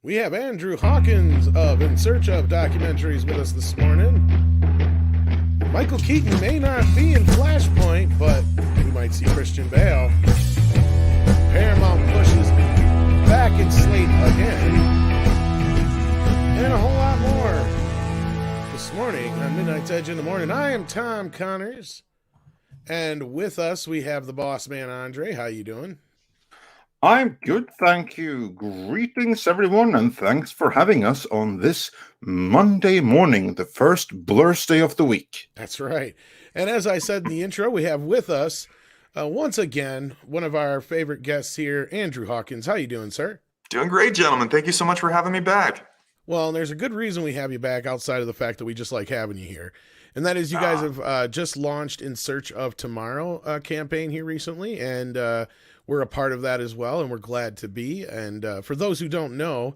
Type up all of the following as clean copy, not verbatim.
We have Andrew Hawkins of In Search of Documentaries with us this morning. Michael Keaton may not be in Flashpoint, but we might see Christian Bale. Paramount pushes back in Slate again. And a whole lot more. This morning on Midnight's Edge in the Morning, I am Tom Connors. And with us, we have the boss man, Andre. How you doing? I'm good, thank you. Greetings, everyone, and thanks for having us on this Monday morning, the first Blur's Day of the week. That's right. And as I said in the intro, we have with us, once again, one of our favorite guests here, Andrew Hawkins. How you doing, sir? Doing great, gentlemen. Thank you so much for having me back. Well, and there's a good reason we have you back outside of the fact that we just like having you here. And that is you guys have just launched In Search of Tomorrow campaign here recently, and we're a part of that as well, and we're glad to be. And for those who don't know,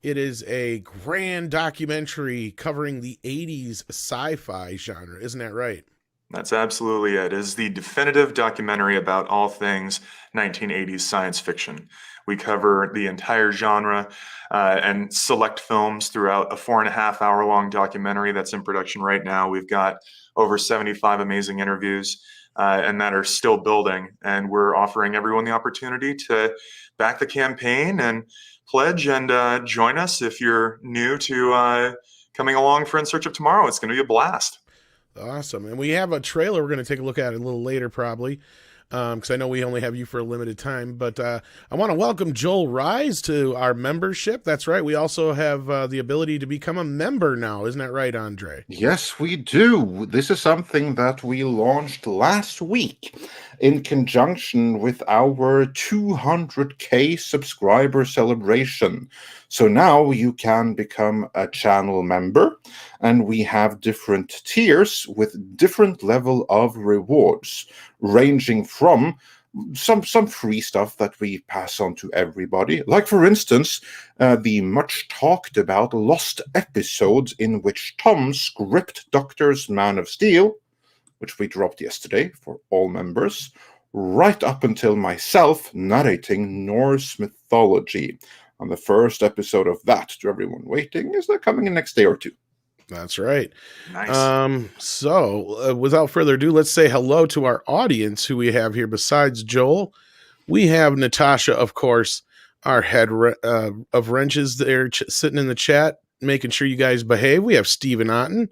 it is a grand documentary covering the 80s sci-fi genre. Isn't that right? That's absolutely it. It is the definitive documentary about all things 1980s science fiction. We cover the entire genre and select films throughout a 4.5 hour long documentary that's in production right now. We've got over 75 amazing interviews and that are still building. And we're offering everyone the opportunity to back the campaign and pledge and join us if you're new to coming along for In Search of Tomorrow. It's going to be a blast. Awesome. And we have a trailer we're going to take a look at a little later probably, because I know we only have you for a limited time. But I want to welcome Joel Rise to our membership. That's right. We also have the ability to become a member now. Isn't that right, Andre? Yes, we do. This is something that we launched last week in conjunction with our 200K subscriber celebration. So now you can become a channel member, and we have different tiers with different level of rewards, ranging from some free stuff that we pass on to everybody. Like, for instance, the much talked about lost episodes in which Tom script Doctor's Man of Steel, which we dropped yesterday for all members, right up until myself narrating Norse mythology. And the first episode of that, to everyone waiting, is coming in next day or two. That's right. Nice. So without further ado, let's say hello to our audience who we have here. Besides Joel, we have Natasha, of course, our head of wrenches there sitting in the chat, making sure you guys behave. We have Stephen Otten.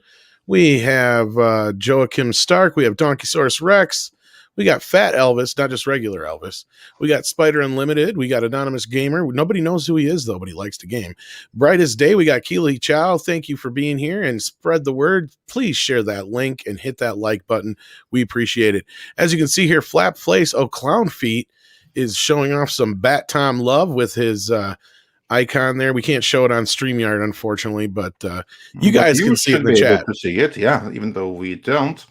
We have Joachim Stark. We have Donkeysaurus Rex. We got Fat Elvis, not just regular Elvis. We got Spider Unlimited. We got Anonymous Gamer. Nobody knows who he is, though, but he likes to game. Brightest Day. We got Keely Chow. Thank you for being here and spread the word. Please share that link and hit that like button. We appreciate it. As you can see here, Flap Place Clown Feet is showing off some Bat Tom love with his icon there. We can't show it on StreamYard, unfortunately, but you guys can see it in the chat. To see it, yeah, even though we don't.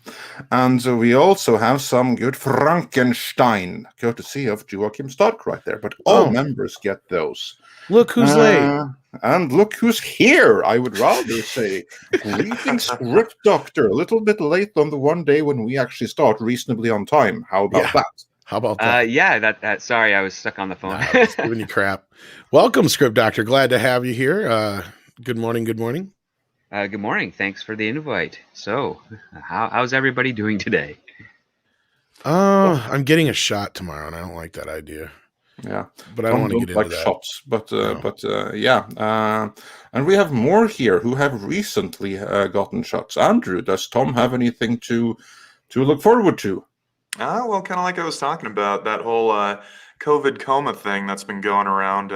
And we also have some good Frankenstein, courtesy of Joachim Stark right there. But all members get those. Look who's late. And look who's here, I would rather say. Greetings, Script Doctor. A little bit late on the one day when we actually start reasonably on time. How about that? How about that? Yeah, that. Sorry, I was stuck on the phone. Nah, giving you crap. Welcome, Script Doctor. Glad to have you here. Good morning. Good morning. Good morning. Thanks for the invite. So, how's everybody doing today? I'm getting a shot tomorrow, and I don't like that idea. Yeah, but I don't want to get into that. Shots, yeah. And we have more here who have recently gotten shots. Andrew, does Tom have anything to look forward to? Well, kind of like I was talking about, that whole COVID coma thing that's been going around,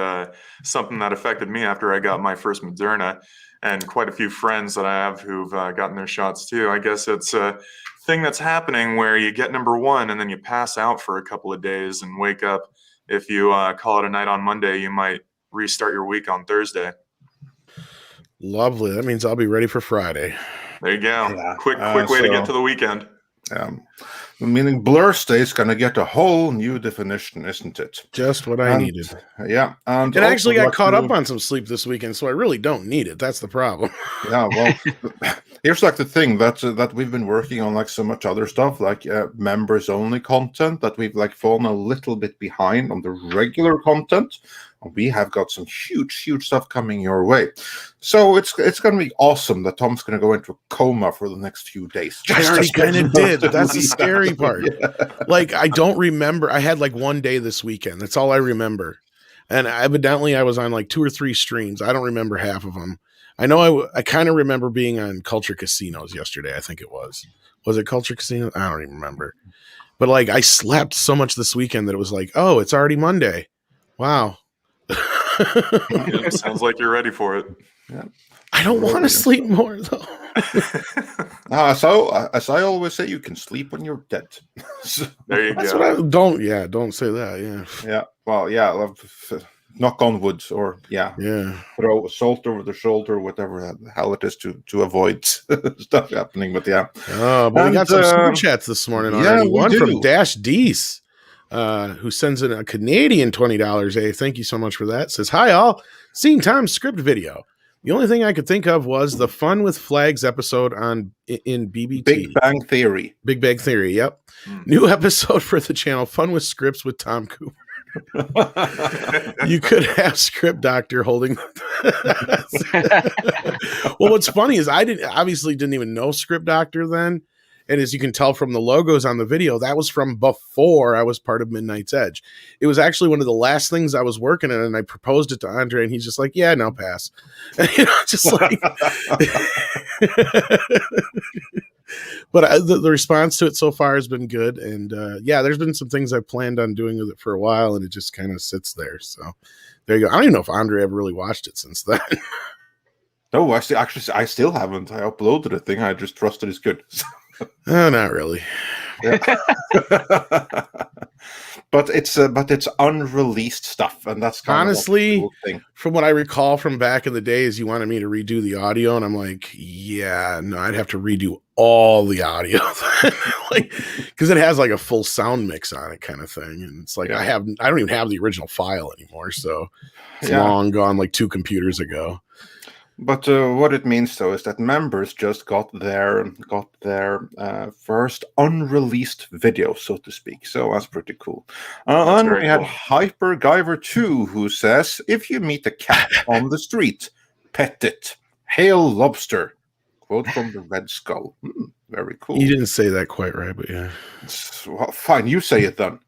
something that affected me after I got my first Moderna, and quite a few friends that I have who've gotten their shots too. I guess it's a thing that's happening where you get number one and then you pass out for a couple of days and wake up. If you call it a night on Monday, you might restart your week on Thursday. Lovely. That means I'll be ready for Friday. There you go. Yeah. Quick way to get to the weekend. Meaning Blur's Day is going to get a whole new definition, isn't it? Just what I needed. Yeah. And I actually got caught up on some sleep this weekend, so I really don't need it. That's the problem. Yeah, well, here's the thing that we've been working on, so much other stuff, members-only content, that we've fallen a little bit behind on the regular content we have got some huge stuff coming your way. So it's going to be awesome that Tom's going to go into a coma for the next few days. I already kind of did. That's the Yeah. scary part. Yeah. Like, I don't remember. I had like one day this weekend. That's all I remember. And evidently I was on like 2 or 3 streams. I don't remember half of them. I know I kind of remember being on Culture Casinos yesterday. I think it was. Was it Culture Casino? I don't even remember. But like, I slept so much this weekend that it was like, oh, it's already Monday. Wow. Yep, sounds like you're ready for it. Yeah. I don't want to sleep more though. So as I always say, you can sleep when you're dead. So, There you That's go. what I don't. Yeah, don't say that. Yeah, yeah. Well, yeah. Knock on wood, or yeah. throw salt over the shoulder, whatever the hell it is to avoid stuff happening. But yeah. Oh, but we got some super chats this morning already. we One do. from Dash Dees, who sends in a Canadian $20. Hey, thank you so much for that. Says, hi all, seen Tom's script video. The only thing I could think of was the Fun with Flags episode in BBT. Big Bang Theory. Big Bang Theory, yep. New episode for the channel, Fun with Scripts with Tom Cooper. You could have Script Doctor holding. Well, what's funny is I obviously didn't even know Script Doctor then. And as you can tell from the logos on the video, that was from before I was part of Midnight's Edge. It was actually one of the last things I was working on, and I proposed it to Andre, and he's just like, yeah, no, pass. Just like... But the response to it so far has been good. And yeah, there's been some things I've planned on doing with it for a while, and it just kind of sits there. So there you go. I don't even know if Andre ever really watched it since then. No, I still haven't. I uploaded a thing. I just trusted it's good. Oh, not really. Yeah. But it's unreleased stuff, and that's kind honestly of the cool thing. From what I recall from back in the days, you wanted me to redo the audio, and I'm like, yeah, no, I'd have to redo all the audio, like, because it has like a full sound mix on it, kind of thing. And it's like I don't even have the original file anymore, so it's long gone, like 2 computers ago. But what it means, though, is that members just got their first unreleased video, so to speak. So that's pretty cool. And we had Hyper Guyver 2, who says, if you meet a cat on the street, pet it. Hail lobster. Quote from the Red Skull. Very cool. You didn't say that quite right, but yeah. Well, fine, you say it then.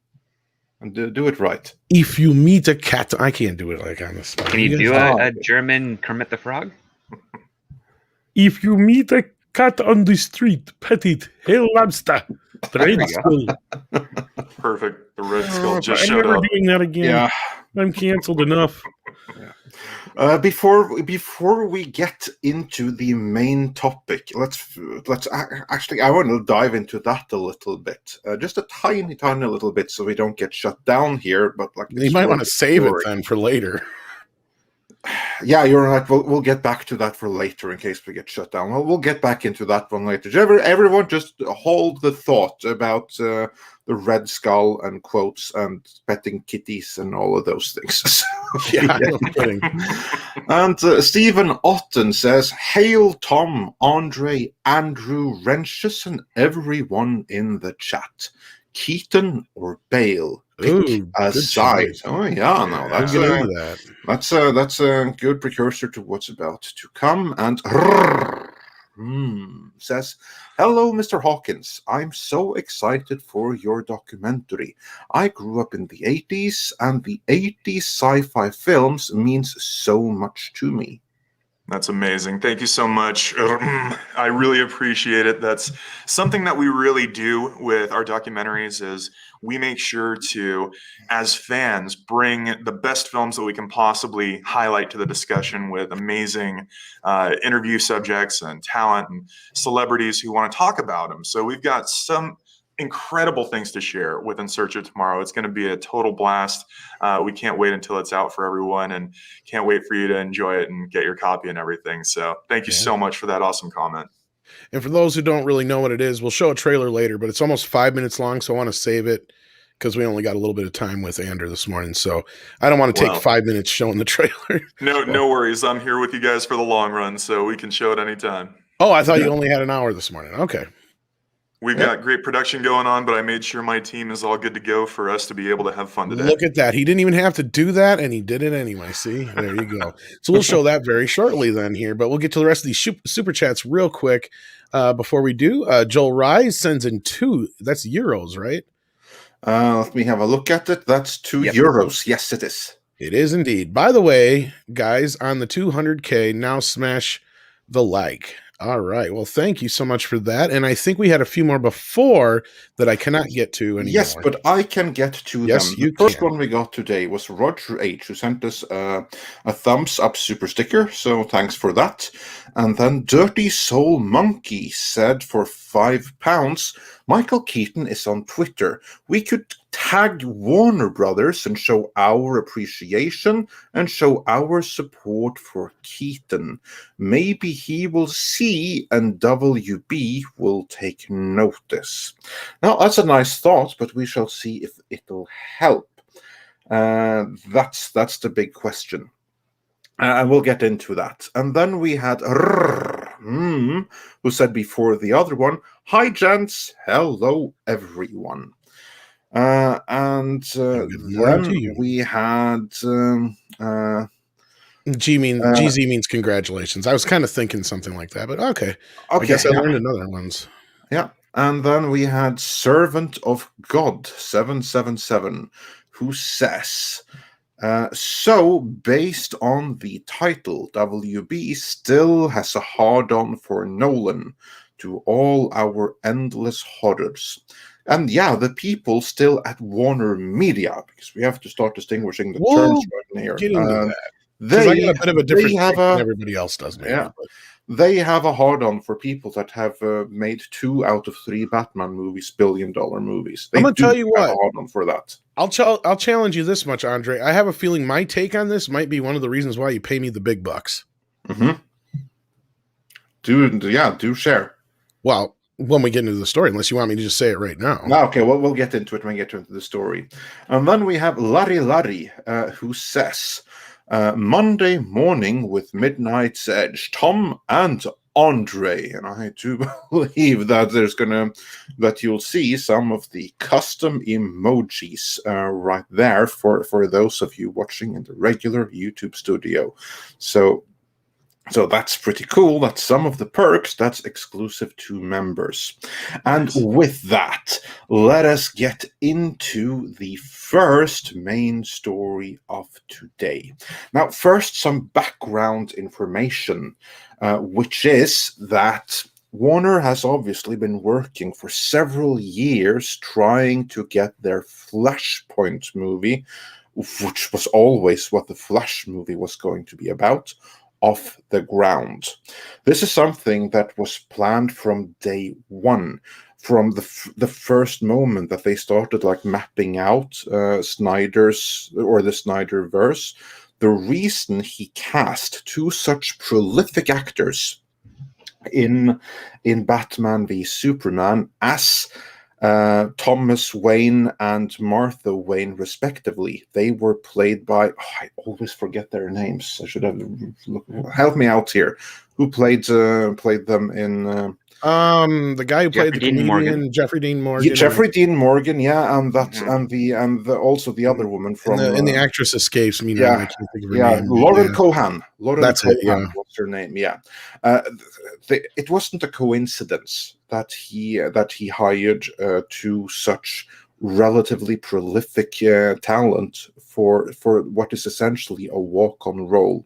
And do it right. If you meet a cat, I can't do it like on the spot. Can you do a German Kermit the Frog? If you meet a cat on the street, pet it. Hail lobster. The Red Skull. Perfect. The Red Skull just I'm showed never up. doing that again. Yeah. I'm canceled enough. Before we get into the main topic, let's actually, I want to dive into that a little bit, just a tiny little bit, so we don't get shut down here. But like, you might want to save it then for later. Yeah, you're right. We'll get back to that for later in case we get shut down. We'll get back into that one later. Everyone just hold the thought about the Red Skull and quotes and petting kitties and all of those things. Yeah, no kidding. And Stephen Otten says, hail Tom, Andre, Andrew, Renches, and everyone in the chat. Keaton or Bale? Pick a side. Oh yeah, no, that's a good precursor to what's about to come. And says, hello, Mr. Hawkins. I'm so excited for your documentary. I grew up in the 80s, and the 80s sci-fi films means so much to me. That's amazing. Thank you so much. I really appreciate it. That's something that we really do with our documentaries is we make sure to, as fans, bring the best films that we can possibly highlight to the discussion with amazing interview subjects and talent and celebrities who want to talk about them. So we've got some incredible things to share with In Search of Tomorrow. It's going to be a total blast. We can't wait until it's out for everyone and can't wait for you to enjoy it and get your copy and everything. So thank you so much for that awesome comment. And for those who don't really know what it is, we'll show a trailer later, but it's almost 5 minutes long, so I want to save it because we only got a little bit of time with Andrew this morning. So I don't want to take 5 minutes showing the trailer. No worries. I'm here with you guys for the long run, so we can show it anytime. Oh, I thought you only had an hour this morning. Okay. We've got great production going on, but I made sure my team is all good to go for us to be able to have fun today. Look at that. He didn't even have to do that, and he did it anyway. See? There you go. So we'll show that very shortly then here, but we'll get to the rest of these super chats real quick. Before we do, Joel Rise sends in 2. That's euros, right? Let me have a look at it. That's 2 euros. Yes, it is. It is indeed. By the way, guys, on the 200K, now smash the like. All right. Well, thank you so much for that. And I think we had a few more before that I cannot get to anymore. Yes, but I can get to them. The first one we got today was Roger H, who sent us a thumbs up super sticker. So thanks for that. And then Dirty Soul Monkey said for £5, Michael Keaton is on Twitter. We could tag Warner Brothers and show our appreciation and show our support for Keaton. Maybe he will see and WB will take notice. Now, that's a nice thought, but we shall see if it'll help. That's the big question. And we'll get into that. And then we had who said before the other one, hi, gents. Hello, everyone. And then we had... GZ means congratulations. I was kind of thinking something like that, but okay. I guess I learned another ones. Yeah. And then we had Servant of God 777, who says... so, based on the title, WB still has a hard-on for Nolan to all our endless horrors. And yeah, the people still at Warner Media, because we have to start distinguishing the terms right here. Get into that. I got a bit of a different than everybody else does. Maybe, yeah. They have a hard-on for people that have made 2 out of 3 Batman movies, billion-dollar movies. I'm going to tell you what. A hard-on for that. I'll challenge you this much, Andre. I have a feeling my take on this might be one of the reasons why you pay me the big bucks. Mm-hmm. Do share. Well, when we get into the story, unless you want me to just say it right now. No, okay, well, we'll get into it when we get into the story. And then we have Larry, who says... Monday morning with Midnight's Edge, Tom and Andre, and I do believe that that you'll see some of the custom emojis right there for those of you watching in the regular YouTube studio. So that's pretty cool. That's some of the perks that's exclusive to members. And with that, let us get into the first main story of today. Now, first, some background information, which is that Warner has obviously been working for several years trying to get their Flashpoint movie, which was always what the Flash movie was going to be about, off the ground. This is something that was planned from day one, from the first moment that they started mapping out Snyder's or the Snyderverse. The reason he cast 2 such prolific actors in Batman v Superman as Thomas Wayne and Martha Wayne, respectively. They were played by... I always forget their names. I should have... Help me out here. Who played them in... the guy who played the comedian, Jeffrey Dean Morgan. Yeah, Jeffrey Dean Morgan, yeah, and that, and also the other woman from... And the actress escapes me now. I can't think of her name. Lauren Cohan. That's Cohan, it, yeah. What's her name? Yeah. It wasn't a coincidence that he hired 2 such relatively prolific talent for what is essentially a walk-on role.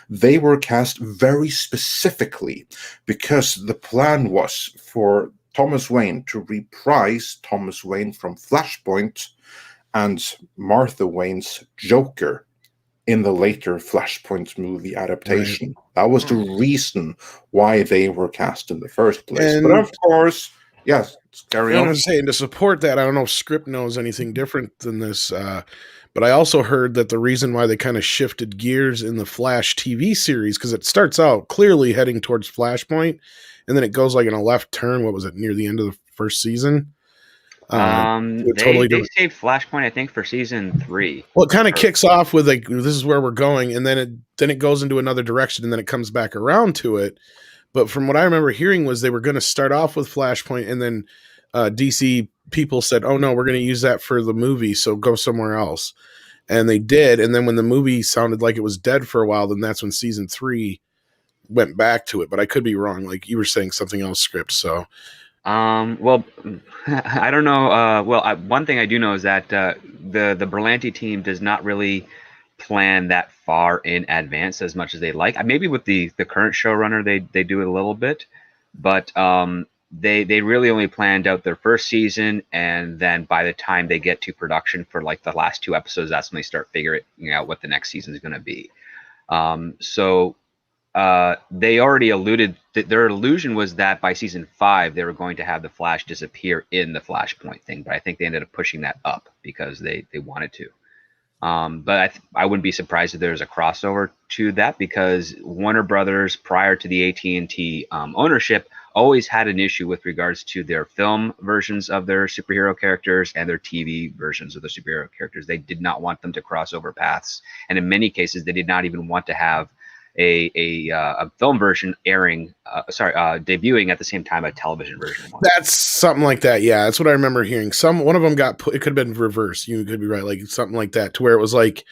They were cast very specifically because the plan was for Thomas Wayne to reprise Thomas Wayne from Flashpoint and Martha Wayne's Joker in the later Flashpoint movie adaptation. Right. That was the reason why they were cast in the first place. But of course, yes, carry on. I was saying, to support that, I don't know if Script knows anything different than this, but I also heard that the reason why they kind of shifted gears in the Flash TV series, because it starts out clearly heading towards Flashpoint, and then it goes in a left turn. What was it, near the end of the first season? They saved Flashpoint, I think, for season 3. Well, it kind of kicks off with this is where we're going, and then it goes into another direction, and then it comes back around to it. But from what I remember hearing was they were going to start off with Flashpoint, and then DC people said, "Oh no, we're going to use that for the movie, so go somewhere else." And they did. And then when the movie sounded like it was dead for a while, then that's when season 3 went back to it. But I could be wrong. Like you were saying something else script. So Well, I don't know. One thing I do know is that the Berlanti team does not really plan that far in advance as much as they like. Maybe with the current showrunner, they do it a little bit, but they really only planned out their first season, and then by the time they get to production for like the last 2 episodes, that's when they start figuring out what the next season is going to be. So they already alluded that their illusion was that by season 5 they were going to have the Flash disappear in the Flashpoint thing, but I think they ended up pushing that up because they wanted to. But I wouldn't be surprised if there's a crossover to that, because Warner Brothers, prior to the AT&T ownership, always had an issue with regards to their film versions of their superhero characters and their TV versions of the superhero characters. They did not want them to cross over paths, and in many cases, they did not even want to have a film version debuting at the same time a television version was. that's something like that. Yeah, that's what I remember hearing. One of them got put. It could have been reverse. You could be right, like something like that, to where it was like,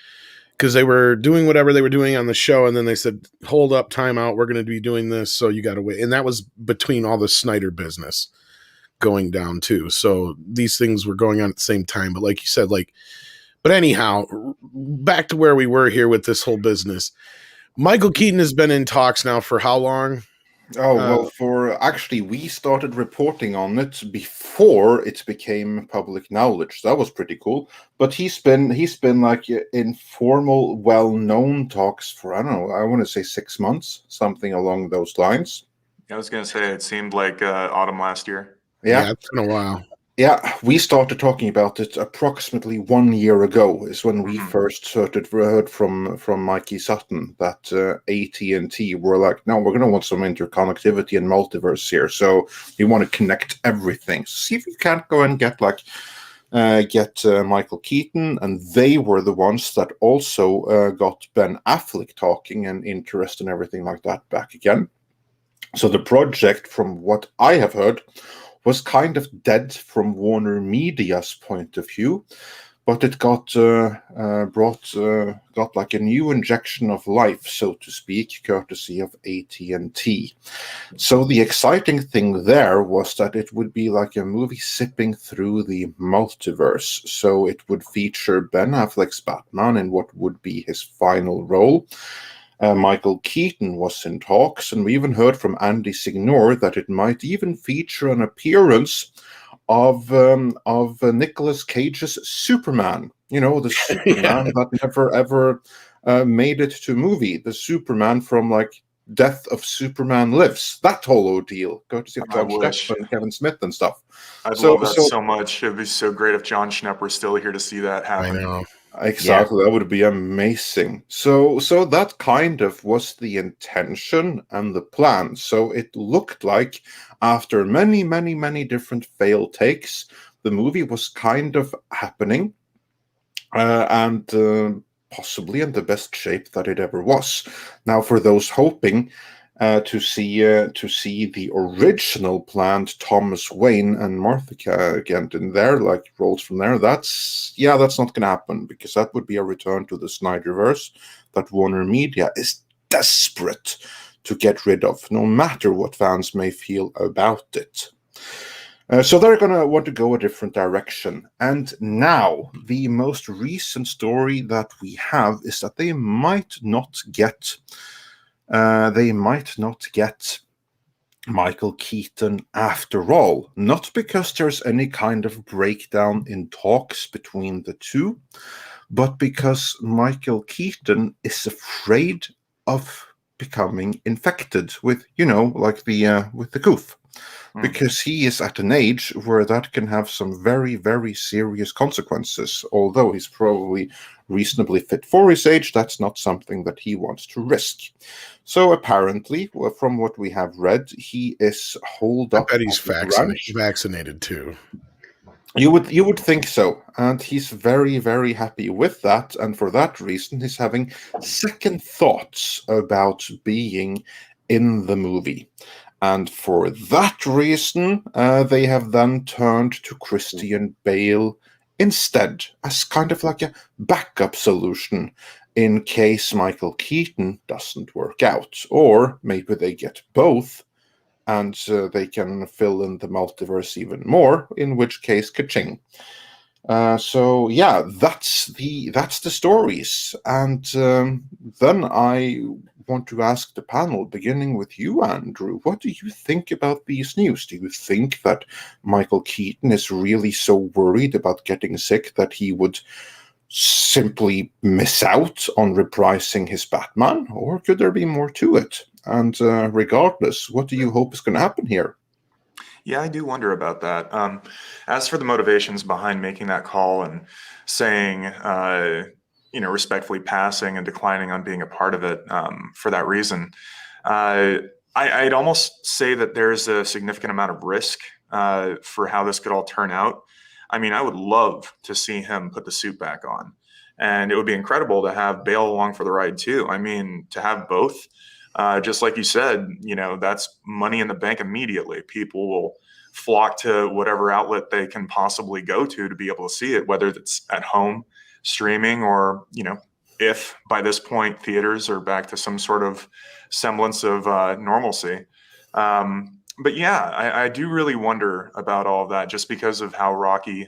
because they were doing whatever they were doing on the show, and then they said, "Hold up, time out. We're going to be doing this, so you got to wait." And that was between all the Snyder business going down too. So these things were going on at the same time. But like you said, like, but anyhow, back to where we were here with this whole business. Michael Keaton has been in talks now for how long? Oh, well, actually, we started reporting on it before it became public knowledge. That was pretty cool. But he's been like in formal, well-known talks for, I don't know, I want to say 6 months, something along those lines. I was going to say it seemed like autumn last year. Yeah, It's been a while. Yeah, we started talking about it approximately 1 year ago. Is when we first heard from Mikey Sutton that AT&T were like, no, we're going to want some interconnectivity and multiverse here. So we want to connect everything. See if we can't go and get Michael Keaton. And they were the ones that also got Ben Affleck talking and interest and everything like that back again. So the project, from what I have heard, was kind of dead from Warner Media's point of view, but it got like a new injection of life, so to speak, courtesy of AT&T. So the exciting thing there was that it would be like a movie sipping through the multiverse. So it would feature Ben Affleck's Batman in what would be his final role. Michael Keaton was in talks, and we even heard from Andy Signore that it might even feature an appearance of Nicolas Cage's Superman. You know, the Superman that never ever made it to movie. The Superman from like Death of Superman Lives. That whole ordeal, courtesy of John Schnepp and Kevin Smith and stuff. I'd love that so much. It'd be so great if John Schnepp were still here to see that happen. I know. Exactly, that would be amazing. So that kind of was the intention and the plan. So it looked like after many, many, many different failed takes, the movie was kind of happening, and possibly in the best shape that it ever was. Now, for those hoping to see the original planned Thomas Wayne and Martha Kent in there, like roles from there, that's not going to happen, because that would be a return to the Snyderverse that Warner Media is desperate to get rid of, no matter what fans may feel about it. So they're going to want to go a different direction. And now, the most recent story that we have is that they might not get Michael Keaton after all. Not because there's any kind of breakdown in talks between the two, but because Michael Keaton is afraid of becoming infected with, with the goof. Because he is at an age where that can have some very, very serious consequences. Although he's probably reasonably fit for his age, that's not something that he wants to risk. So apparently, from what we have read, he is holed up. I bet he's vaccinated too. You would think so, and he's very, very happy with that, and for that reason, he's having second thoughts about being in the movie. And for that reason, they have then turned to Christian Bale instead, as kind of like a backup solution in case Michael Keaton doesn't work out. Or maybe they get both, and they can fill in the multiverse even more, in which case, ka-ching. So yeah, that's the stories, and then I want to ask the panel, beginning with you, Andrew. What do you think about these news? Do you think that Michael Keaton is really so worried about getting sick that he would simply miss out on reprising his Batman, or could there be more to it? And regardless, what do you hope is going to happen here? Yeah, I do wonder about that. As for the motivations behind making that call and saying, respectfully passing and declining on being a part of it for that reason, I'd almost say that there's a significant amount of risk for how this could all turn out. I mean, I would love to see him put the suit back on, and it would be incredible to have Bale along for the ride too. I mean, to have both. Just like you said, that's money in the bank immediately. People will flock to whatever outlet they can possibly go to be able to see it, whether it's at home, streaming, or, if by this point theaters are back to some sort of semblance of normalcy. But yeah, I do really wonder about all of that just because of how rocky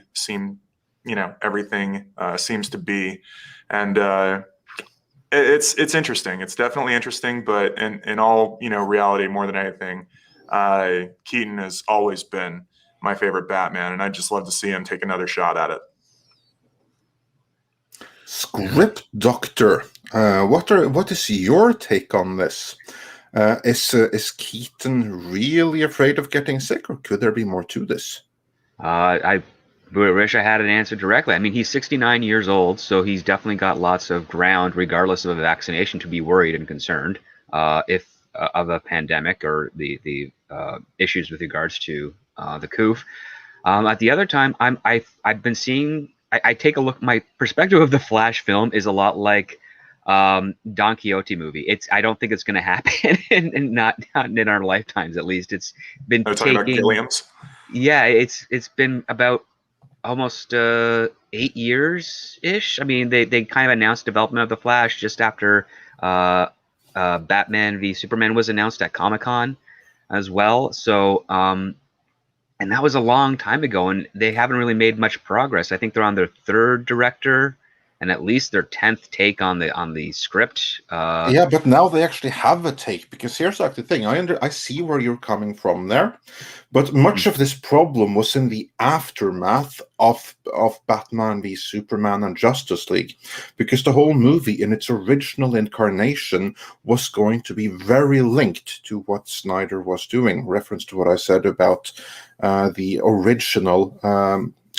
everything seems to be. And, it's interesting. It's definitely interesting, but in all reality, more than anything, Keaton has always been my favorite Batman, and I'd just love to see him take another shot at it. Script Doctor, what is your take on this? Is Keaton really afraid of getting sick, or could there be more to this? I wish I had an answer directly. I mean, he's 69 years old, so he's definitely got lots of ground, regardless of a vaccination, to be worried and concerned if of a pandemic or the issues with regards to the coof. At the other time, I've been seeing. I take a look. My perspective of the Flash film is a lot like Don Quixote movie. I don't think it's going to happen, and not in our lifetimes, at least. It's been talking about Gilliam's. Yeah, it's been about almost 8 years ish. I mean, they kind of announced development of the Flash just after Batman v Superman was announced at Comic-Con as well. So and that was a long time ago, and they haven't really made much progress. I think they're on their third director and at least their 10th take on the script. Yeah, but now they actually have a take, because here's like the thing. I see where you're coming from there, but much of this problem was in the aftermath of Batman v Superman and Justice League, because the whole movie in its original incarnation was going to be very linked to what Snyder was doing. Reference to what I said about the original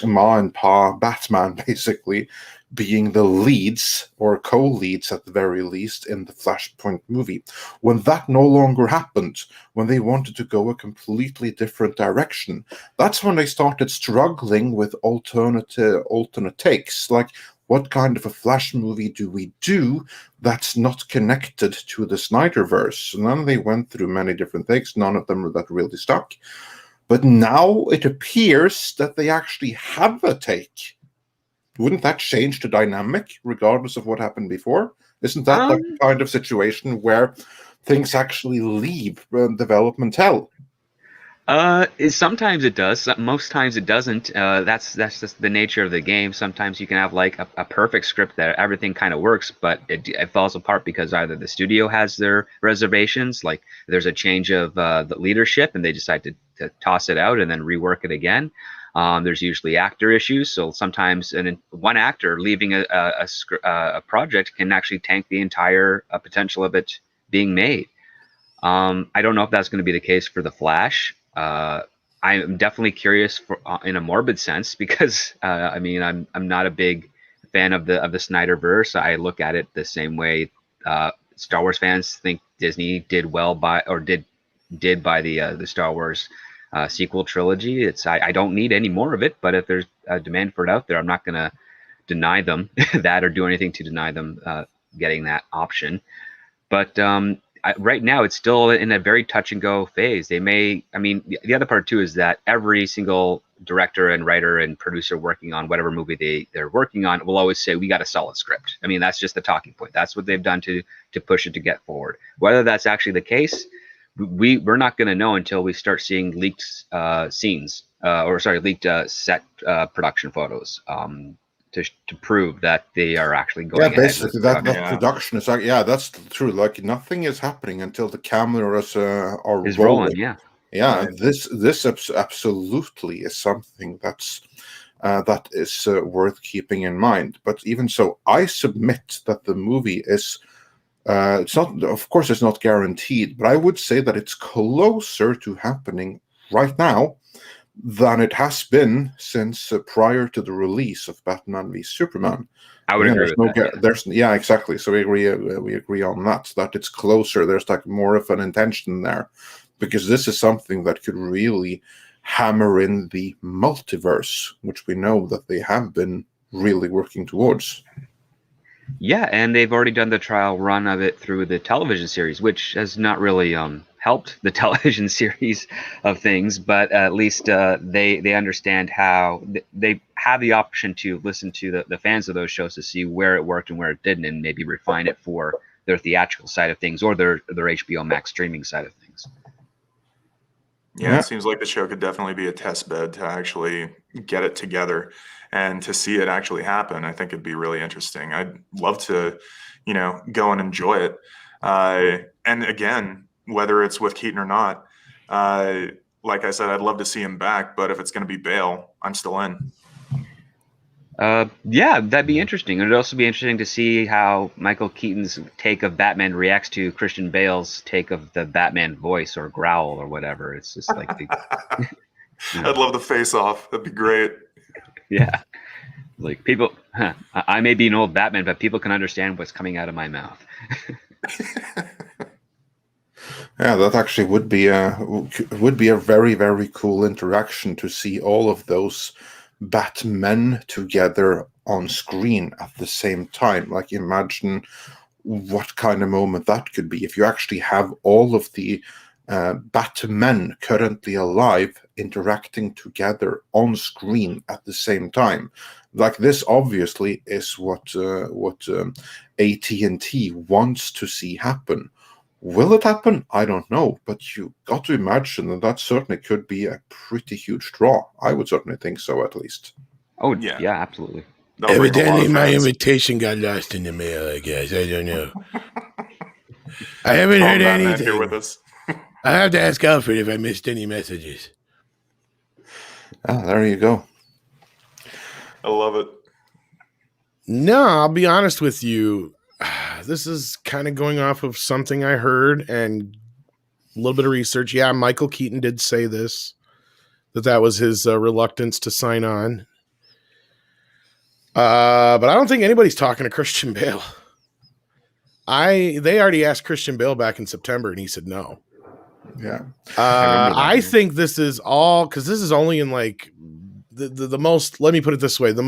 Ma and Pa Batman, basically being the leads or co-leads at the very least in the Flashpoint movie. When that no longer happened, when they wanted to go a completely different direction, that's when they started struggling with alternate takes. Like, what kind of a Flash movie do we do that's not connected to the Snyderverse? And then they went through many different takes. None of them that really stuck. But now it appears that they actually have a take. Wouldn't that change the dynamic, regardless of what happened before? Isn't that the kind of situation where things actually leave development hell? Sometimes it does. Most times it doesn't. That's just the nature of the game. Sometimes you can have like a perfect script that everything kind of works, but it falls apart because either the studio has their reservations, like there's a change of the leadership, and they decide to toss it out and then rework it again. There's usually actor issues, so sometimes one actor leaving a project can actually tank the entire potential of it being made. I don't know if that's going to be the case for the Flash. I'm definitely curious in a morbid sense, because I mean, I'm not a big fan of the Snyderverse. I look at it the same way Star Wars fans think Disney did by the Star Wars sequel trilogy. I don't need any more of it, but if there's a demand for it out there, I'm not going to deny them that or do anything to deny them getting that option. But right now it's still in a very touch and go phase. They may, I mean, the other part too is that every single director and writer and producer working on whatever movie they're working on will always say, we got a solid script. I mean, that's just the talking point. That's what they've done to push it to get forward. Whether that's actually the case, we're not going to know until we start seeing leaked scenes, leaked set production photos. To prove that they are actually going ahead. Basically that production is like, that's true. Like nothing is happening until the cameras are rolling. Right. This absolutely is something that is worth keeping in mind. But even so, I submit that the movie is it's not, of course it's not guaranteed, but I would say that it's closer to happening right now than it has been since prior to the release of Batman v Superman. I would agree with that. Exactly. So we agree on that it's closer. There's like more of an intention there, because this is something that could really hammer in the multiverse, which we know that they have been really working towards. Yeah, and they've already done the trial run of it through the television series, which has not really helped the television series of things, but at least they understand how they have the option to listen to the fans of those shows to see where it worked and where it didn't, and maybe refine it for their theatrical side of things or their HBO Max streaming side of things. Yeah, it seems like the show could definitely be a test bed to actually get it together and to see it actually happen. I think it'd be really interesting. I'd love to, go and enjoy it. And again, whether it's with Keaton or not, like I said, I'd love to see him back, but if it's going to be Bale, I'm still in. Yeah, that'd be interesting. It'd also be interesting to see how Michael Keaton's take of Batman reacts to Christian Bale's take of the Batman voice or growl or whatever. It's just like I'd love the face off. That'd be great. Yeah. Like people, I may be an old Batman, but people can understand what's coming out of my mouth. Yeah, that actually would be a very, very cool interaction to see all of those Batmen together on screen at the same time. Like, imagine what kind of moment that could be if you actually have all of the Batmen currently alive interacting together on screen at the same time. Like, this obviously is what AT&T wants to see happen. Will it happen? I don't know, but you got to imagine that certainly could be a pretty huge draw. I would certainly think so, at least. Oh, yeah, absolutely. Evidently, my invitation got lost in the mail, I guess. I don't know. I haven't heard anything. Here with us. I have to ask Alfred if I missed any messages. There you go. I love it. No, I'll be honest with you. This is kind of going off of something I heard and a little bit of research. Yeah, Michael Keaton did say this, that was his reluctance to sign on. But I don't think anybody's talking to Christian Bale. They already asked Christian Bale back in September, and he said no. Yeah. I think this is all, because this is only in like the most, let me put it this way, the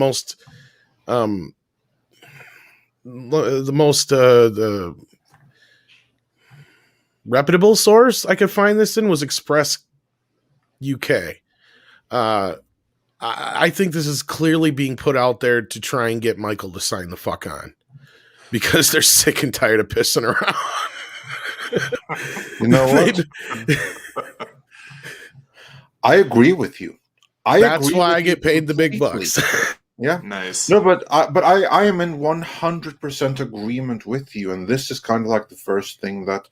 reputable source I could find this in was Express UK. I think this is clearly being put out there to try and get Michael to sign the fuck on, because they're sick and tired of pissing around. You know what? I agree with you. That's why I get paid the big bucks. Yeah, nice. No, but I am in 100% agreement with you, and this is kind of like the first thing that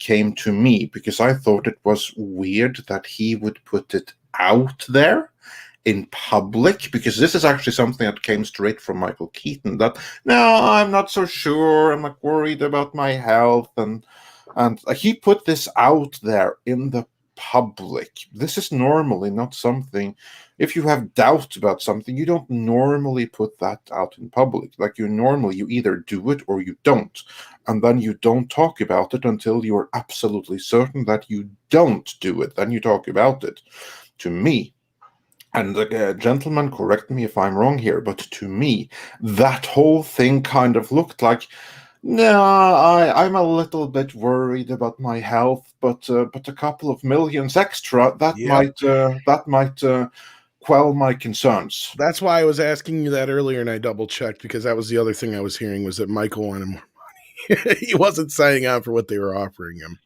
came to me, because I thought it was weird that he would put it out there in public, because this is actually something that came straight from Michael Keaton, that no, I'm not so sure, I'm like worried about my health, and he put this out there in the public. This is normally not something, if you have doubt about something, you don't normally put that out in public. Like, you either do it or you don't, and then you don't talk about it until you're absolutely certain that you don't do it, then you talk about it. To me, and gentlemen, correct me if I'm wrong here, but to me, that whole thing kind of looked like No, I'm a little bit worried about my health, but a couple of millions extra Yep. that might quell my concerns. That's why I was asking you that earlier, and I double checked because that was the other thing I was hearing was that Michael wanted more money. He wasn't signing on for what they were offering him.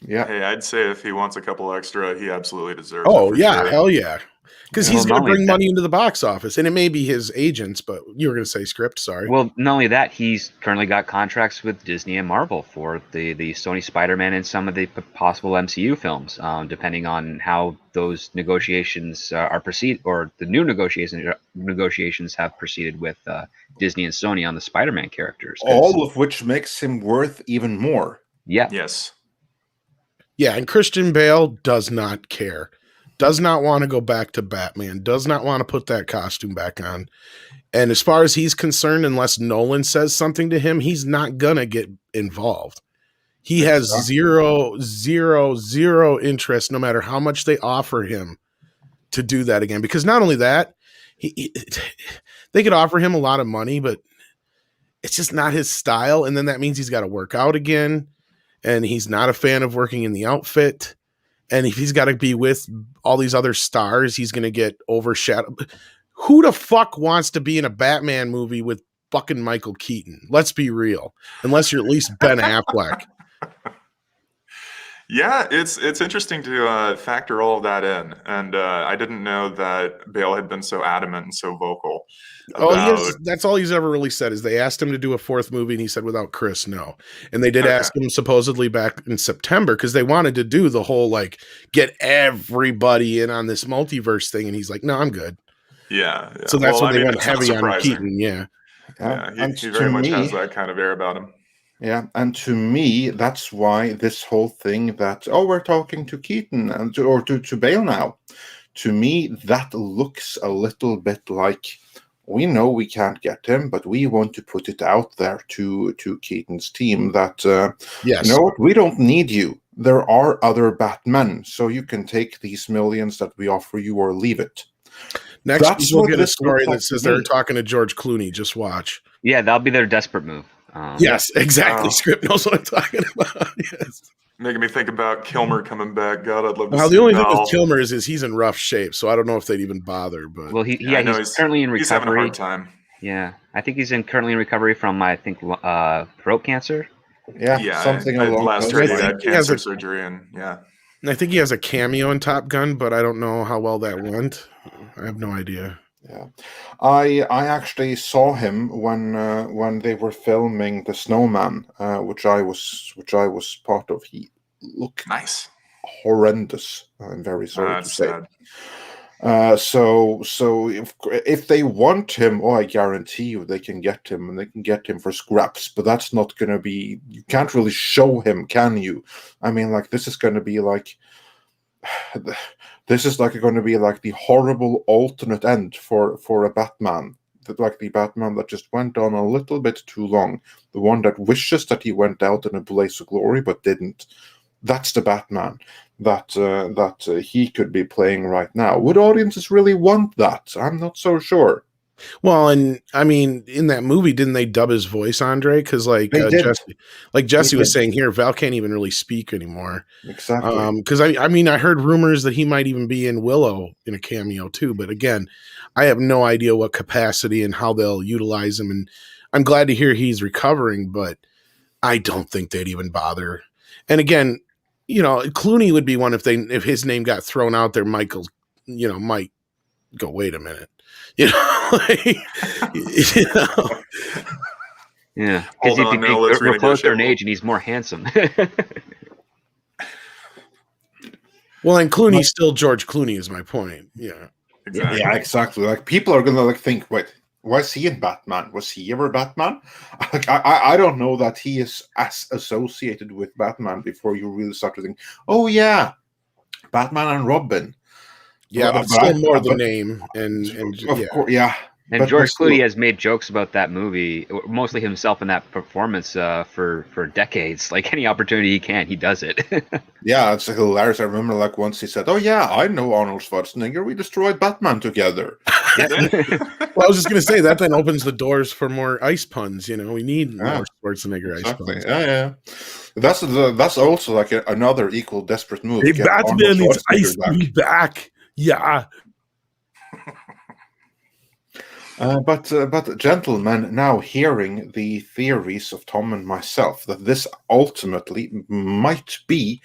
Yeah. Hey, I'd say if he wants a couple extra, he absolutely deserves it Oh for yeah, sure. hell yeah. Because Yeah. he's Well, going not to only bring that- money into the box office, and it may be his agents, but you were going to say script. Sorry. Well, not only that, he's currently got contracts with Disney and Marvel for the Sony Spider-Man and some of the possible MCU films, depending on how those negotiations are proceed, or the new negotiations have proceeded with Disney and Sony on the Spider-Man characters. All of which makes him worth even more. Yeah, Yes. Yeah, and Christian Bale does not care. Does not want to go back to Batman. Does not want to put that costume back on. And as far as he's concerned, unless Nolan says something to him, he's not gonna get involved. He has zero interest, no matter how much they offer him to do that again. Because not only that, they could offer him a lot of money, but it's just not his style. And then that means he's got to work out again. And he's not a fan of working in the outfit. And if he's got to be with all these other stars, he's going to get overshadowed. Who the fuck wants to be in a Batman movie with fucking Michael Keaton? Let's be real. Unless you're at least Ben Affleck. Yeah, it's interesting to factor all of that in, and I didn't know that Bale had been so adamant and so vocal about. That's all he's ever really said is they asked him to do a fourth movie and he said without Chris, no. And they did ask him supposedly back in September because they wanted to do the whole like get everybody in on this multiverse thing. And he's like, no, I'm good. Yeah. So that's when they went it's not heavy on surprising. Keaton. Yeah. Yeah, he very much has that kind of air about him. Yeah, and to me, that's why this whole thing that, we're talking to Keaton or to Bale now. To me, that looks a little bit like, we know we can't get him, but we want to put it out there to Keaton's team that, yes. you know what, we don't need you. There are other Batmen, so you can take these millions that we offer you or leave it. Next, we'll get a story that says they're talking to George Clooney. Just watch. Yeah, that'll be their desperate move. Yes, exactly. Script knows what I'm talking about. Yes. Making me think about Kilmer coming back. God, I'd love to see the only thing Val. with Kilmer is he's in rough shape, so I don't know if they'd even bother. But Well, he's currently in recovery. He's having a hard time. Yeah, I think he's currently in recovery from throat cancer. Yeah, something along last those year he lines. had cancer surgery, and And I think he has a cameo in Top Gun, but I don't know how well that went. I have no idea. Yeah, I actually saw him when they were filming The Snowman, which I was part of. He looked nice, horrendous. I'm very sorry to say. Sad. So if they want him, I guarantee you they can get him, and they can get him for scraps. But that's not going to be. You can't really show him, can you? I mean, like this is going to be like. This is going to be like the horrible alternate end for a Batman, like the Batman that just went on a little bit too long, the one that wishes that he went out in a blaze of glory but didn't. That's the Batman that he could be playing right now. Would audiences really want that? I'm not so sure. Well, and I mean, in that movie, didn't they dub his voice, Andre? Because Jesse was saying here, Val can't even really speak anymore. Exactly. Because I heard rumors that he might even be in Willow in a cameo too. But again, I have no idea what capacity and how they'll utilize him. And I'm glad to hear he's recovering, but I don't think they'd even bother. And again, Clooney would be one if his name got thrown out there. Michael, might go, wait a minute. Yeah, because we're closer in age and he's more handsome. Well, and Clooney's still George Clooney is my point. Yeah. Exactly. Yeah, exactly. Like people are gonna think, wait, was he in Batman? Was he ever Batman? Like I don't know that he is as associated with Batman before you really start to think, oh yeah, Batman and Robin. Yeah, but still more the name and of course, yeah. And George Clooney has made jokes about that movie, mostly himself in that performance for decades. Like any opportunity he can, he does it. Yeah, it's hilarious. I remember once he said, "Oh yeah, I know Arnold Schwarzenegger. We destroyed Batman together." Well, I was just going to say that then opens the doors for more ice puns. You know, we need more Schwarzenegger ice Exactly. puns. Yeah. That's also like another equal desperate move. Hey, Get Arnold Batman, it's ice Schwarzenegger to be back. Yeah. But gentlemen, now hearing the theories of Tom and myself that this ultimately might be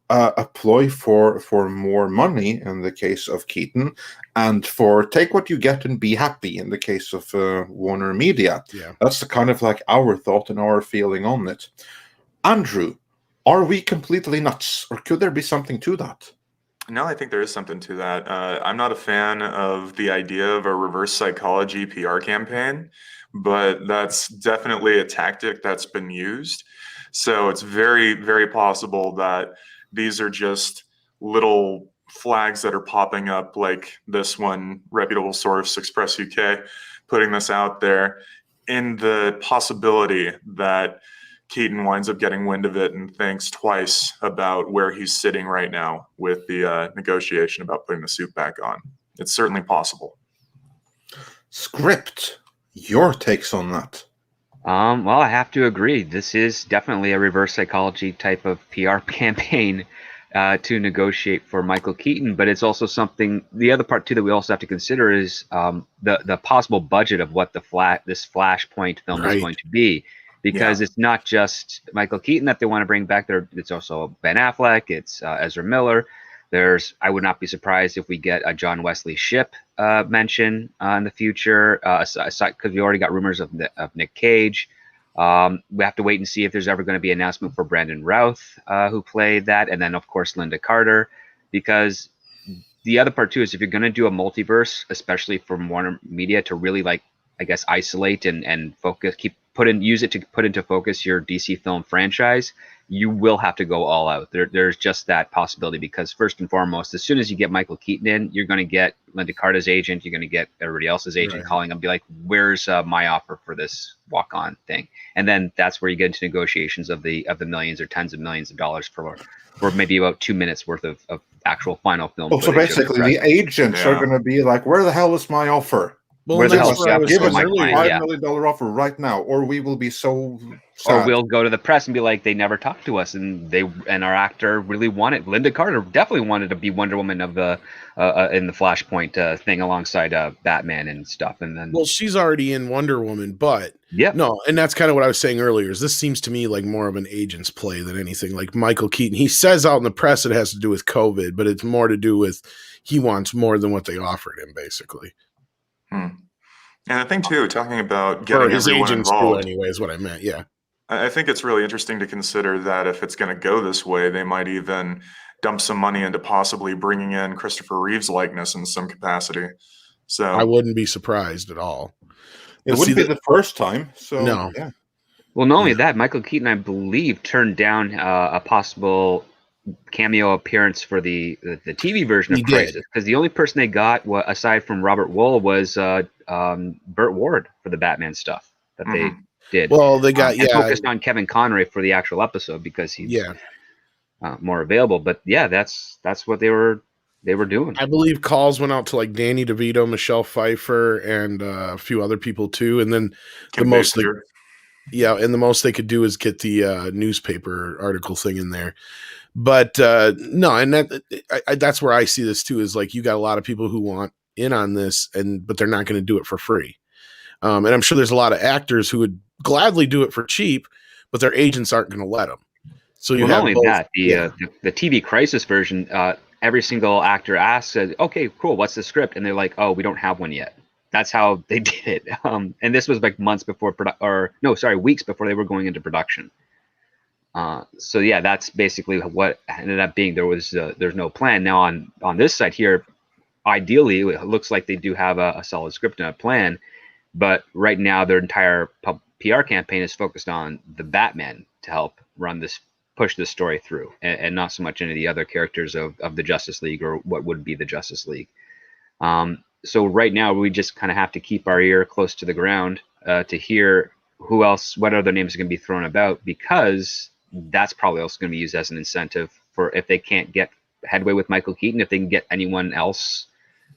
a ploy for more money in the case of Keaton, and for take what you get and be happy in the case of Warner Media. Yeah. That's the kind of like our thought and our feeling on it. Andrew, are we completely nuts, or could there be something to that? No, I think there is something to that. I'm not a fan of the idea of a reverse psychology PR campaign, but that's definitely a tactic that's been used. So it's very, very possible that these are just little flags that are popping up, like this one reputable source, Express UK, putting this out there in the possibility that Keaton winds up getting wind of it and thinks twice about where he's sitting right now with the negotiation about putting the suit back on. It's certainly possible. Script, your takes on that? Well, I have to agree. This is definitely a reverse psychology type of PR campaign to negotiate for Michael Keaton, but it's also something. The other part too that we also have to consider is the possible budget of what this Flashpoint film is going to be, because it's not just Michael Keaton that they want to bring back. It's also Ben Affleck. It's Ezra Miller. I would not be surprised if we get a John Wesley Shipp mention in the future, because we already got rumors of Nick Cage. We have to wait and see if there's ever going to be an announcement for Brandon Routh, who played that, and then of course Linda Carter, because the other part too is if you're going to do a multiverse, especially from Warner Media, to really isolate and focus, use it to put into focus your DC film franchise, you will have to go all out. There's just that possibility, because first and foremost, as soon as you get Michael Keaton in, you're going to get Linda Carter's agent, you're going to get everybody else's agent calling them, be like, where's my offer for this walk-on thing? And then that's where you get into negotiations of the millions or tens of millions of dollars for maybe about 2 minutes worth of actual final film footage. So basically the agents are going to be like, where the hell is my offer? Well, that's what I was give us saying a earlier. $5 million offer right now, or we will be so sad. Or we'll go to the press and be like, they never talked to us, and our actor really wanted. Linda Carter definitely wanted to be Wonder Woman of the in the Flashpoint thing alongside Batman and stuff. And then, well, she's already in Wonder Woman, but no, and that's kind of what I was saying earlier. Is this seems to me like more of an agent's play than anything. Like Michael Keaton, he says out in the press it has to do with COVID, but it's more to do with he wants more than what they offered him, basically. And the thing too, talking about getting his everyone agents involved, do anyway, is what I meant. Yeah, I think it's really interesting to consider that if it's going to go this way, they might even dump some money into possibly bringing in Christopher Reeve's likeness in some capacity. So I wouldn't be surprised at all. It wouldn't be the first time. So no. Yeah. Well, not only that, Michael Keaton, I believe, turned down a possible cameo appearance for the TV version of Crisis, because the only person they got, aside from Robert Wuhl, was Burt Ward for the Batman stuff that they did. Well, they got and focused on Kevin Conroy for the actual episode because he's more available. But yeah, that's what they were doing. I believe calls went out to like Danny DeVito, Michelle Pfeiffer, and a few other people too. And then the most they could do is get the newspaper article thing in there. But no, and that's where I see this too, is like you got a lot of people who want in on this, but they're not going to do it for free. And I'm sure there's a lot of actors who would gladly do it for cheap, but their agents aren't going to let them. So you have not only that, the TV Crisis version, every single actor asks, okay, cool, what's the script? And they're like, oh, we don't have one yet. That's how they did it. And this was like weeks before they were going into production. So yeah, that's basically what ended up being. There's no plan. Now on this side here, ideally, it looks like they do have a solid script and a plan, but right now their entire PR campaign is focused on the Batman to help push this story through, and not so much any of the other characters of the Justice League, or what would be the Justice League. So right now we just kind of have to keep our ear close to the ground to hear what other names are going to be thrown about, because that's probably also going to be used as an incentive for if they can't get headway with Michael Keaton, if they can get anyone else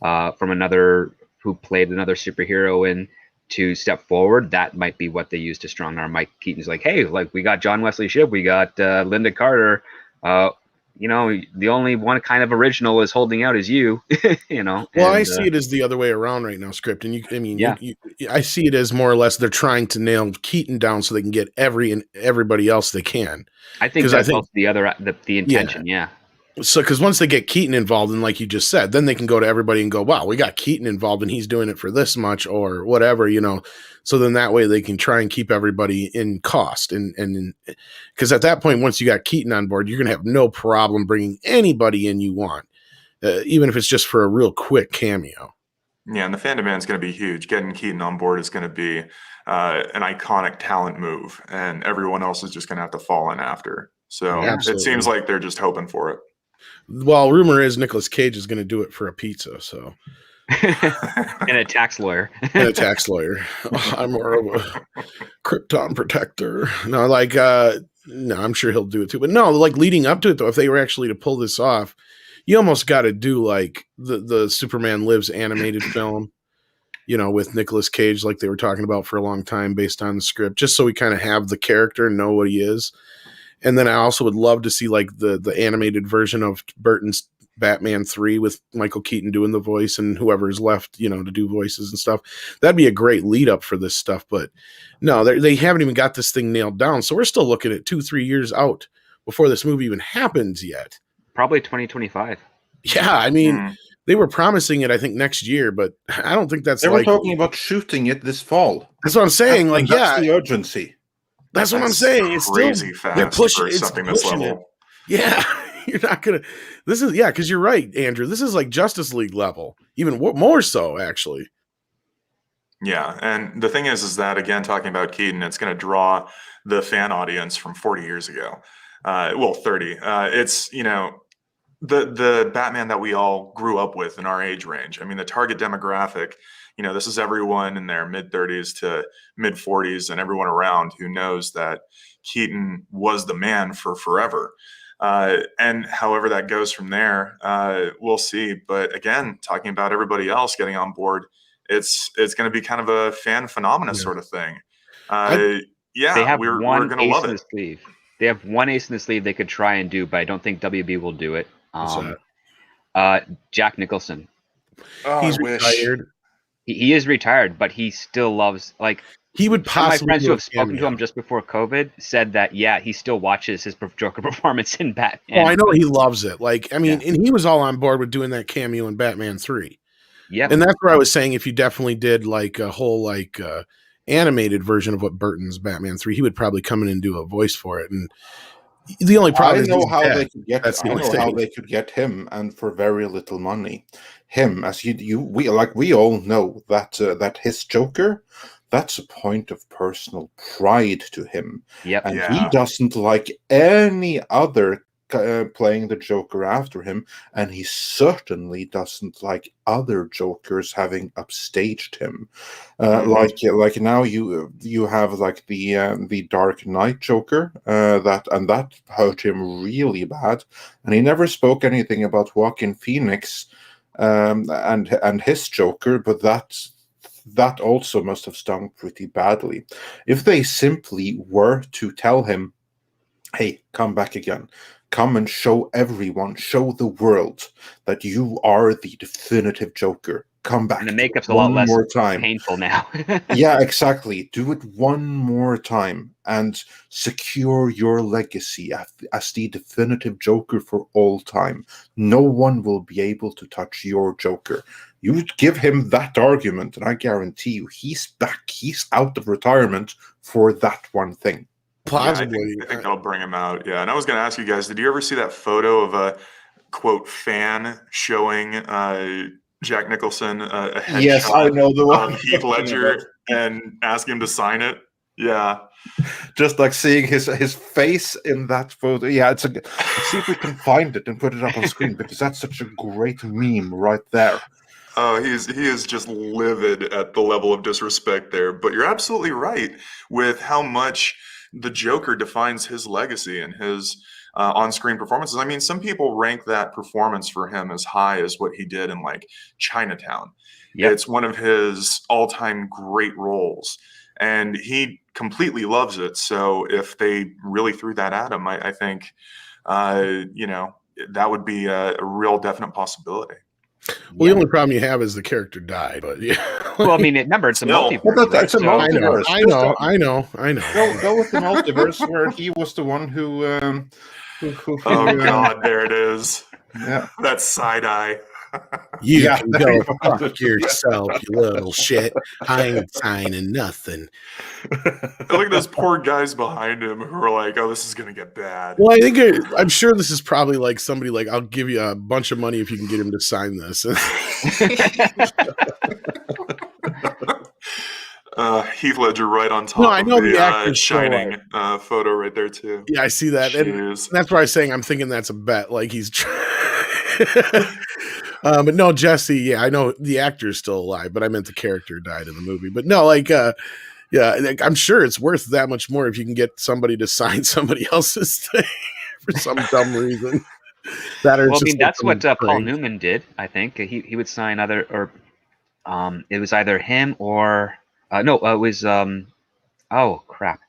from another who played another superhero in to step forward, that might be what they use to strong arm Mike Keaton's like, hey, like we got John Wesley Shipp, we got Linda Carter, the only one kind of original is holding out is you, Well, I see it as the other way around right now, Script, and I see it as more or less they're trying to nail Keaton down so they can get everybody else they can. I think that's also the intention, yeah. So, because once they get Keaton involved, and like you just said, then they can go to everybody and go, wow, we got Keaton involved and he's doing it for this much or whatever, So then that way they can try and keep everybody in cost. And because at that point, once you got Keaton on board, you're going to have no problem bringing anybody in you want, even if it's just for a real quick cameo. Yeah, and the fan demand is going to be huge. Getting Keaton on board is going to be an iconic talent move, and everyone else is just going to have to fall in after. So It seems like they're just hoping for it. Well, rumor is Nicolas Cage is going to do it for a pizza, so. And a tax lawyer. Oh, I'm more of a Krypton protector. No, I'm sure he'll do it too. But no, like leading up to it, though, if they were actually to pull this off, you almost got to do like the Superman Lives animated film, with Nicolas Cage, like they were talking about for a long time based on the script, just so we kind of have the character and know what he is. And then I also would love to see like the animated version of Burton's Batman 3 with Michael Keaton doing the voice and whoever's left, to do voices and stuff. That'd be a great lead up for this stuff. But no, they haven't even got this thing nailed down. So we're still looking at 2-3 years out before this movie even happens yet. Probably 2025. Yeah, I mean, they were promising it, I think, next year, but I don't think that's. They were talking about shooting it this fall. That's what I'm saying. That's the urgency. That's what I'm saying. It's crazy still, fast for something this level. It. Yeah, you're not gonna. This is because you're right, Andrew. This is like Justice League level, even more so, actually. Yeah, and the thing is that again, talking about Keaton, it's going to draw the fan audience from 40 years ago. 30. It's the Batman that we all grew up with in our age range. I mean, the target demographic. This is everyone in their mid-30s to mid-40s and everyone around who knows that Keaton was the man for forever. And however that goes from there, we'll see. But again, talking about everybody else getting on board, it's going to be kind of a fan phenomena sort of thing. They have we're one going to ace love in it. the sleeve. They have one ace in the sleeve they could try and do, but I don't think WB will do it. Jack Nicholson. Oh, he's retired. He is retired, but he still loves he would possibly. My friends who have spoken to him just before COVID said that he still watches his Joker performance in Batman. Oh, I know he loves it. And he was all on board with doing that cameo in Batman 3. Yeah, and that's where I was saying if you definitely did like a whole animated version of what Burton's Batman 3, he would probably come in and do a voice for it. And the only problem I know how they could get him, and for very little money. Him, as we all know that his Joker, that's a point of personal pride to him. Yep. And he doesn't like any other playing the Joker after him, and he certainly doesn't like other Jokers having upstaged him. Like now you have like the Dark Knight Joker that hurt him really bad, and he never spoke anything about Joaquin Phoenix and his Joker, but that also must have stung pretty badly. If they simply were to tell him, hey, come back again. Come and show everyone, show the world that you are the definitive Joker. Come back. And the makeup's a lot less painful now. Yeah, exactly. Do it one more time and secure your legacy as the definitive Joker for all time. No one will be able to touch your Joker. You give him that argument, and I guarantee you he's back. He's out of retirement for that one thing. Possibly. I think that'll bring him out. Yeah, and I was going to ask you guys, did you ever see that photo of a quote fan showing Jack Nicholson a headshot? Yes, I know the one. Heath Ledger and ask him to sign it. Yeah, just like seeing his face in that photo. Yeah, let's see if we can find it and put it up on screen, because that's such a great meme right there. Oh, he is just livid at the level of disrespect there. But you're absolutely right with how much the Joker defines his legacy and his on-screen performances. I mean, some people rank that performance for him as high as what he did in like Chinatown. Yep. It's one of his all-time great roles, and he completely loves it. So if they really threw that at him, I think, that would be a real definite possibility. Well, the only problem you have is the character died, but yeah. Well, I mean, remember, it's a Still. multiverse. Well, right? it's a So- multiverse. I know. Go with the multiverse where he was the one who Oh God, there it is. yeah. That side eye. You Yeah, can there go you go. fuck yourself, you little shit. I ain't signing nothing. Look at those poor guys behind him who are like, "Oh, this is gonna get bad." Well, I'm sure this is probably like somebody like, I'll give you a bunch of money if you can get him to sign this. Heath Ledger right on top No, I know of the the actor's still Shining photo right there too. Yeah, I see that. And Jeez. that's why I was saying I'm thinking that's a bet. Like he's but no, Jesse, yeah, I know the actor's still alive, but I meant the character died in the movie. But no, like, I'm sure it's worth that much more if you can get somebody to sign somebody else's thing for some dumb reason. That or Well, I just mean, that's what Paul prank. Newman did. I think he would sign it was either him or it was oh crap.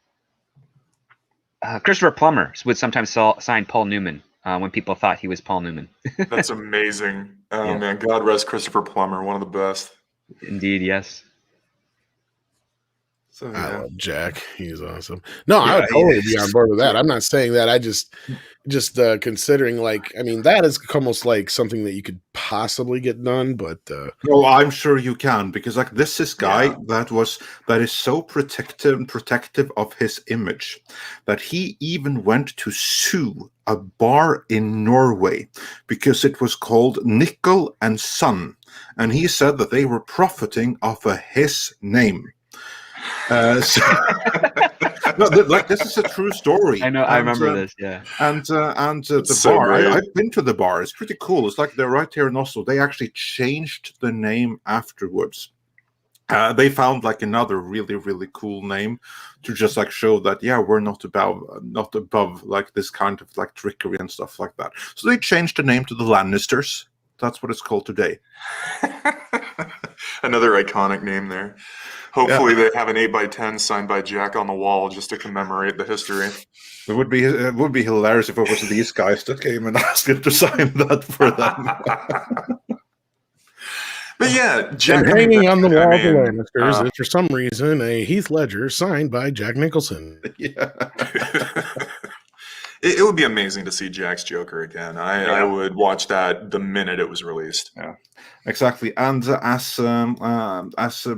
Christopher Plummer would sometimes sign Paul Newman when people thought he was Paul Newman. That's amazing. Oh Yeah. man, God rest Christopher Plummer, one of the best. Indeed, yes. So I yeah. love Jack. He's awesome. No, I Yeah, would totally he be on board with that. I'm not saying that. I just considering, like, I mean, that is almost like something that you could possibly get done, but Well, I'm sure you can, because like this is guy Yeah. that is so protective of his image that he even went to sue a bar in Norway because it was called Nickel and Son, and he said that they were profiting off of his name. This is a true story. I know. I remember this. Yeah. And the So bar, great. I've been to the bar. It's pretty cool. It's like they're right here in Oslo. They actually changed the name afterwards. They found like another really, really cool name to just like show that, yeah, we're not above like this kind of like trickery and stuff like that. So they changed the name to the Lannisters. That's what it's called today. Another iconic name there. Hopefully they have an 8x10 signed by Jack on the wall just to commemorate the history. It would be hilarious if it was these guys that came and asked him to sign that for them. But yeah, Jack and hanging on the wall of the mean, Lannisters is for some reason a Heath Ledger signed by Jack Nicholson. Yeah. It would be amazing to see Jack's Joker again. I would watch that the minute it was released. Yeah, exactly. And as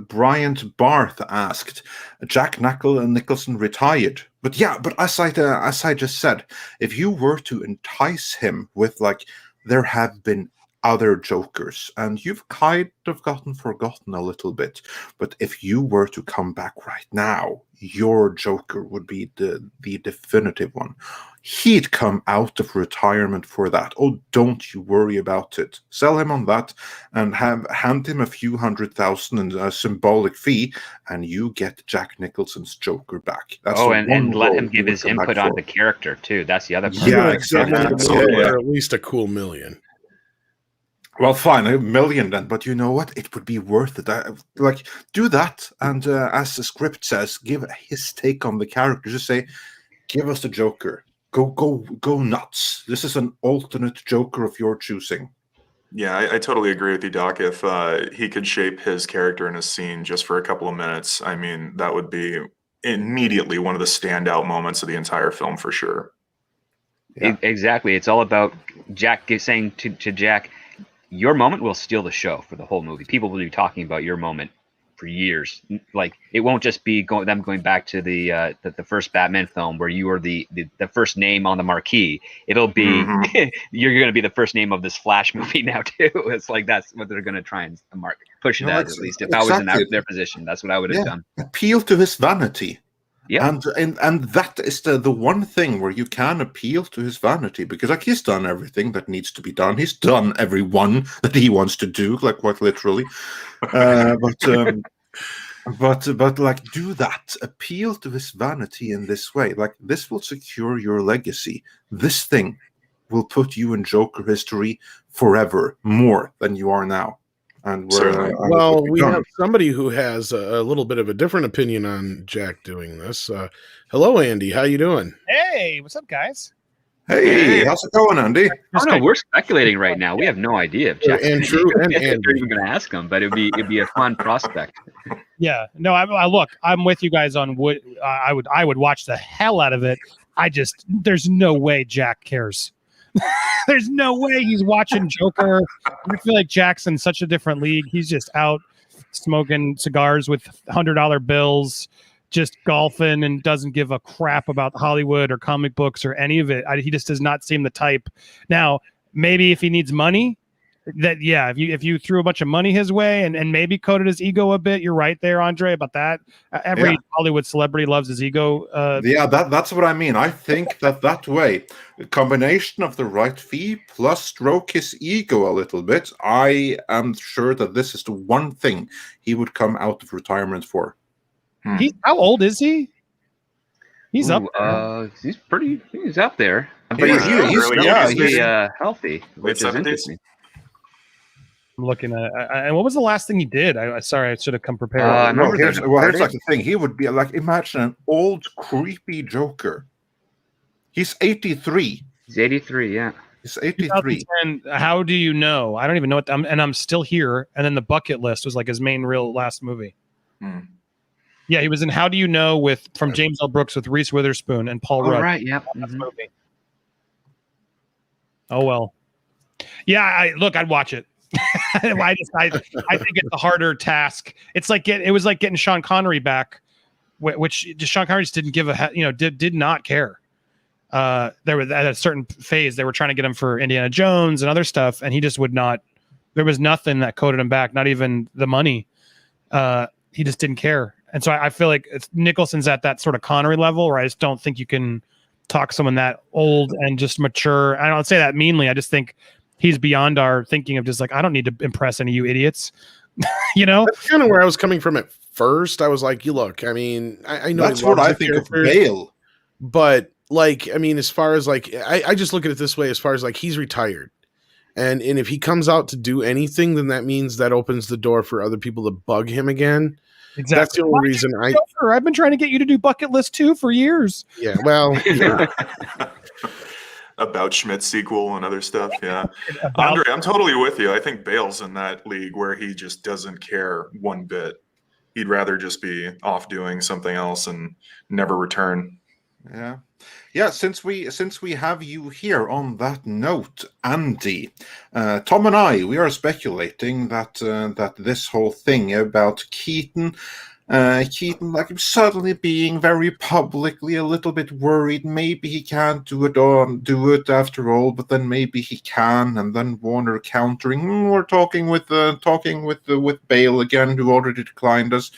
Bryant Barth asked, Jack Nicholson retired. But as I just said, if you were to entice him with like, there have been other Jokers, and you've kind of gotten forgotten a little bit. But if you were to come back right now, your Joker would be the definitive one. He'd come out of retirement for that. Oh, don't you worry about it. Sell him on that and hand him a few $100,000 in a symbolic fee, and you get Jack Nicholson's Joker back. That's And let him give his input on the character too. That's the other part. Yeah, exactly. Absolutely. Or at least a cool $1 million. Well, fine, $1 million then, but you know what? It would be worth it. Do that, and as the script says, give his take on the character. Just say, give us the Joker. Go nuts. This is an alternate Joker of your choosing. Yeah, I totally agree with you, Doc. If he could shape his character in a scene just for a couple of minutes, I mean, that would be immediately one of the standout moments of the entire film for sure. Yeah. Exactly. It's all about Jack saying to Jack, your moment will steal the show for the whole movie. People will be talking about your moment for years. Like, it won't just be them going back to the first Batman film where you were the first name on the marquee. It'll be you're going to be the first name of this Flash movie now too. It's like that's what they're going to try and push it as, at least. If I was in their position, that's what I would have done. Appeal to his vanity. Yeah, and that is the one thing where you can appeal to his vanity, because like he's done everything that needs to be done. He's done every one that he wants to do, like quite literally. But like, do that. Appeal to his vanity in this way. Like, this will secure your legacy. This thing will put you in Joker history forever, more than you are now. And Certainly. Well, we have somebody who has a little bit of a different opinion on Jack doing this. Hello, Andy. How you doing? Hey, what's up, guys? Hey, how's it going, Andy? Oh no, we're speculating right now. We have no idea if Jack And Drew and if Andy. you're even going to ask him, but it'd be a fun prospect. Yeah, no, I look, I'm with you guys on what I would watch the hell out of it. There's no way Jack cares. There's no way he's watching Joker. I feel like Jack's in such a different league. He's just out smoking cigars with $100 bills, just golfing, and doesn't give a crap about Hollywood or comic books or any of it. He just does not seem the type. Now, maybe if he needs money, if you threw a bunch of money his way and maybe coated his ego a bit, you're right there, Andre, about that. Every Hollywood celebrity loves his ego. That's what I mean. I think that way, a combination of the right fee plus stroke his ego a little bit, I am sure that this is the one thing he would come out of retirement for. How old is he? He's up there. He's up there. But he's healthy, which is interesting. I'm looking at and what was the last thing he did? Sorry, I should have come prepared. Here's like the thing. He would be like, imagine an old creepy Joker. He's 83. He's 83, yeah. He's 83. How do you know? I don't even know what. I'm still here. And then the Bucket List was like his main real last movie. Yeah, he was in How Do You Know from James L. Brooks with Reese Witherspoon and Paul Rudd. Right, yeah. Movie. Oh well. Yeah, I'd watch it. I think it's a harder task. It's like it was like getting Sean Connery back, which Sean Connery just didn't give did not care. There was at a certain phase they were trying to get him for Indiana Jones and other stuff, and he just would not. There was nothing that coded him back, not even the money. He just didn't care, and so I feel like Nicholson's at that sort of Connery level, where I just don't think you can talk someone that old and just mature. I don't say that meanly. I just think he's beyond our thinking of just like, I don't need to impress any of you idiots. That's kind of where I was coming from at first. I was like, you look, I mean, I know that's what I think of Bale. But like, I mean, as far as like, I just look at it this way, as far as like, he's retired. And if he comes out to do anything, then that means that opens the door for other people to bug him again. Exactly. That's the only reason I've been trying to get you to do Bucket List 2 for years. Yeah, well, About Schmidt sequel and other stuff. Yeah. Andre, I'm totally with you. I think Bale's in that league where he just doesn't care one bit. He'd rather just be off doing something else and never return. Yeah. Since we have you here on that note, Andy, Tom and I, we are speculating that this whole thing about Keaton like suddenly being very publicly a little bit worried. Maybe he can't do it after all, but then maybe he can. And then Warner countering, we're talking with Bale again, who already declined us.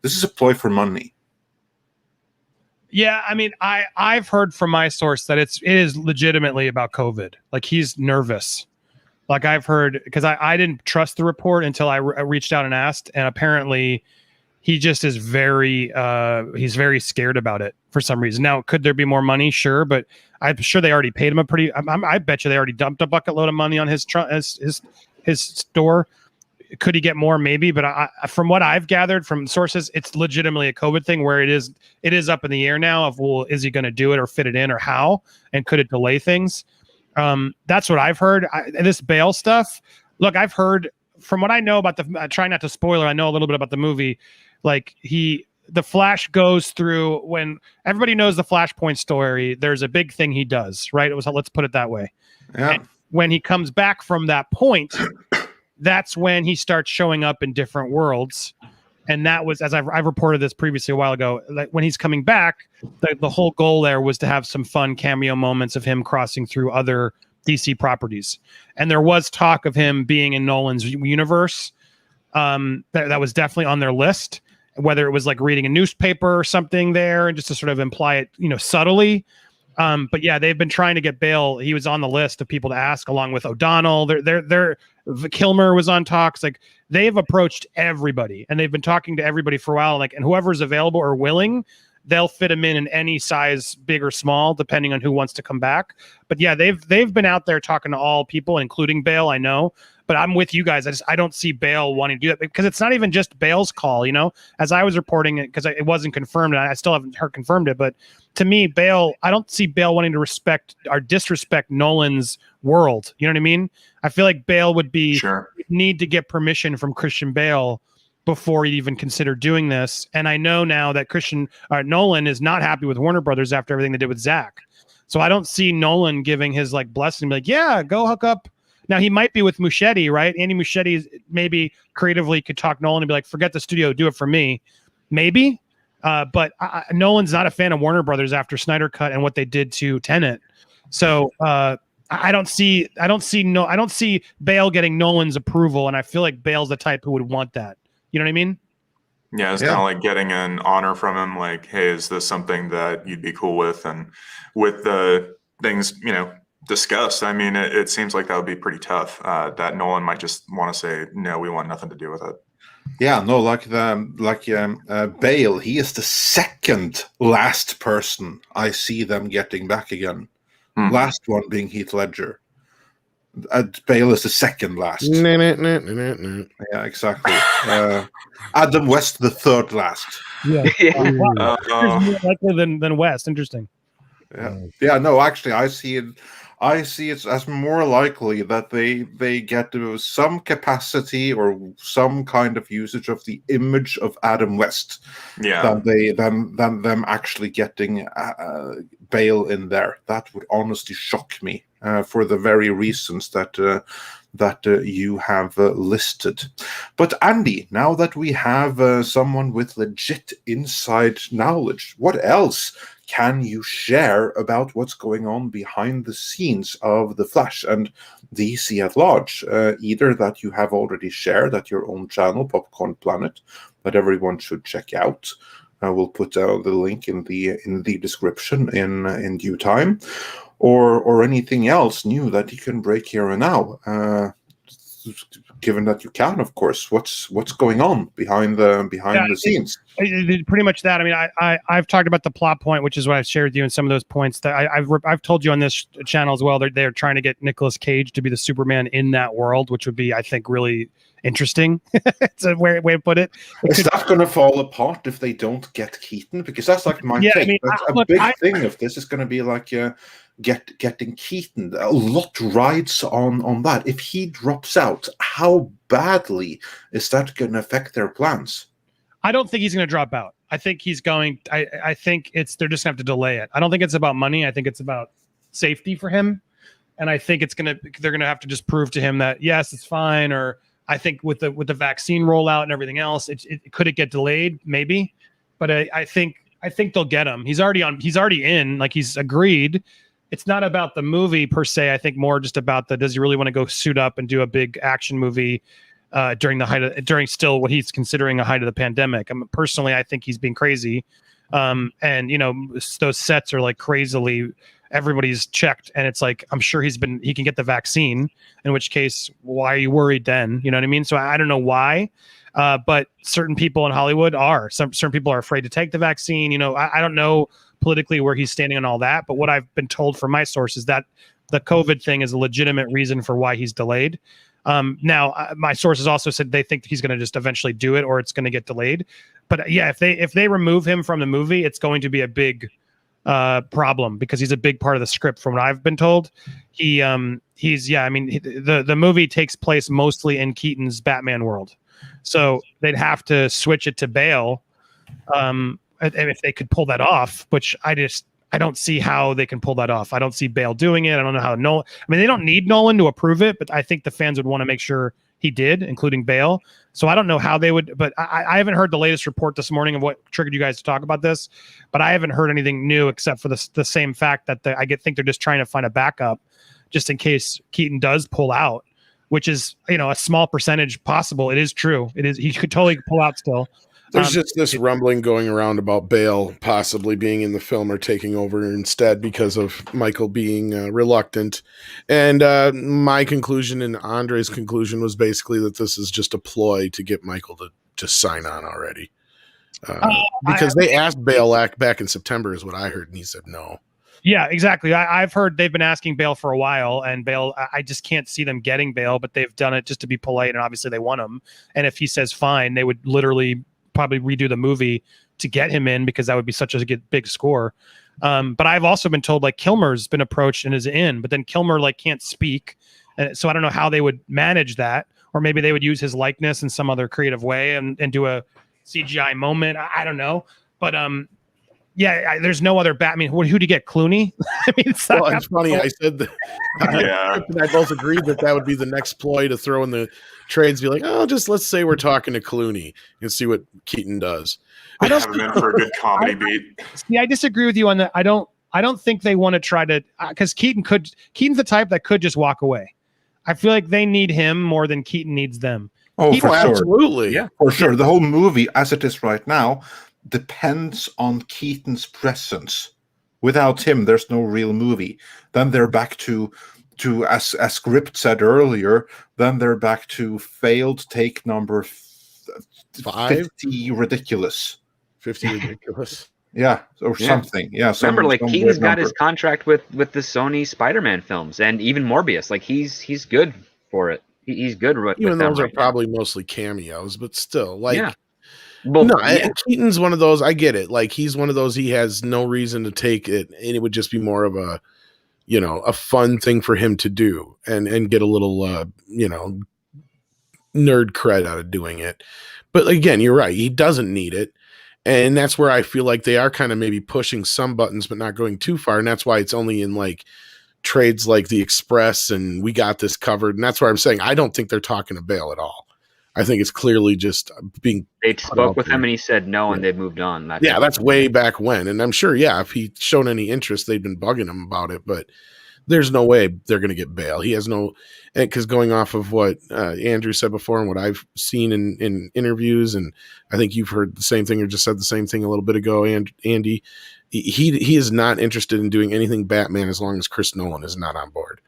This is a ploy for money. Yeah, I mean, I've heard from my source that it is legitimately about COVID. Like he's nervous. Like I've heard, because I didn't trust the report until I reached out and asked, and apparently he just is he's very scared about it for some reason. Now, could there be more money? Sure, but I'm sure they already paid him I bet you they already dumped a bucket load of money on his store. Could he get more? Maybe, but from what I've gathered from sources, it's legitimately a COVID thing where it is up in the air now of, well, is he going to do it or fit it in or how? And could it delay things? That's what I've heard. This Bale stuff, look, I've heard from what I know about try not to spoiler. I know a little bit about the movie. Like the Flash goes through, when everybody knows the Flashpoint story, there's a big thing he does, right? Let's put it that way. Yeah. And when he comes back from that point, that's when he starts showing up in different worlds. And that was, as I've reported this previously a while ago, like when he's coming back, the whole goal there was to have some fun cameo moments of him crossing through other DC properties. And there was talk of him being in Nolan's universe. That was definitely on their list, whether it was like reading a newspaper or something there, and just to sort of imply it, subtly. But yeah, they've been trying to get Bale. He was on the list of people to ask, along with O'Donnell. They're Kilmer was on talks. Like they've approached everybody, and they've been talking to everybody for a while. Like, and whoever's available or willing, they'll fit him in any size, big or small, depending on who wants to come back. But yeah, they've been out there talking to all people, including Bale. I know. But I'm with you guys. I don't see Bale wanting to do that because it's not even just Bale's call, as I was reporting it, because it wasn't confirmed and I still haven't heard confirmed it. But to me, Bale, I don't see Bale wanting to respect or disrespect Nolan's world. You know what I mean? I feel like Bale would need to get permission from Christian Bale before he'd even consider doing this. And I know now that Nolan is not happy with Warner Brothers after everything they did with Zach. So I don't see Nolan giving his blessing, like, yeah, go hook up. Now, he might be with Muschietti, right? Andy Muschietti maybe creatively could talk Nolan and be like, forget the studio, do it for me. Maybe. But Nolan's not a fan of Warner Brothers after Snyder Cut and what they did to Tenet. So I don't see Bale getting Nolan's approval. And I feel like Bale's the type who would want that. You know what I mean? Yeah, it's kind of like getting an honor from him. Like, hey, is this something that you'd be cool with? And with the things, discussed, I mean, it seems like that would be pretty tough. That Nolan might just want to say, no, we want nothing to do with it. Yeah, no, Bale, he is the second last person I see them getting back again. Last one being Heath Ledger. Bale is the second last. Yeah, exactly. Adam West, the third last. Yeah. Wow. More likely than West. Interesting. Yeah. No, actually, I see it as more likely that they get some capacity or some kind of usage of the image of Adam West than them actually getting Bale in there. That would honestly shock me for the very reasons that you have listed. But Andy, now that we have someone with legit inside knowledge, what else can you share about what's going on behind the scenes of The Flash and DC at large? Either that you have already shared at your own channel, Popcorn Planet, that everyone should check out. We'll put the link in the description in due time, or anything else new that you can break here and now. Given that you can, of course, what's going on behind the scenes? Pretty much that. I mean, I've talked about the plot point, which is what I've shared with you in some of those points that I've told you on this channel as well. They're trying to get Nicolas Cage to be the Superman in that world, which would be, I think, really interesting. It's a way to put it. Is that going to fall apart if they don't get Keaton? Because that's like my take. I mean, a big thing of this is going to be like getting Keaton. A lot rides on that. If he drops out, how badly is that going to affect their plans? I don't think he's going to drop out. I think he's going. I think they're just going to have to delay it. I don't think it's about money. I think it's about safety for him, and I think they're going to have to just prove to him that yes, it's fine. Or I think with the vaccine rollout and everything else, could it get delayed? Maybe, but I think they'll get him. He's already in. Like he's agreed. It's not about the movie per se. I think more just about does he really want to go suit up and do a big action movie during still what he's considering a height of the pandemic. Personally, I think he's being crazy. And those sets are like crazily, everybody's checked. And it's like, I'm sure he can get the vaccine, in which case, why are you worried then? You know what I mean? So I don't know why, but certain people in Hollywood certain people are afraid to take the vaccine. I don't know politically where he's standing on all that, but what I've been told from my sources that the COVID thing is a legitimate reason for why he's delayed. Now, my sources also said they think he's going to just eventually do it, or it's going to get delayed. But yeah, if they remove him from the movie, it's going to be a big problem because he's a big part of the script. From what I've been told, the movie takes place mostly in Keaton's Batman world, so they'd have to switch it to Bale, if they could pull that off. Which I don't see how they can pull that off. I don't see Bale doing it. I don't know how Nolan. I mean, they don't need Nolan to approve it, but I think the fans would want to make sure he did, including Bale. So I don't know how they would, but I haven't heard the latest report this morning of what triggered you guys to talk about this. But I haven't heard anything new except for the same fact that think they're just trying to find a backup, just in case Keaton does pull out, which is a small percentage possible. It is true. It is, he could totally pull out still. There's just this rumbling going around about Bale possibly being in the film or taking over instead because of Michael being reluctant. And my conclusion and Andre's conclusion was basically that this is just a ploy to get Michael to just sign on already. Because they asked Bale back in September is what I heard, and he said no. Yeah, exactly. I've heard they've been asking Bale for a while, and Bale, I just can't see them getting Bale, but they've done it just to be polite, and obviously they want him. And if he says fine, they would literally probably redo the movie to get him in because that would be such a big score. But I've also been told like Kilmer's been approached and is in, but then Kilmer like can't speak. So I don't know how they would manage that, or maybe they would use his likeness in some other creative way and do a CGI moment. I don't know. But yeah, there's no other Batman. Who'd you get? Clooney? I mean, it's funny. I said that. And I both agreed that would be the next ploy to throw in the trades. Be like, oh, just let's say we're talking to Clooney and see what Keaton does. I don't have him in for a good comedy beat. See, I disagree with you on that. I don't think they want to try to because Keaton's the type that could just walk away. I feel like they need him more than Keaton needs them. Oh, for sure. Absolutely. Yeah, for sure. The whole movie, as it is right now, depends on Keaton's presence. Without him, there's no real movie. Then they're back to as Script said earlier, then they're back to failed take number 50 ridiculous. 50 ridiculous. Yeah, or something. Yeah. Remember, like Keaton's got his contract with the Sony Spider-Man films and even Morbius. Like he's good for it. He's good with even them those are probably mostly cameos, but still, like. Yeah. Well, no, Keaton's one of those. I get it. Like he's one of those. He has no reason to take it, and it would just be more of a, a fun thing for him to do, and get a little, nerd cred out of doing it. But again, you're right. He doesn't need it, and that's where I feel like they are kind of maybe pushing some buttons, but not going too far, and that's why it's only in like trades like the Express and We Got This Covered, and that's why I'm saying I don't think they're talking to Bale at all. I think it's clearly just being. They spoke with him and he said no, and they've moved on. That's way back when, and I'm sure, if he'd shown any interest, they'd been bugging him about it. But there's no way they're going to get Bale. He has no, because going off of what Andrew said before and what I've seen in interviews, and I think you've heard the same thing or just said the same thing a little bit ago, and Andy, he is not interested in doing anything Batman as long as Chris Nolan is not on board.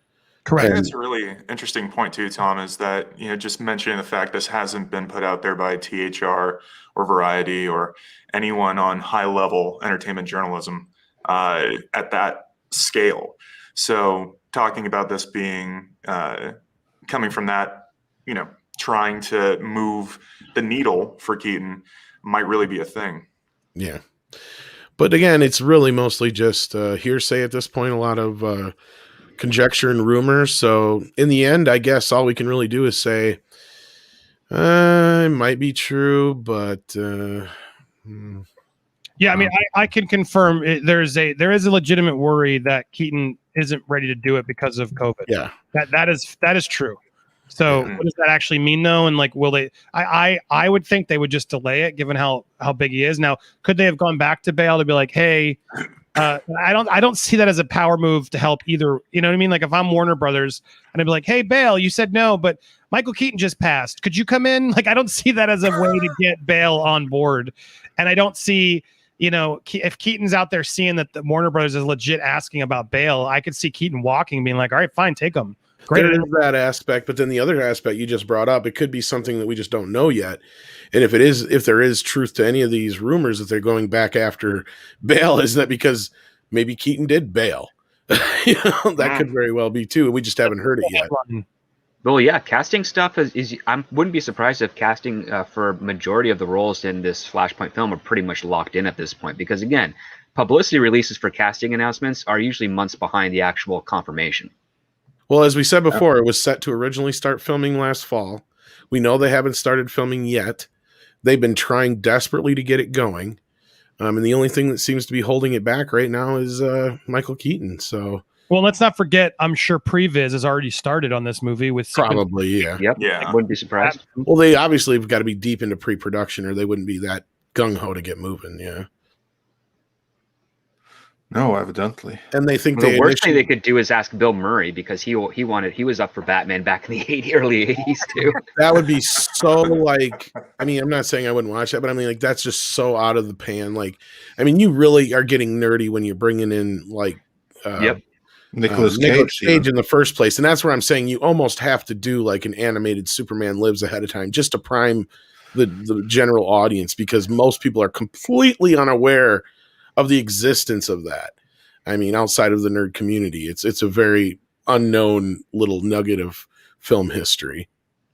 Correct. I think that's a really interesting point too, Tom, is that, just mentioning the fact this hasn't been put out there by THR or Variety or anyone on high level entertainment journalism at that scale. So talking about this being coming from that, trying to move the needle for Keaton might really be a thing. Yeah. But again, it's really mostly just hearsay at this point, a lot of conjecture and rumors. So in the end, I guess all we can really do is say it might be true, but yeah, I mean, I can confirm there is a legitimate worry that Keaton isn't ready to do it because of COVID. Yeah, that is true. So what does that actually mean though? And like, will they? I would think they would just delay it, given how big he is. Now, could they have gone back to Bale to be like, hey? I don't see that as a power move to help either. You know what I mean? Like if I'm Warner Brothers and I'd be like, hey, Bale, you said no, but Michael Keaton just passed. Could you come in? Like, I don't see that as a way to get Bale on board. And I don't see, if Keaton's out there seeing that the Warner Brothers is legit asking about Bale, I could see Keaton walking, being like, all right, fine, take him. Great. There is that aspect, but then the other aspect you just brought up, it could be something that we just don't know yet. And if there is truth to any of these rumors that they're going back after Bale, is that because maybe Keaton did bail? That could very well be too. We just haven't heard it yet. Well, yeah, casting stuff is I wouldn't be surprised if casting for majority of the roles in this Flashpoint film are pretty much locked in at this point. Because again, publicity releases for casting announcements are usually months behind the actual confirmation. Well, as we said before, it was set to originally start filming last fall. We know they haven't started filming yet. They've been trying desperately to get it going. And the only thing that seems to be holding it back right now is Michael Keaton. So, well, let's not forget, I'm sure previs has already started on this movie with probably, yeah. Yep. Yeah. I wouldn't be surprised. Well, they obviously have got to be deep into pre-production or they wouldn't be that gung-ho to get moving, yeah. No, evidently. And they think The worst thing they could do is ask Bill Murray, because he was up for Batman back in the early 80s too. that would be so like, I mean, I'm not saying I wouldn't watch that, but I mean, like, that's just so out of the pan. Like, I mean, you really are getting nerdy when you're bringing in like, Yep. Nicolas Cage Cage in the first place. And that's where I'm saying you almost have to do like an animated Superman Lives ahead of time just to prime the general audience, because most people are completely unaware of the existence of that. I mean, outside of the nerd community, it's a very unknown little nugget of film history.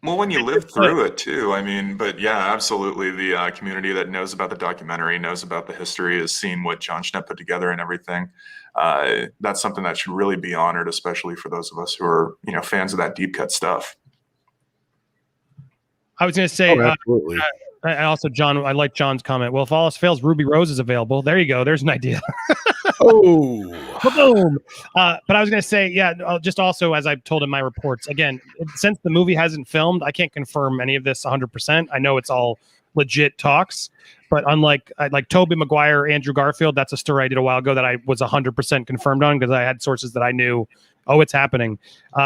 Well, when you live through it too, I mean, but yeah, absolutely. The community that knows about the documentary, knows about the history, has seen what John Schnepp put together and everything. That's something that should really be honored, especially for those of us who are, fans of that deep cut stuff. I was going to say, absolutely. And also, John, I like John's comment. Well, if all else fails, Ruby Rose is available. There you go. There's an idea. Oh, boom! But I was going to say, yeah, just also, as I've told in my reports, again, since the movie hasn't filmed, I can't confirm any of this 100%. I know it's all legit talks, but unlike like Tobey Maguire, Andrew Garfield, that's a story I did a while ago that I was 100% confirmed on because I had sources that I knew. Oh, it's happening.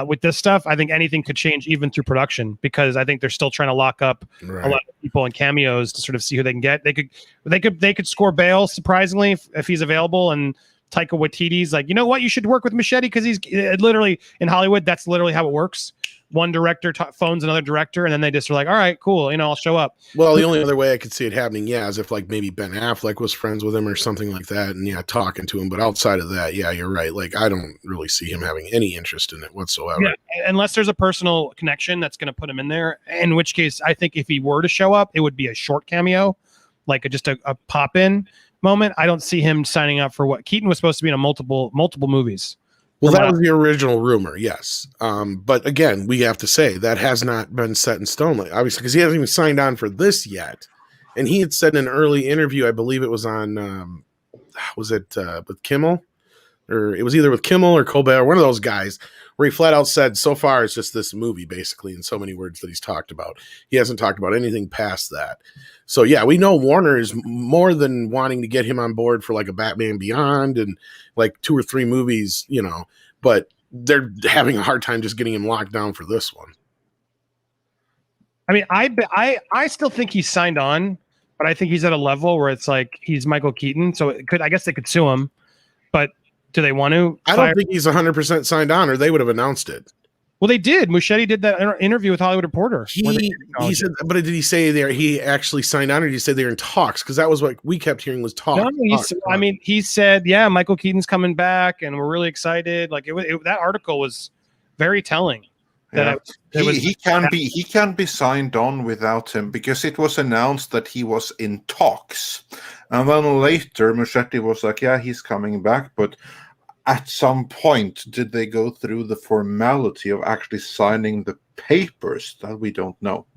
With this stuff, I think anything could change even through production, because I think they're still trying to lock up a lot of people in cameos to sort of see who they can get. They could score Bale surprisingly if he's available, and Taika Waititi's like, you know what, you should work with Machete because he's literally in Hollywood. That's literally how it works. One director phones another director, and then they just are like, all right, cool, I'll show up. Well, the only other way I could see it happening, is if like maybe Ben Affleck was friends with him or something like that, and talking to him. But outside of that, you're right. Like, I don't really see him having any interest in it whatsoever. Yeah, unless there's a personal connection that's going to put him in there. In which case, I think if he were to show up, it would be a short cameo, like just a pop in moment. I don't see him signing up for what Keaton was supposed to be in multiple movies. Well, that was the original rumor, yes. But again, we have to say that has not been set in stone, obviously, because he hasn't even signed on for this yet. And he had said in an early interview, I believe it was on, was it with Kimmel? Or it was either with Kimmel or Colbert, one of those guys, where he flat out said, so far it's just this movie, basically, in so many words that he's talked about. He hasn't talked about anything past that. So, we know Warner is more than wanting to get him on board for like a Batman Beyond and like 2 or 3 movies, but they're having a hard time just getting him locked down for this one. I mean, I still think he's signed on, but I think he's at a level where it's like he's Michael Keaton. So I guess they could sue him, but do they want to? I don't think he's 100% signed on, or they would have announced it. Well, they did. Muschietti did that interview with Hollywood Reporter. He said, but did he say there he actually signed on, or did he say they're in talks? Because that was what we kept hearing was talks. No, I mean, he said, "Yeah, Michael Keaton's coming back, and we're really excited." Like that article was very telling. He can be signed on without him, because it was announced that he was in talks, and then later Muschietti was like, "Yeah, he's coming back," but at some point, did they go through the formality of actually signing the papers? That we don't know.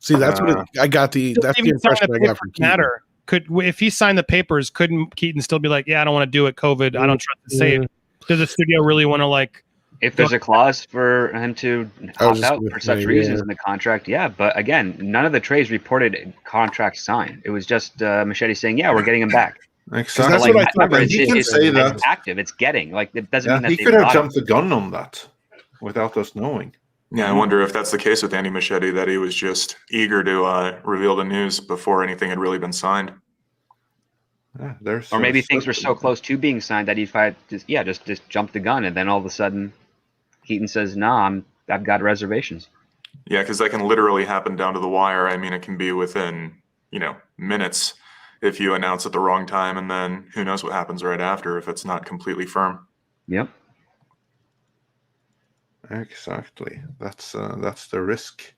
See, that's what I got. That's the impression I got from Keaton. If he signed the papers, couldn't Keaton still be like, "Yeah, I don't want to do it. COVID. I don't trust the save." Does the studio really want to like? If there's a clause for him to opt out for such reasons in the contract, but again, none of the trades reported contract signed. It was just Machete saying, "Yeah, we're getting him back." Exactly. That's what I thought. He can say that. It's active. It's getting like it doesn't mean that he could have jumped the gun on that without us knowing. Yeah, I wonder if that's the case with Andy Machete, that he was just eager to reveal the news before anything had really been signed. Yeah, or maybe things were so close to being signed that he just jumped the gun, and then all of a sudden, Keaton says, "Nah, I've got reservations." Yeah, because that can literally happen down to the wire. I mean, it can be within minutes if you announce at the wrong time, and then who knows what happens right after if it's not completely firm. Yep. Exactly. That's the risk.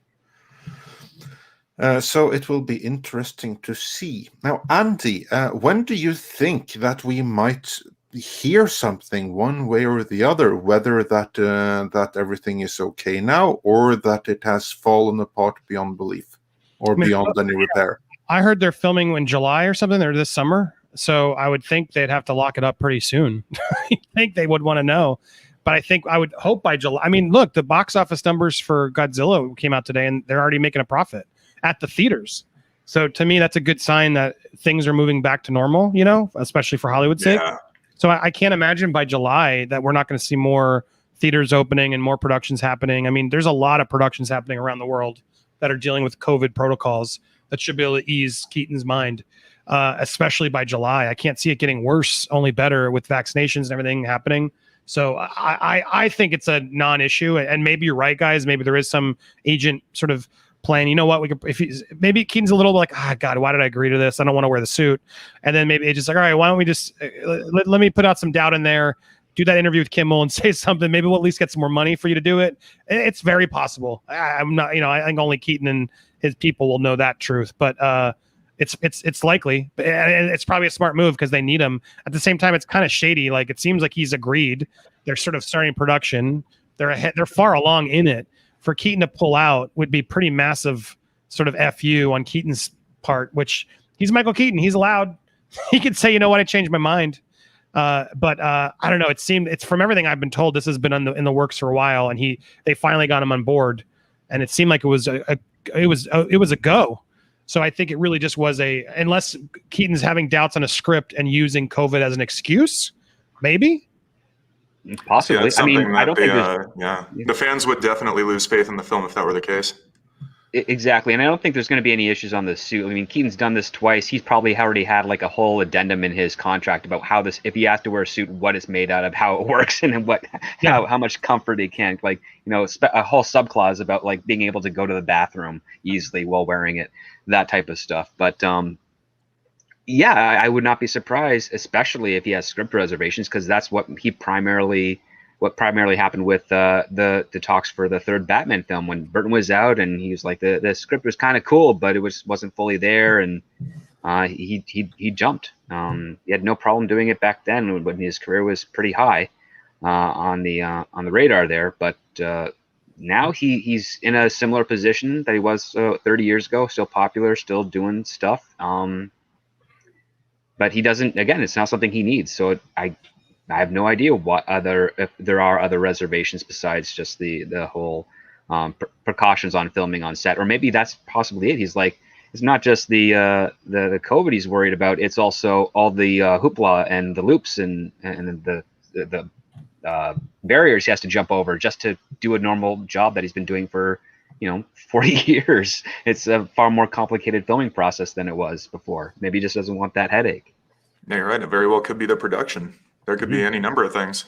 So it will be interesting to see. Now, Andy, when do you think that we might hear something one way or the other, whether that everything is okay now or that it has fallen apart beyond belief or beyond any repair? I heard they're filming in July or something. They're this summer. So I would think they'd have to lock it up pretty soon. I think they would want to know. But I would hope by July. I mean, look, the box office numbers for Godzilla came out today, and they're already making a profit at the theaters. So to me, that's a good sign that things are moving back to normal, especially for Hollywood's sake. So I can't imagine by July that we're not going to see more theaters opening and more productions happening. I mean, there's a lot of productions happening around the world that are dealing with COVID protocols that should be able to ease Keaton's mind, especially by July. I can't see it getting worse, only better with vaccinations and everything happening. So I think it's a non-issue, and maybe you're right, guys. Maybe there is some agent sort of plan. You know what? We could, if he's, maybe Keaton's a little like, God, why did I agree to this? I don't want to wear the suit. And then maybe it's just like, all right, why don't we just let me put out some doubt in there, do that interview with Kimmel and say something. Maybe we'll at least get some more money for you to do it. It's very possible. I'm not, I think only Keaton and his people will know that truth, but it's likely, and it's probably a smart move because they need him. At the same time, it's kind of shady. Like, it seems like he's agreed. They're sort of starting production. They're ahead. They're far along in it. For Keaton to pull out would be pretty massive sort of FU on Keaton's part, which he's Michael Keaton. He's allowed. He could say, you know what, I changed my mind. But I don't know. It's from everything I've been told, this has been in the works for a while, and they finally got him on board, and it seemed like it was a go. So I think it really just was unless Keaton's having doubts on a script and using COVID as an excuse, maybe. Possibly. Yeah, I mean, I don't think the fans would definitely lose faith in the film if that were the case. Exactly, and I don't think there's going to be any issues on the suit. I mean, Keaton's done this twice. He's probably already had like a whole addendum in his contract about how this, if he has to wear a suit, what it's made out of, how it works, and how much comfort he can. Like, a whole subclause about like being able to go to the bathroom easily while wearing it, that type of stuff. But yeah, I would not be surprised, especially if he has script reservations, because that's what primarily happened with the talks for the third Batman film, when Burton was out and he was like, the script was kind of cool, but it wasn't fully there, and he jumped. He had no problem doing it back then when his career was pretty high on the radar there, but now he's in a similar position that he was 30 years ago, still popular, still doing stuff. But he doesn't. Again, it's not something he needs. So I have no idea if there are other reservations besides just the whole precautions on filming on set, or maybe that's possibly it. He's like, it's not just the COVID he's worried about. It's also all the hoopla and the loops and the barriers he has to jump over just to do a normal job that he's been doing for 40 years. It's a far more complicated filming process than it was before. Maybe he just doesn't want that headache. Yeah, you're right. It very well could be the production. There could be any number of things.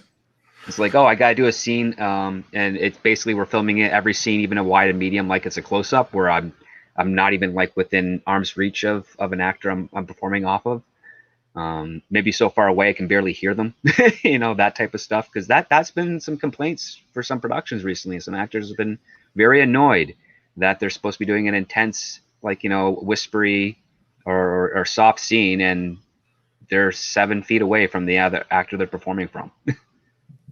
It's like, oh, I got to do a scene, and it's basically we're filming it every scene, even a wide and medium, like it's a close-up, where I'm not even like within arm's reach of an actor I'm performing off of. Maybe so far away I can barely hear them, that type of stuff. Because that's been some complaints for some productions recently. Some actors have been very annoyed that they're supposed to be doing an intense, like, whispery or soft scene, and they're 7 feet away from the other actor they're performing from.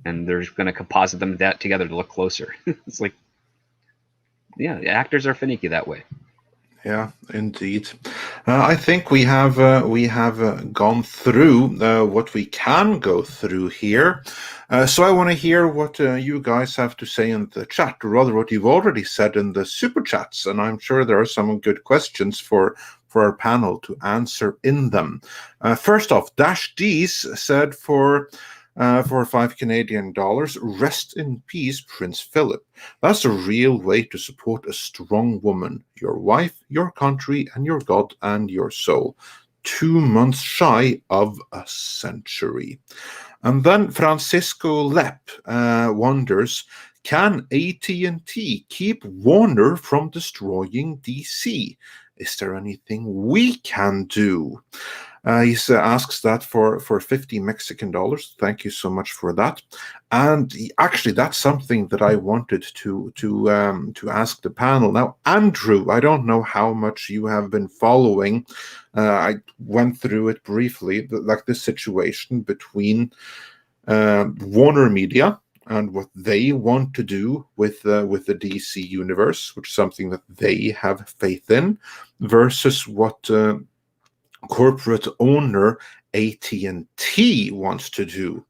And they're going to composite them together to look closer. It's like, yeah, actors are finicky that way. Yeah, indeed. I think we have gone through what we can go through here. So I want to hear what you guys have to say in the chat, or rather what you've already said in the super chats. And I'm sure there are some good questions for our panel to answer in them. First off, Dash D's said for $5 Canadian, rest in peace, Prince Philip. That's a real way to support a strong woman, your wife, your country, and your God and your soul. 2 months shy of a century. And then Francisco Lepp wonders, can AT&T keep Warner from destroying DC? Is there anything we can do? He asks that for 50 Mexican dollars. Thank you so much for that. And actually, that's something that I wanted to ask the panel. Now, Andrew, I don't know how much you have been following. I went through it briefly, like the situation between Warner Media and what they want to do with the DC universe, which is something that they have faith in, versus what corporate owner AT&T wants to do.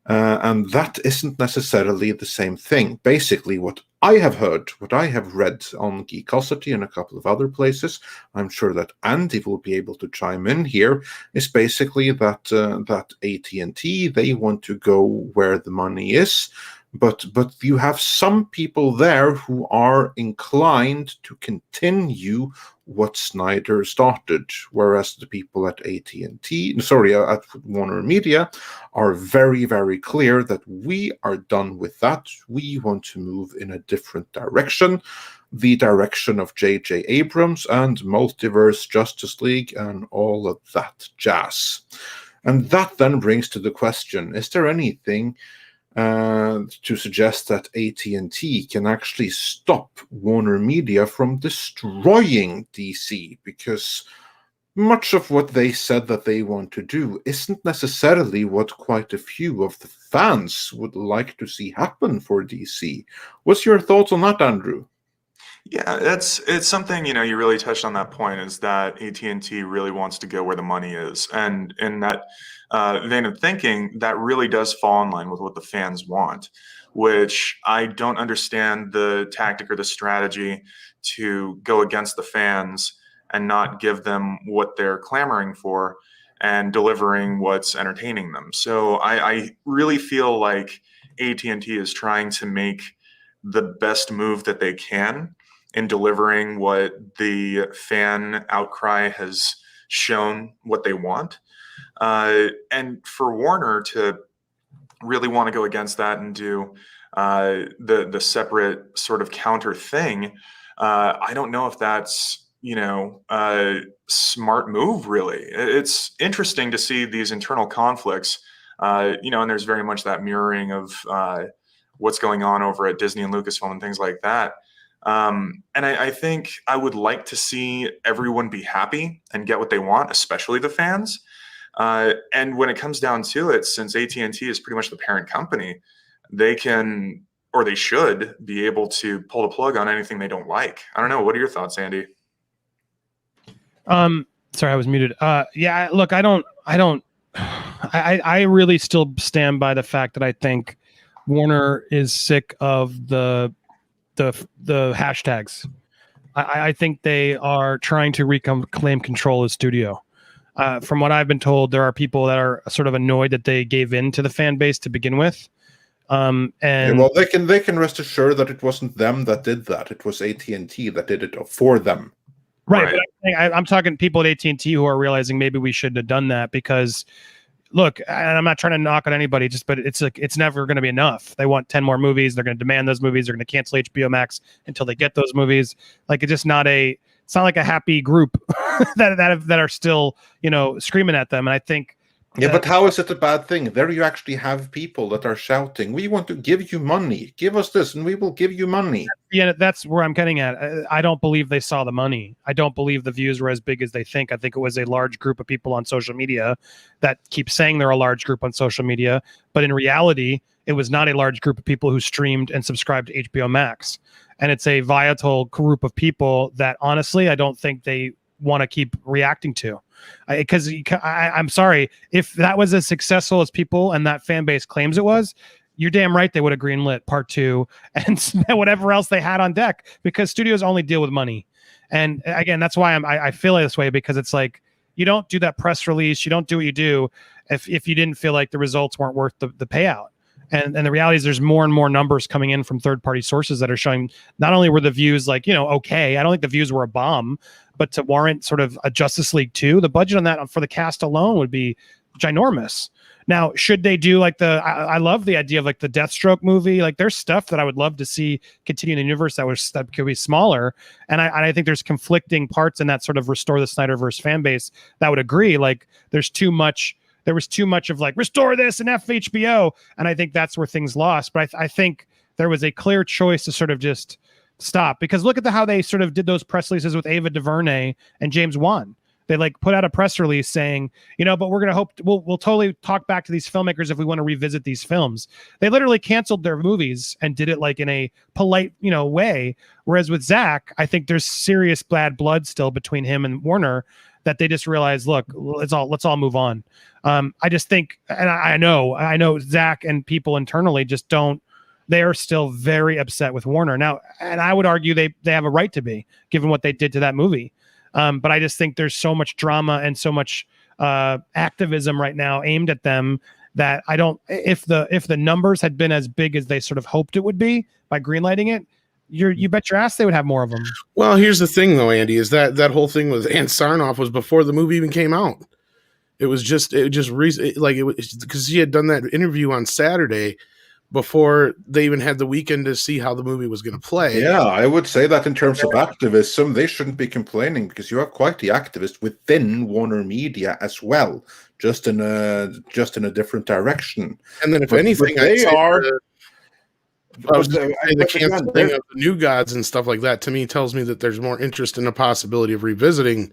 And that isn't necessarily the same thing. Basically, what I have heard, what I have read on Geekosity and a couple of other places, I'm sure that Andy will be able to chime in here, is basically that that AT&T, they want to go where the money is, but you have some people there who are inclined to continue what Snyder started, whereas the people at at Warner Media are very, very clear that we are done with that. We want to move in a different direction, the direction of J.J. Abrams and Multiverse Justice League and all of that jazz. And that then brings to the question, is there anything to suggest that AT&T can actually stop Warner Media from destroying DC? Because much of what they said that they want to do isn't necessarily what quite a few of the fans would like to see happen for DC. What's your thoughts on that, Andrew? Yeah, it's something, you really touched on that point, is that AT&T really wants to go where the money is. And in that vein of thinking, that really does fall in line with what the fans want, which I don't understand the tactic or the strategy to go against the fans and not give them what they're clamoring for and delivering what's entertaining them. So I really feel like AT&T is trying to make the best move that they can in delivering what the fan outcry has shown what they want. And for Warner to really want to go against that and do the separate sort of counter thing, I don't know if that's a smart move. Really, it's interesting to see these internal conflicts. And there's very much that mirroring of what's going on over at Disney and Lucasfilm and things like that. And I think I would like to see everyone be happy and get what they want, especially the fans. And when it comes down to it, since AT&T is pretty much the parent company, they can, or they should, be able to pull the plug on anything they don't like. I don't know. What are your thoughts, Andy? Sorry, I was muted. Yeah, look, I really still stand by the fact that I think Warner is sick of the hashtags. I think they are trying to reclaim control of studio. From what I've been told, there are people that are sort of annoyed that they gave in to the fan base to begin with. And well, they can rest assured that it wasn't them that did that. It was AT&T that did it for them. Right. But I'm talking people at AT&T who are realizing maybe we shouldn't have done that, because look, and I'm not trying to knock on anybody, but it's like, it's never going to be enough. They want 10 more movies. They're going to demand those movies. They're going to cancel HBO Max until they get those movies. Like, it's just not like a happy group that are still, screaming at them. And I think, yeah, but how is it a bad thing? There you actually have people that are shouting, "We want to give you money. Give us this, and we will give you money." Yeah, that's where I'm getting at. I don't believe they saw the money. I don't believe the views were as big as they think. I think it was a large group of people on social media that keep saying they're a large group on social media, but in reality, it was not a large group of people who streamed and subscribed to HBO Max. And it's a vital group of people that, honestly, I don't think they want to keep reacting to. Because I'm sorry, if that was as successful as people and that fan base claims it was, you're damn right they would have greenlit part 2 and whatever else they had on deck, because studios only deal with money. And again, that's why I feel this way, because it's like, you don't do that press release, you don't do what you do if you didn't feel like the results weren't worth the payout. And the reality is there's more and more numbers coming in from third-party sources that are showing not only were the views okay, I don't think the views were a bomb, but to warrant sort of a Justice League 2, the budget on that for the cast alone would be ginormous. Now, should they do I love the idea of the Deathstroke movie. Like, there's stuff that I would love to see continue in the universe that could be smaller. And I think there's conflicting parts in that sort of restore the Snyderverse fan base that would agree. Like, there was too much of restore this and FHBO. And I think that's where things lost. But I think there was a clear choice to sort of just stop, because look at how they sort of did those press releases with Ava DuVernay and James Wan. They put out a press release saying, but we're going to we'll totally talk back to these filmmakers if we want to revisit these films. They literally canceled their movies and did it in a polite, way. Whereas with Zach, I think there's serious bad blood still between him and Warner that they just realize, look, let's all move on. I just think, and I know Zach and people internally just don't. They are still very upset with Warner now, and I would argue they have a right to be, given what they did to that movie. But I just think there's so much drama and so much activism right now aimed at them that I don't. If the numbers had been as big as they sort of hoped it would be by greenlighting it, you bet your ass they would have more of them. Well, here's the thing, though, Andy, is that whole thing with Ann Sarnoff was before the movie even came out. It was just because she had done that interview on Saturday before they even had the weekend to see how the movie was going to play. Yeah, I would say that in terms of activism, they shouldn't be complaining because you are quite the activist within Warner Media as well, just in a different direction. And then, if anything, they are. The canceling of the New Gods and stuff like that to me tells me that there's more interest in the possibility of revisiting,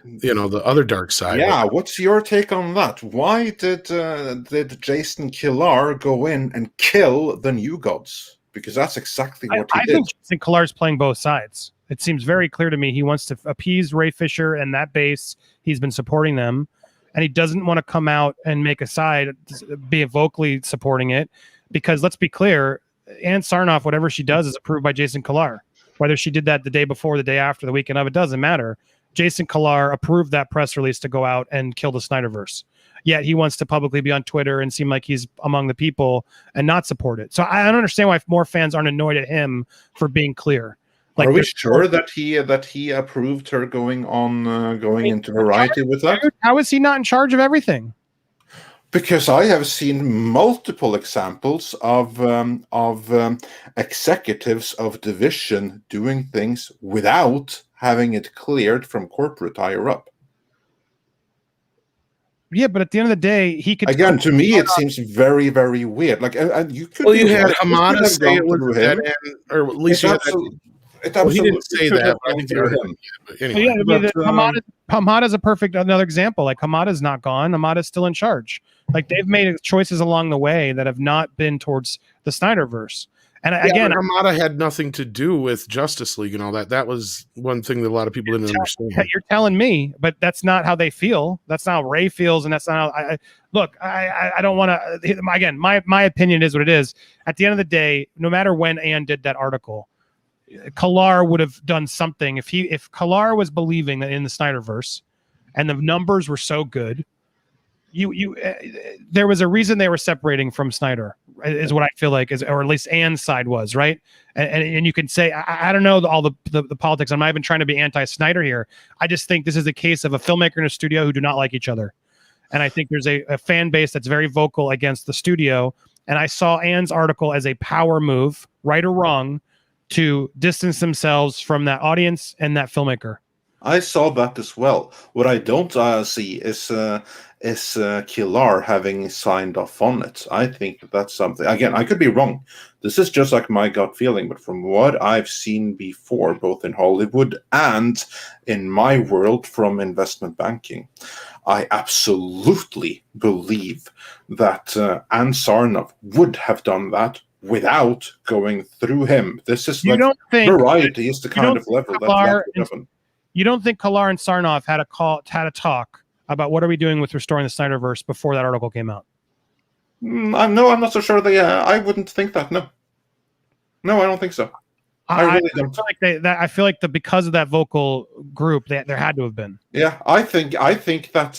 the other dark side. Yeah, what's your take on that? Why did Jason Kilar go in and kill the New Gods? Because that's exactly what he did. I think Jason Kilar's playing both sides. It seems very clear to me he wants to appease Ray Fisher and that base. He's been supporting them, and he doesn't want to come out and make a side, be vocally supporting it. Because let's be clear, Ann Sarnoff, whatever she does, is approved by Jason Kilar. Whether she did that the day before, the day after, the weekend of, it doesn't matter. Jason Kilar approved that press release to go out and kill the Snyderverse. Yet he wants to publicly be on Twitter and seem like he's among the people and not support it. So I don't understand why more fans aren't annoyed at him for being clear. Like, are we sure that he approved her going into Variety with that? How is he not in charge of everything? Because I have seen multiple examples of executives of division doing things without having it cleared from corporate higher up. Yeah, but at the end of the day, he could. Again, to me, it seems very, very weird. Like, and you could. Well, you had Hamada say it was him, or at least you had that. He didn't say that. I think through him. But anyway, Hamada's a perfect another example. Like, Hamada's not gone. Hamada's still in charge. Like, they've made choices along the way that have not been towards the Snyderverse. And again, Hamada had nothing to do with Justice League and all that. That was one thing that a lot of people didn't understand. You're telling me, but that's not how they feel. That's not how Ray feels, and that's not how I don't want to. Again, my opinion is what it is. At the end of the day, no matter when Ann did that article, Kilar would have done something. If Kilar was believing that in the Snyderverse, and the numbers were so good, there was a reason they were separating from Snyder, is what I feel like, or at least Ann's side was, right? And you can say, I don't know all the politics. I'm not even trying to be anti-Snyder here. I just think this is a case of a filmmaker and a studio who do not like each other. And I think there's a fan base that's very vocal against the studio. And I saw Ann's article as a power move, right or wrong, to distance themselves from that audience and that filmmaker. I saw that as well. What I don't see is Kilar having signed off on it. I think that's something. Again, I could be wrong. This is just like my gut feeling, but from what I've seen before, both in Hollywood and in my world from investment banking, I absolutely believe that Ann Sarnoff would have done that without going through him. This is like Variety is the kind of level that would happen. You don't think Kilar and Sarnoff had a talk about what are we doing with restoring the Snyderverse before that article came out? I'm not so sure. I wouldn't think that. No, I don't think so. I really don't. I feel like because of that vocal group, there had to have been. Yeah, I think that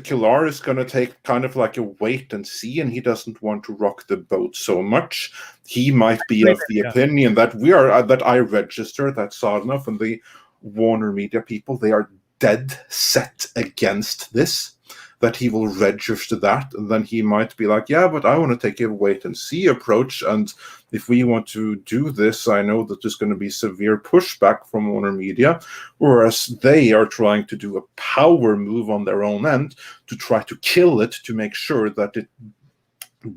Kilar is going to take kind of like a wait and see, and he doesn't want to rock the boat so much. He might be of the opinion that I register that Sarnoff and the Warner Media people, they are dead set against this, that he will register that, and then he might be like, yeah, but I want to take a wait and see approach, and if we want to do this, I know that there's going to be severe pushback from Warner Media, whereas they are trying to do a power move on their own end to try to kill it, to make sure that it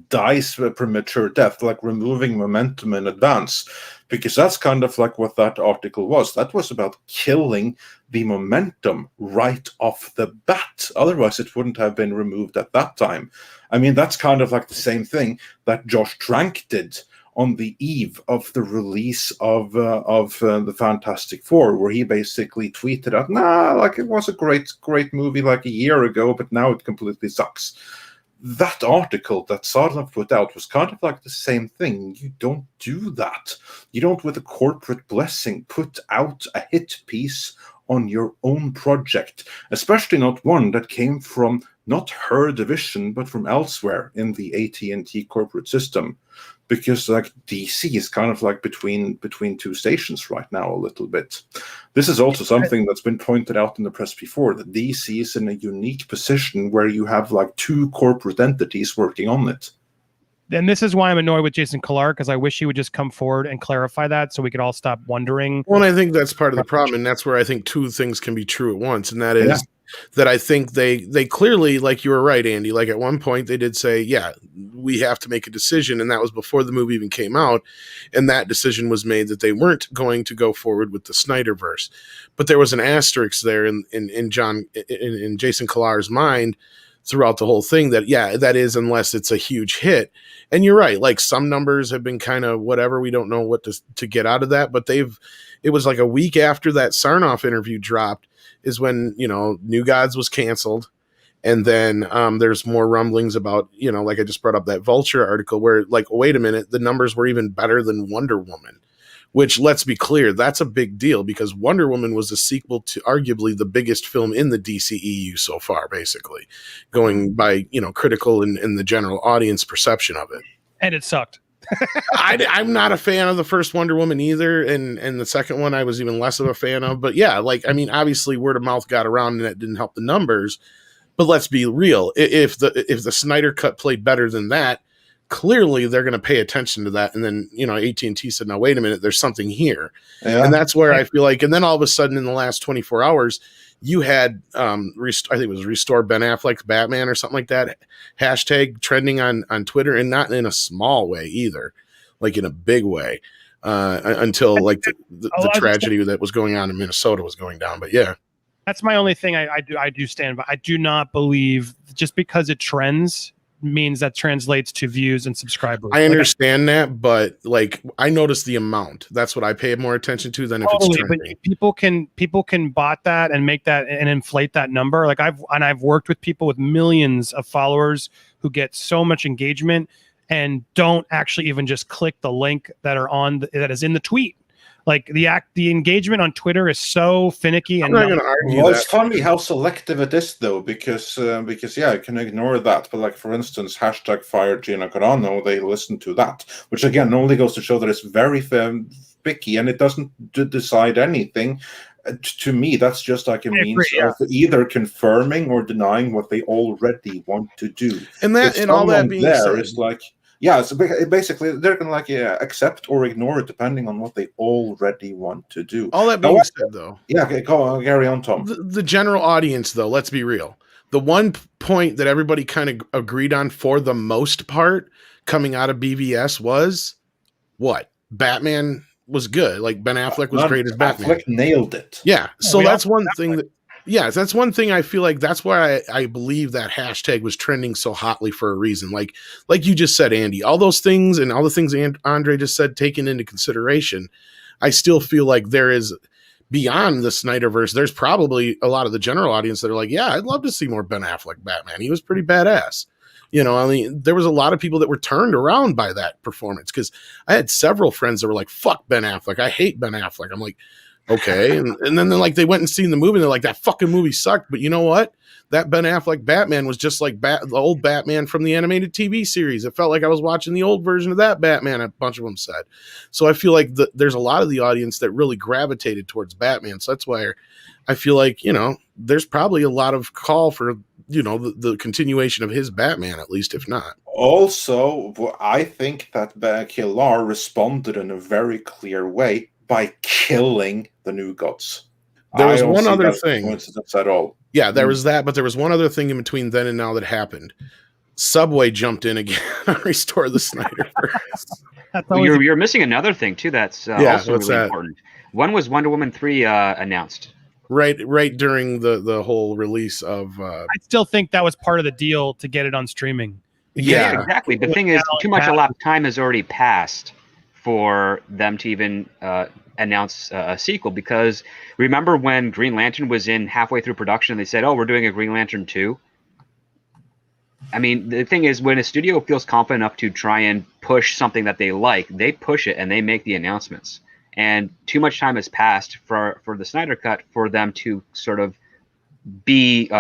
dies a premature death, like removing momentum in advance, because that's kind of like what that article was. That was about killing the momentum right off the bat. Otherwise, it wouldn't have been removed at that time. I mean, that's kind of like the same thing that Josh Trank did on the eve of the release of the Fantastic Four, where he basically tweeted out, "Nah, like it was a great movie like a year ago, but now it completely sucks." That article that Sadlov put out was kind of like the same thing. You don't do that. You don't, with a corporate blessing, put out a hit piece on your own project, especially not one that came from not her division, but from elsewhere in the AT&T corporate system. Because like DC is kind of like between two stations right now a little bit. This is also something that's been pointed out in the press before, that DC is in a unique position where you have like two corporate entities working on it. And this is why I'm annoyed with Jason Kilar, because I wish he would just come forward and clarify that so we could all stop wondering. Well, and I think that's part of the problem, and that's where I think two things can be true at once, and that is that I think they clearly, like you were right, Andy, like at one point they did say, yeah, we have to make a decision, and that was before the movie even came out, and that decision was made that they weren't going to go forward with the Snyderverse. But there was an asterisk there in Jason Kilar's mind throughout the whole thing that, yeah, that is, unless it's a huge hit. And you're right, like some numbers have been kind of whatever, we don't know what to get out of that, but it was like a week after that Sarnoff interview dropped is when, New Gods was canceled. And then there's more rumblings about, like I just brought up that Vulture article where, like, wait a minute, the numbers were even better than Wonder Woman. Which, let's be clear, that's a big deal because Wonder Woman was a sequel to arguably the biggest film in the DCEU so far, basically, going by, critical and the general audience perception of it. And it sucked. I'm not a fan of the first Wonder Woman either, and the second one I was even less of a fan of. But yeah, obviously word of mouth got around and that didn't help the numbers. But let's be real, if the Snyder Cut played better than that, clearly they're going to pay attention to that. And then, AT&T said, now, wait a minute, there's something here. Yeah. And that's where I feel like, and then all of a sudden in the last 24 hours, you had, I think it was Restore Ben Affleck's Batman or something like that, hashtag trending on Twitter, and not in a small way either, like in a big way, until like the tragedy that was going on in Minnesota was going down. But yeah. That's my only thing I do stand by. I do not believe just because it trends means that translates to views and subscribers. I understand that, but like I notice the amount. That's what I pay more attention to than if it's trending. But people can bot that and make that and inflate that number. Like I've worked with people with millions of followers who get so much engagement and don't actually even just click the link that that is in the tweet. Like the engagement on Twitter is so finicky. I'm not going to argue. Well, it's funny how selective it is, though, because yeah, I can ignore that. But like, for instance, hashtag fire Gina Carano, they listen to that, which again only goes to show that it's very picky and it doesn't decide anything. To me, that's just like a means of either confirming or denying what they already want to do. And that, and all that being said, is like. Yeah, so basically they're going to accept or ignore it depending on what they already want to do. All that being said, though. Yeah, okay, go on, carry on, Tom. The general audience, though, let's be real. The one point that everybody kind of agreed on for the most part coming out of BVS was what? Batman was good. Like Ben Affleck was great as Batman. Affleck nailed it. Yeah, so that's one thing that... Yeah, that's one thing I feel like that's why I believe that hashtag was trending so hotly for a reason. Like you just said, Andy, all those things and all the things Andre just said taken into consideration, I still feel like there is, beyond the Snyderverse, there's probably a lot of the general audience that are like, yeah, I'd love to see more Ben Affleck Batman. He was pretty badass. There was a lot of people that were turned around by that performance because I had several friends that were like, fuck Ben Affleck. I hate Ben Affleck. I'm like, okay. And then they went and seen the movie and they're like, that fucking movie sucked. But you know what? That Ben Affleck Batman was just like the old Batman from the animated TV series. It felt like I was watching the old version of that Batman, a bunch of them said. So I feel like there's a lot of the audience that really gravitated towards Batman. So that's why I feel like, there's probably a lot of call for, the continuation of his Batman, at least, if not. Also, I think that Kilar responded in a very clear way by killing the New Gods. There was one other thing. Coincidence at all. Yeah, there was that, but there was one other thing in between then and now that happened. Subway jumped in again and restored the Snyderverse. You're missing another thing too. That's also really important. When was Wonder Woman 3 announced? Right during the whole release of. I still think that was part of the deal to get it on streaming. Yeah, exactly. The thing is, too much a lot of time has already passed for them to even announce a sequel, because remember when Green Lantern was in halfway through production, they said, "Oh, we're doing a Green Lantern 2." I mean, the thing is, when a studio feels confident enough to try and push something that they like, they push it and they make the announcements. And too much time has passed for the Snyder Cut for them to sort of be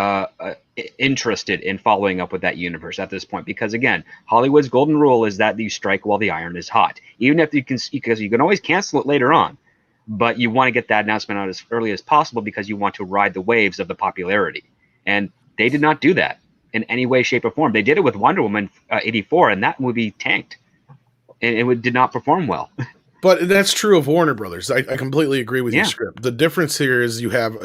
interested in following up with that universe at this point. Because again, Hollywood's golden rule is that you strike while the iron is hot, even if you can, because you can always cancel it later on, but you want to get that announcement out as early as possible because you want to ride the waves of the popularity. And they did not do that in any way, shape, or form. They did it with Wonder Woman 84, and that movie tanked. And it did not perform well. But that's true of Warner Brothers. I completely agree with Yeah. your script. The difference here is you have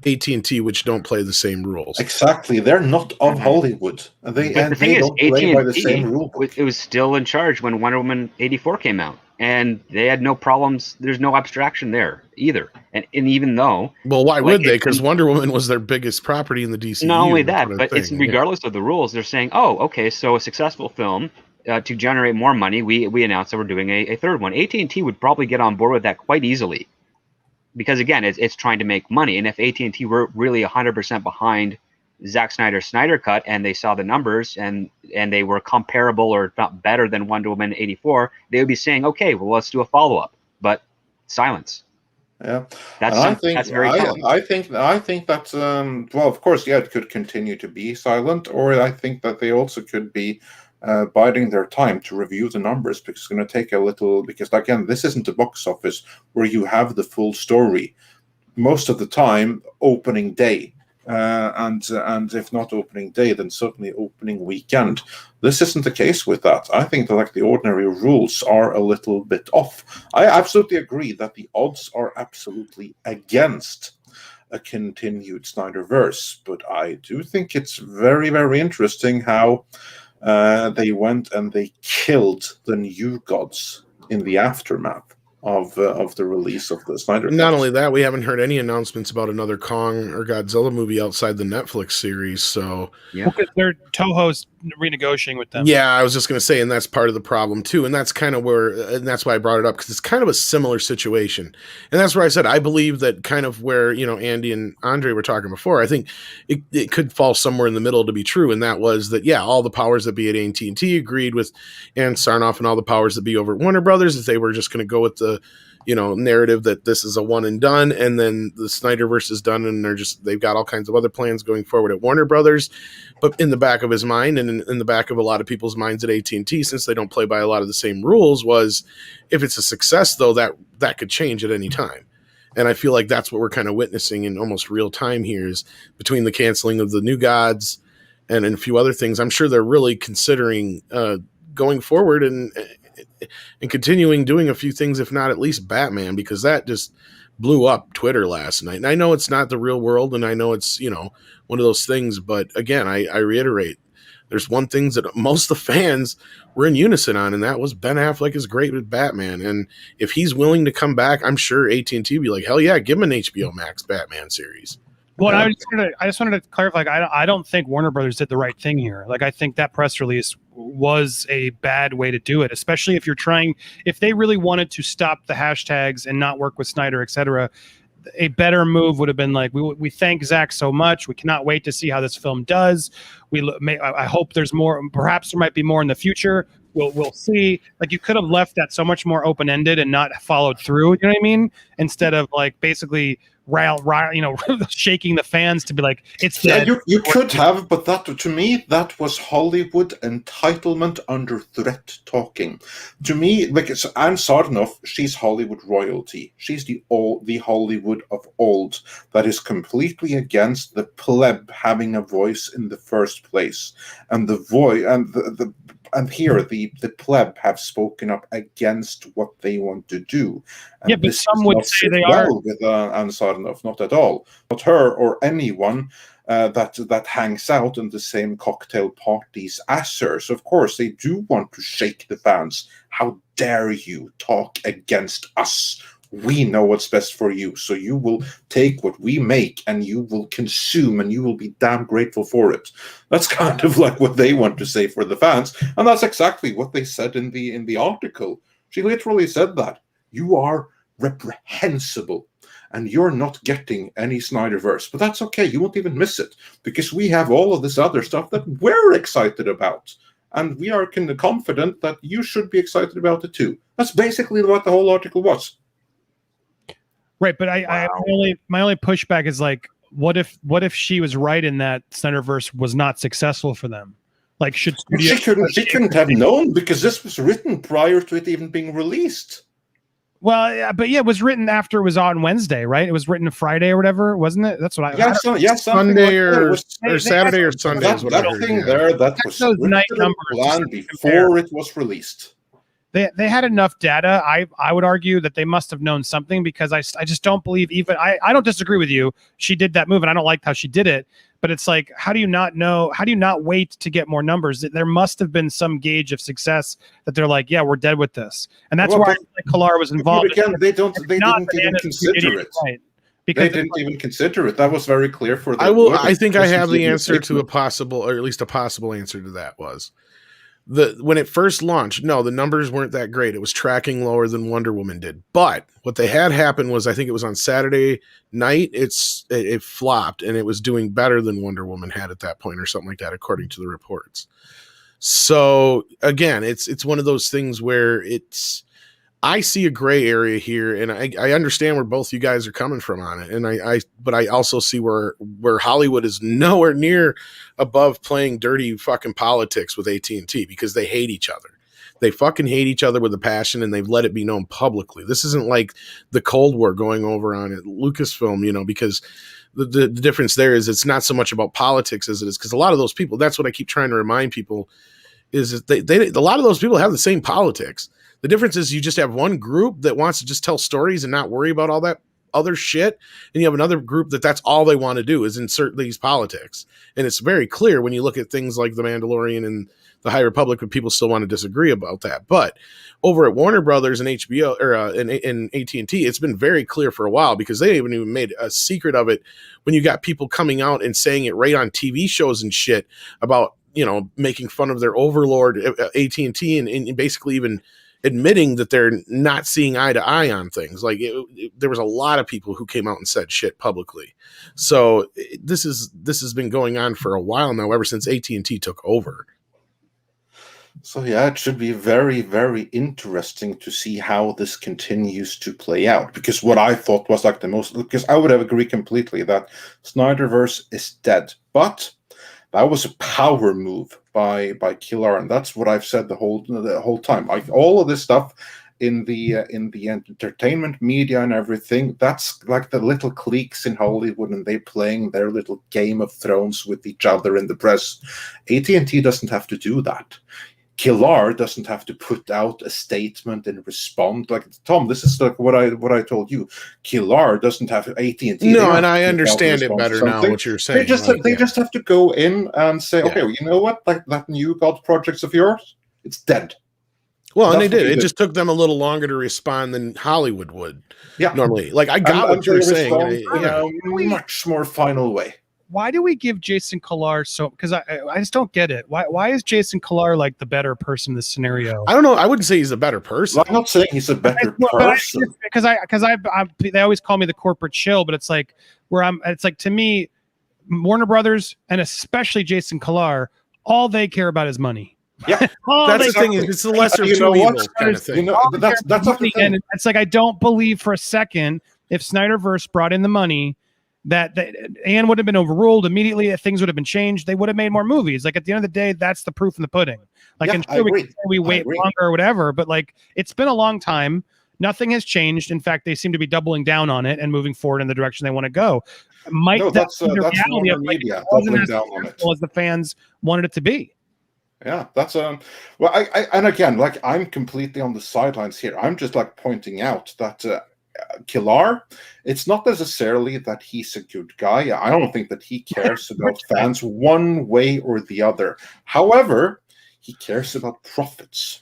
AT&T, which don't play the same rules. Exactly, they're not of Hollywood. They But the thing is, don't play by the same AT&T, rule book. it was still in charge when Wonder Woman 84 came out, and they had no problems. There's no abstraction there either. And even though, Well, why like, would they? Because Wonder Woman was their biggest property in the DCU. not only that's that, what I'm but it's saying, regardless of the rules. They're saying, "Oh, okay, so a successful film." To generate more money, we announced that we're doing a third one. AT&T would probably get on board with that quite easily, because again, it's trying to make money. And if AT&T were really 100% behind Zack Snyder's Snyder Cut, and they saw the numbers and they were comparable or not better than Wonder Woman 84, they would be saying, "Okay, well, let's do a follow up." But silence. Yeah, That's that's very telling. I think that well, of course, yeah, it could continue to be silent, or I think that they also could be biding their time to review the numbers, because it's going to take a little. Because again, this isn't a box office where you have the full story. Most of the time, opening day, and if not opening day, then certainly opening weekend. This isn't the case with that. I think that like the ordinary rules are a little bit off. I absolutely agree that the odds are absolutely against a continued Snyderverse, but I do think it's very, very interesting how they went and they killed the New Gods in the aftermath of the release of the Snyder Cut. Not only that, we haven't heard any announcements about another Kong or Godzilla movie outside the Netflix series. So Yeah. Because they're Toho's renegotiating with them. yeah, I was just going to say, and that's part of the problem too. And that's kind of where, and that's why I brought it up, because it's kind of a similar situation. And that's where I said, I believe that kind of where, Andy and Andre were talking before, I think it could fall somewhere in the middle to be true. And that was that, yeah, all the powers that be at AT&T agreed with Ann Sarnoff and all the powers that be over at Warner Brothers, if they were just going to go with the, narrative that this is a one and done, and then the Snyderverse is done, and they've got all kinds of other plans going forward at Warner Brothers. But in the back of his mind, and in the back of a lot of people's minds at AT&T, since they don't play by a lot of the same rules, was if it's a success, though, that could change at any time. And I feel like that's what we're kind of witnessing in almost real time here, is between the canceling of the New Gods and a few other things. I'm sure they're really considering going forward and continuing doing a few things, if not at least Batman, because that just blew up Twitter last night. And I know it's not the real world, and I know it's, one of those things, but again, I reiterate, there's one thing that most of the fans were in unison on, and that was Ben Affleck is great with Batman. And if he's willing to come back, I'm sure AT&T be like, hell yeah, give him an HBO Max Batman series. Well, I just wanted to clarify. I don't think Warner Brothers did the right thing here. Like, I think that press release was a bad way to do it, especially if they really wanted to stop the hashtags and not work with Snyder, etc. A better move would have been like, we thank Zach so much. We cannot wait to see how this film does. I hope there's more. Perhaps there might be more in the future. We'll see. Like, you could have left that so much more open ended and not followed through. You know what I mean? Instead of like basically shaking the fans to be like, it's dead. Yeah, you could have, but that, to me, that was Hollywood entitlement under threat talking. To me, like, it's Ann Sarnoff, she's Hollywood royalty. She's the Hollywood of old that is completely against the pleb having a voice in the first place, and the voice and here the pleb have spoken up against what they want to do. And yeah, but some would say they are with Ann Sarnoff, not at all. Not her or anyone that hangs out in the same cocktail parties as her. So of course they do want to shake the fans. How dare you talk against us? We know what's best for you, so you will take what we make and you will consume, and you will be damn grateful for it. That's kind of like what they want to say for the fans, and that's exactly what they said in the article. She literally said that. You are reprehensible, and you're not getting any Snyderverse. But that's okay. You won't even miss it, because we have all of this other stuff that we're excited about. And we are kind of confident that you should be excited about it too. That's basically what the whole article was. Right, but my only pushback is like, what if she was right in that Snyderverse was not successful for them? Like, should she couldn't have known, because this was written prior to it even being released. Well, yeah, but yeah, it was written after it was on Wednesday, right? It was written Friday or whatever, wasn't it? That's what Sunday or Saturday or Sunday is what I heard. That was those night numbers planned before it was released. They had enough data. I would argue that they must have known something, because I just don't believe, even I don't disagree with you. She did that move and I don't like how she did it, but it's like, how do you not know? How do you not wait to get more numbers? There must have been some gauge of success that they're like, yeah, we're dead with this. And that's why Kalar was involved. Again, they didn't even consider it. Right. Because they didn't even consider it. That was very clear for them. I think I have the answer to a possible, or at least a possible answer to that was, when it first launched, no, the numbers weren't that great. It was tracking lower than Wonder Woman did. But what they had happen was, I think it was on Saturday night, it flopped, and it was doing better than Wonder Woman had at that point, or something like that, according to the reports. So again, it's one of those things where I see a gray area here, and I understand where both you guys are coming from on it. But I also see where Hollywood is nowhere near above playing dirty fucking politics with AT&T, because they hate each other. They fucking hate each other with a passion, and they've let it be known publicly. This isn't like the Cold War going over on at Lucasfilm, because the difference there is it's not so much about politics as it is, because a lot of those people, that's what I keep trying to remind people, is that a lot of those people have the same politics. The difference is you just have one group that wants to just tell stories and not worry about all that other shit. And you have another group that's all they want to do is insert these politics. And it's very clear when you look at things like The Mandalorian and The High Republic, but people still want to disagree about that. But over at Warner Brothers and HBO or and AT&T, it's been very clear for a while, because they haven't even made a secret of it when you got people coming out and saying it right on TV shows and shit about, making fun of their overlord AT&T and basically even admitting that they're not seeing eye to eye on things. Like there was a lot of people who came out and said shit publicly. So this has been going on for a while now, ever since AT&T took over. So yeah, it should be very, very interesting to see how this continues to play out. Because what I thought was like because I would have agreed completely that Snyderverse is dead. But that was a power move by Kilar, and that's what I've said the whole time. Like all of this stuff in the entertainment media and everything, that's like the little cliques in Hollywood, and they playing their little Game of Thrones with each other in the press. AT&T doesn't have to do that. Kilar doesn't have to put out a statement and respond. Like Tom, this is like what I told you. Kilar doesn't have AT&T. No, and I understand it better now. What you're saying, they just have to go in and say, okay, well, you know what? Like that new God projects of yours, it's dead. Well, and they did. It just took them a little longer to respond than Hollywood would. Yeah, normally. Like I got what you're saying. Much more final way. Why do we give Jason Kilar because I just don't get it. Why is Jason Kilar like the better person in this scenario? I don't know. I wouldn't say he's a better person. I'm not saying he's a better person. Because they always call me the corporate shill, but it's like it's like to me, Warner Brothers and especially Jason Kilar, all they care about is money. Yeah, that's the thing. It's the lesser of two evils kind of thing. That's the thing. And it's like I don't believe for a second if Snyderverse brought in the money, that Anne would have been overruled immediately, that things would have been changed. They would have made more movies. Like at the end of the day, that's the proof in the pudding. Like, and sure, we wait longer or whatever, but like it's been a long time. Nothing has changed. In fact, they seem to be doubling down on it and moving forward in the direction they want to go. That's the reality of like, it wasn't as successful as the fans wanted it to be. Yeah, that's well, I and again, like I'm completely on the sidelines here. I'm just like pointing out that. Kilar, it's not necessarily that he's a good guy. I don't think that he cares about fans one way or the other. However, he cares about profits.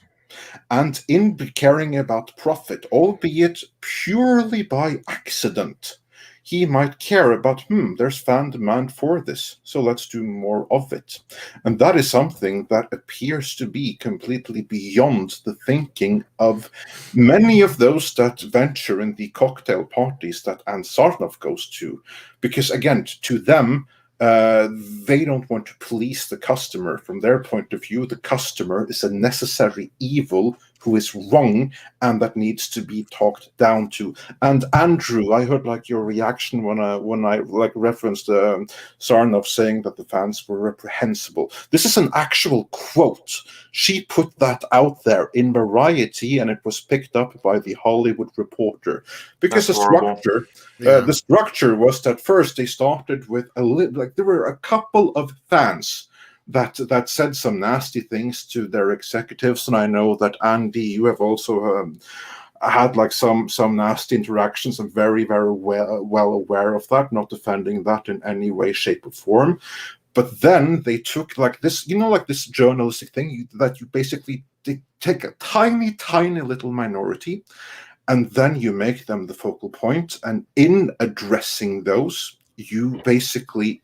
And in caring about profit, albeit purely by accident, he might care about, there's fan demand for this, so let's do more of it. And that is something that appears to be completely beyond the thinking of many of those that venture in the cocktail parties that Ann Sarnoff goes to. Because again, to them, they don't want to please the customer. From their point of view, the customer is a necessary evil who is wrong and that needs to be talked down to. And Andrew, I heard like your reaction when I like referenced Sarnoff saying that the fans were reprehensible. This is an actual quote. She put that out there in Variety, and it was picked up by the Hollywood Reporter. Because That's the horrible. structure, Yeah. the structure was that first they started with there were a couple of fans that said some nasty things to their executives, and I know that Andy, you have also had like some nasty interactions. I'm very, very well aware of that, not defending that in any way, shape, or form. But then they took like this, like this journalistic thing that you basically take a tiny, tiny little minority, and then you make them the focal point. And in addressing those, you basically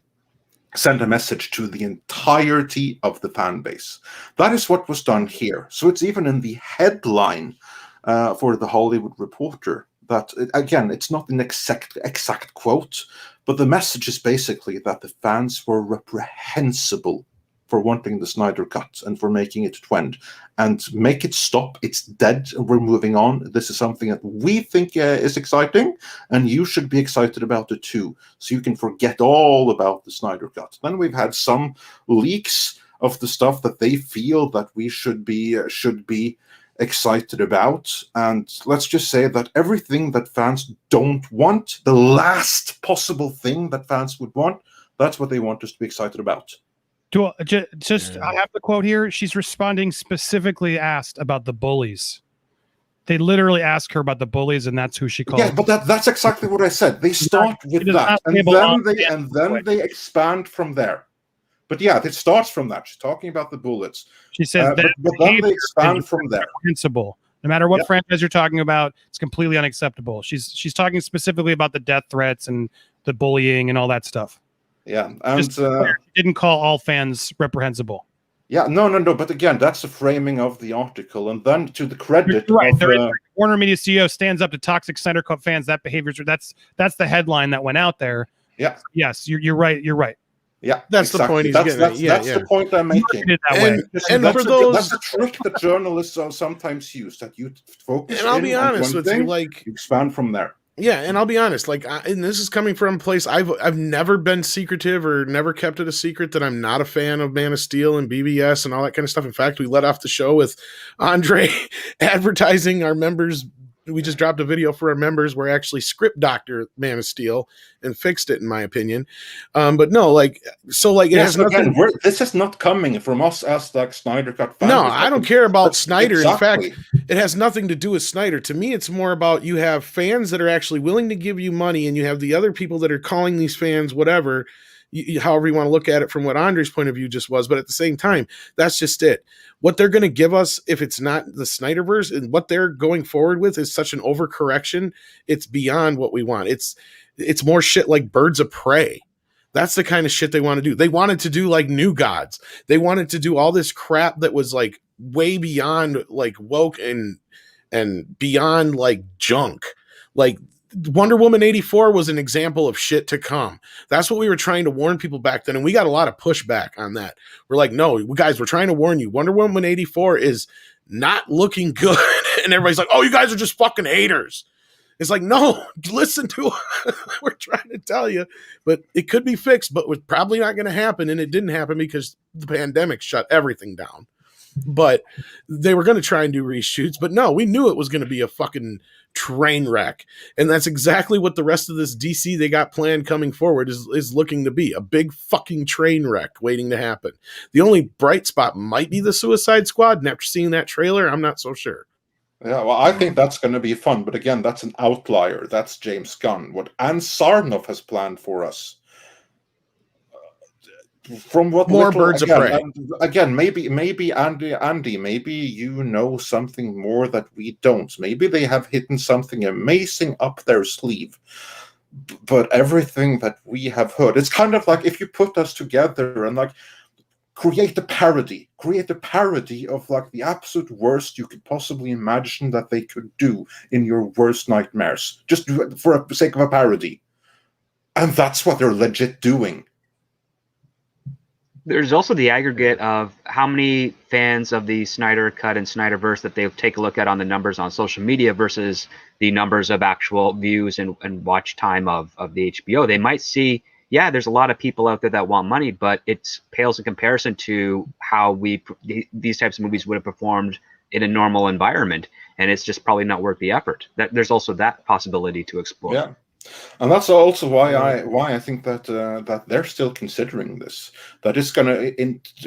send a message to the entirety of the fan base. That is what was done here. So it's even in the headline for the Hollywood Reporter that, again, it's not an exact quote, but the message is basically that the fans were reprehensible for wanting the Snyder Cut and for making it trend. And make it stop. It's dead. We're moving on. This is something that we think is exciting, and you should be excited about it too. So you can forget all about the Snyder Cut. Then we've had some leaks of the stuff that they feel that we should be excited about. And let's just say that everything that fans don't want, the last possible thing that fans would want, that's what they want us to be excited about. I have the quote here. She's responding specifically asked about the bullies. They literally ask her about the bullies, and that's who she calls. Yeah, but that's exactly what I said. They start with that, and then they expand from there. But yeah, it starts from that. She's talking about the bullets. She says but then they expand from there. Principle. No matter what franchise you're talking about, it's completely unacceptable. She's talking specifically about the death threats and the bullying and all that stuff. Yeah, and she didn't call all fans reprehensible. Yeah, no. But again, that's the framing of the article, and then to the credit of Warner Media CEO stands up to toxic Snyder Cut fans. That behavior. That's the headline that went out there. Yeah. Yes, you're right. You're right. Yeah, that's the point he's getting. That's the point I'm making. And that's a trick that journalists sometimes use. That you focus. And I'll be honest with you, like you expand from there. Yeah, and I'll be honest, like, and this is coming from a place I've never been secretive or never kept it a secret that I'm not a fan of Man of Steel and BBS and all that kind of stuff. In fact, we let off the show with Andre advertising our members. We just dropped a video for our members where actually script doctor Man of Steel and fixed it, in my opinion. But no, like, so like, it has nothing. This is not coming from us as like Snyder Cut fans. No, I don't care about Snyder. Exactly. In fact, it has nothing to do with Snyder. To me, it's more about you have fans that are actually willing to give you money, and you have the other people that are calling these fans whatever. However you want to look at it from what Andre's point of view just was, but at the same time, that's just it. What they're going to give us, if it's not the Snyderverse, and what they're going forward with is such an overcorrection, it's beyond what we want. It's more shit like Birds of Prey. That's the kind of shit they want to do. They wanted to do like New Gods. They wanted to do all this crap that was like way beyond like woke and beyond like junk. Like Wonder Woman 84 was an example of shit to come. That's what we were trying to warn people back then, and we got a lot of pushback on that. We're like, no, guys, we're trying to warn you. Wonder Woman 84 is not looking good. And everybody's like, oh, you guys are just fucking haters. It's like, no, listen to what we're trying to tell you. But it could be fixed, but it's probably not going to happen. And it didn't happen because the pandemic shut everything down. But they were going to try and do reshoots. But no, we knew it was going to be a fucking train wreck. And that's exactly what the rest of this DC they got planned coming forward is looking to be. A big fucking train wreck waiting to happen. The only bright spot might be the Suicide Squad. And after seeing that trailer, I'm not so sure. Yeah, well, I think that's going to be fun. But again, that's an outlier. That's James Gunn. What Ann Sarnoff has planned for us. From what more little, Birds again, of Prey. Again, maybe Andy, maybe you know something more that we don't. Maybe they have hidden something amazing up their sleeve. but everything that we have heard, it's kind of like if you put us together and like create a parody of like the absolute worst you could possibly imagine that they could do in your worst nightmares, just for the sake of a parody. And that's what they're legit doing. There's also the aggregate of how many fans of the Snyder Cut and Snyderverse that they take a look at on the numbers on social media versus the numbers of actual views and watch time of the HBO. They might see, yeah, there's a lot of people out there that want money, but it pales in comparison to how these types of movies would have performed in a normal environment, and it's just probably not worth the effort. There's also that possibility to explore. Yeah. And that's also why I think that that they're still considering this. That it's gonna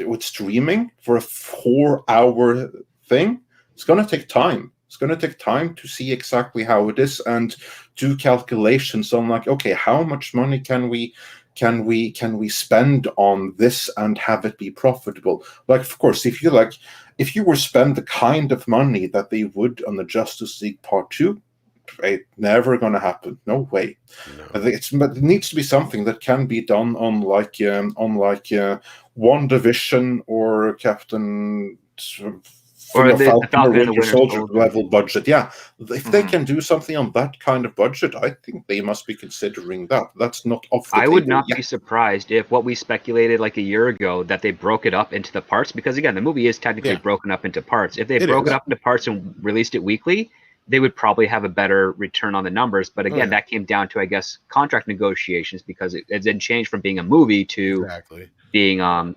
with streaming for a 4-hour thing. It's gonna take time. It's gonna take time to see exactly how it is and do calculations on like, okay, how much money can we spend on this and have it be profitable? Like, of course, if you were spend the kind of money that they would on the Justice League Part 2. It's never going to happen. No way. No. I think but it needs to be something that can be done on WandaVision or Captain or the Falcon or Winter Soldier level budget. Yeah, if they can do something on that kind of budget, I think they must be considering that. That's not off the table. I would not be surprised if what we speculated like a year ago that they broke it up into the parts, because again, the movie is technically broken up into parts. If they broke it up into parts and released it weekly, they would probably have a better return on the numbers. But again, that came down to, I guess, contract negotiations, because it then changed from being a movie to being a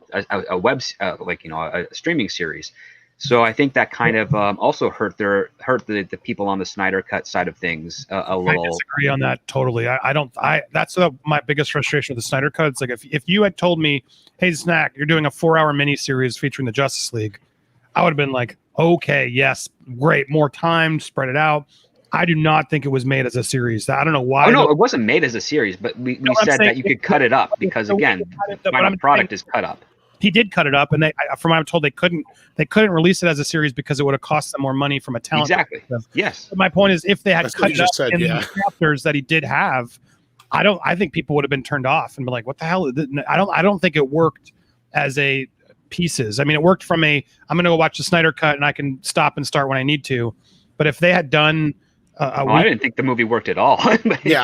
web, a streaming series. So I think that kind of also hurt the people on the Snyder Cut side of things a little. I disagree on that totally. That's my biggest frustration with the Snyder Cut. It's like if you had told me, hey, Snack, you're doing a 4-hour miniseries featuring the Justice League, I would have been like, okay, yes, great, more time, spread it out. I do not think it was made as a series. I don't know why. Oh, no, it wasn't made as a series, but we said that you could cut it up because, again, the final product is cut up. He did cut it up, and from what I'm told, they couldn't release it as a series because it would have cost them more money from a talent. Exactly. Yes. But my point is, if they had cut it up in the chapters that he did have, I think people would have been turned off and been like, "What the hell?" I don't think it worked as a pieces. I mean, it worked from I'm going to go watch the Snyder Cut and I can stop and start when I need to. But if they had done I didn't think the movie worked at all. I wasn't a huge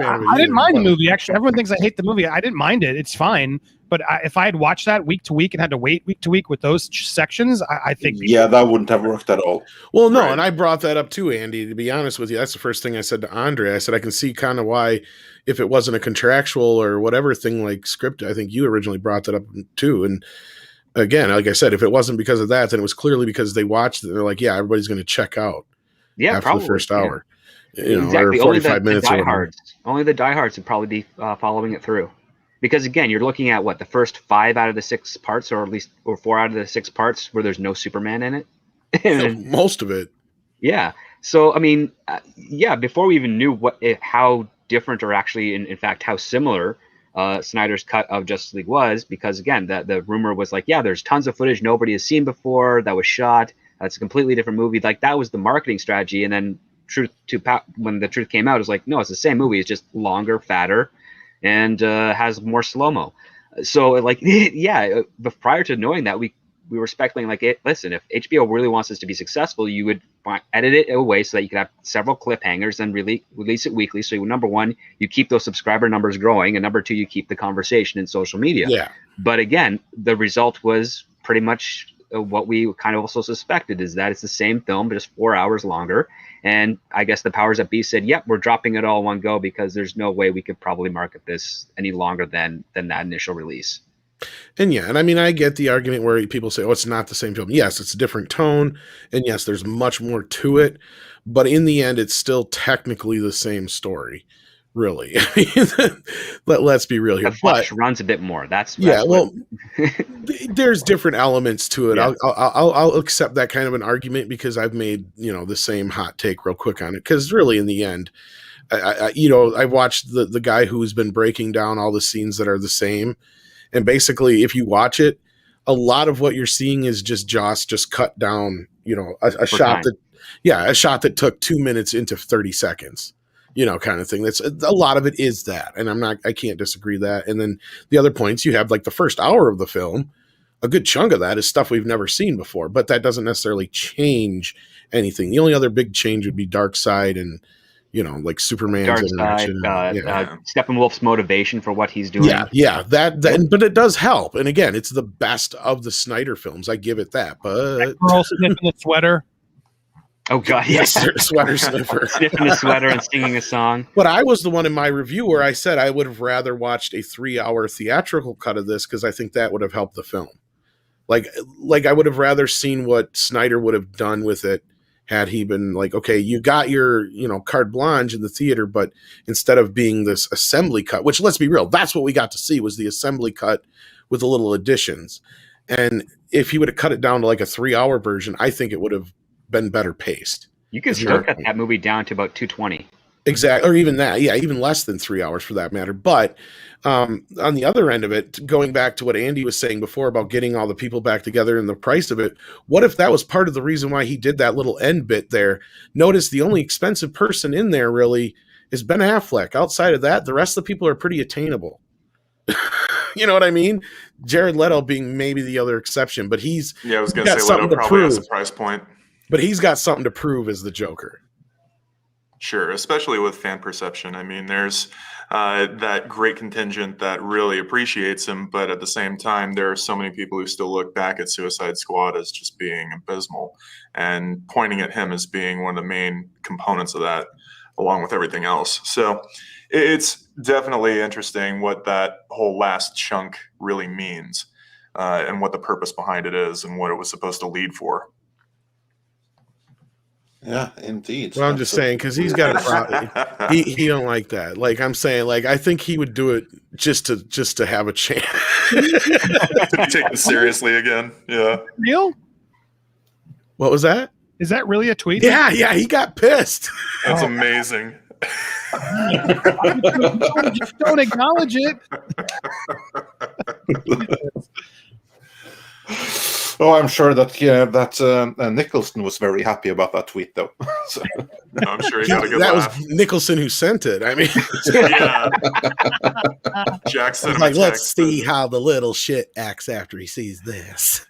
fan of it. I didn't mind the movie. Actually, everyone thinks I hate the movie. I didn't mind it. It's fine. But if I had watched that week to week and had to wait week to week with those sections, I think that wouldn't have worked at all. Well, no, and I brought that up too, Andy. To be honest with you, that's the first thing I said to Andre. I said I can see kind of why, if it wasn't a contractual or whatever thing like script, I think you originally brought that up too. And again, like I said, if it wasn't because of that, then it was clearly because they watched it. They're like, yeah, everybody's going to check out. Yeah, after probably the first hour. Yeah. Exactly. Or 45 minutes. Only the diehards would probably be following it through. Because again, you're looking at the first 5 out of the 6 parts, or 4 out of the 6 parts where there's no Superman in it. Most of it. Yeah. So I mean, before we even knew how different, or actually, in fact, how similar Snyder's cut of Justice League was, because again, the rumor was like, yeah, there's tons of footage nobody has seen before that was shot. It's a completely different movie. Like, that was the marketing strategy. And then when the truth came out, it was like, no, it's the same movie. It's just longer, fatter, and has more slow-mo. So but prior to knowing that, we were speculating like, listen, if HBO really wants this to be successful, you would edit it away so that you could have several cliffhangers and release it weekly. So number one, you keep those subscriber numbers growing, and number two, you keep the conversation in social media. Yeah. But again, the result was pretty much what we kind of also suspected, is that it's the same film, but just 4 hours longer. And I guess the powers that be said, yep, we're dropping it all in one go, because there's no way we could probably market this any longer than that initial release. And yeah, and I mean, I get the argument where people say, oh, it's not the same film. Yes, it's a different tone. And yes, there's much more to it. But in the end, it's still technically the same story, really. Let's be real here. The Flash runs a bit more. That's there's different elements to it. Yeah. I'll accept that kind of an argument, because I've made, the same hot take real quick on it. Because really, in the end, I watched the guy who's been breaking down all the scenes that are the same. And basically, if you watch it, a lot of what you're seeing is just Joss just cut down, a shot that took 2 minutes into 30 seconds. kind of thing. That's a lot of it is that, and I can't disagree that. And then the other points you have, like the first hour of the film, a good chunk of that is stuff we've never seen before, but that doesn't necessarily change anything. The only other big change would be Darkseid and, like Superman's interaction. Steppenwolf's motivation for what he's doing. But it does help. And again, it's the best of the Snyder films. I give it that. But that girl sniffing the sweater. Oh God, yes, sweater sniffer, sniffing a sweater and singing a song. But I was the one in my review where I said I would have rather watched a 3-hour theatrical cut of this because I think that would have helped the film. Like I would have rather seen what Snyder would have done with it had he been like, okay, you got your, carte blanche in the theater, but instead of being this assembly cut, which let's be real, that's what we got to see was the assembly cut with the little additions. And if he would have cut it down to like a 3-hour version, I think it would have been better paced. You can still cut that movie down to about 2:20. Exactly. Or even that. Yeah. Even less than 3 hours for that matter. But on the other end of it, going back to what Andy was saying before about getting all the people back together and the price of it, what if that was part of the reason why he did that little end bit there? Notice the only expensive person in there really is Ben Affleck. Outside of that, the rest of the people are pretty attainable. You know what I mean? Jared Leto being maybe the other exception, but I was going to say Leto probably has a price point. But he's got something to prove as the Joker. Sure, especially with fan perception. I mean, there's that great contingent that really appreciates him, but at the same time, there are so many people who still look back at Suicide Squad as just being abysmal and pointing at him as being one of the main components of that, along with everything else. So it's definitely interesting what that whole last chunk really means and what the purpose behind it is and what it was supposed to lead for. Yeah, indeed. Well, I'm just saying because he's got a problem. He don't like that. Like I'm saying, like I think he would do it just to have a chance. To be taken seriously again. Yeah. Real? What was that? Is that really a tweet? Yeah, he got pissed. That's amazing. Just don't acknowledge it. Oh, I'm sure that Nicholson was very happy about that tweet, though. So. I'm sure he got a good laugh. Was Nicholson who sent it. I mean, yeah. Jackson, like, let's see how the little shit acts after he sees this.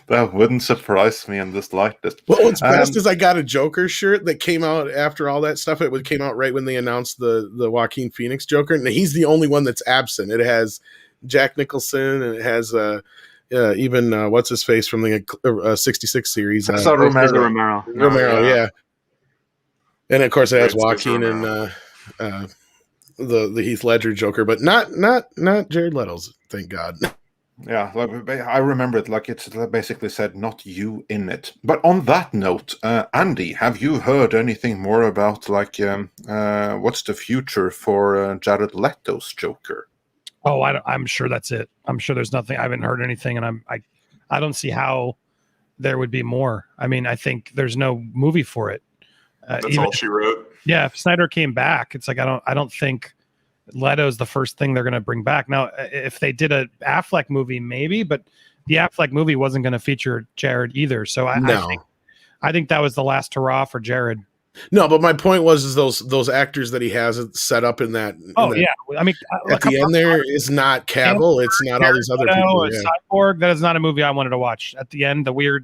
That wouldn't surprise me in the slightest. Well, what's best is I got a Joker shirt that came out after all that stuff. It came out right when they announced the Joaquin Phoenix Joker, and he's the only one that's absent. It has Jack Nicholson, and it has even what's his face from the 66 series, Romero, yeah. And of course it has Joaquin and the Heath Ledger Joker, but not Jared Leto's. Thank God. Yeah, I remember it. Like it basically said, "Not you in it." But on that note, Andy, have you heard anything more about what's the future for Jared Leto's Joker? Oh, I'm sure that's it. I'm sure there's nothing. I haven't heard anything, and I don't see how there would be more. I mean, I think there's no movie for it. That's all she wrote. Yeah, if Snyder came back, it's like I don't think Leto's the first thing they're going to bring back. Now, if they did a Affleck movie, maybe, but the Affleck movie wasn't going to feature Jared either. So I think that was the last hurrah for Jared. No, but my point was those actors that he has set up in that. Yeah, I mean, at the end there is not Cavill. It's not all these other people. Yeah. Cyborg. That is not a movie I wanted to watch. At the end, the way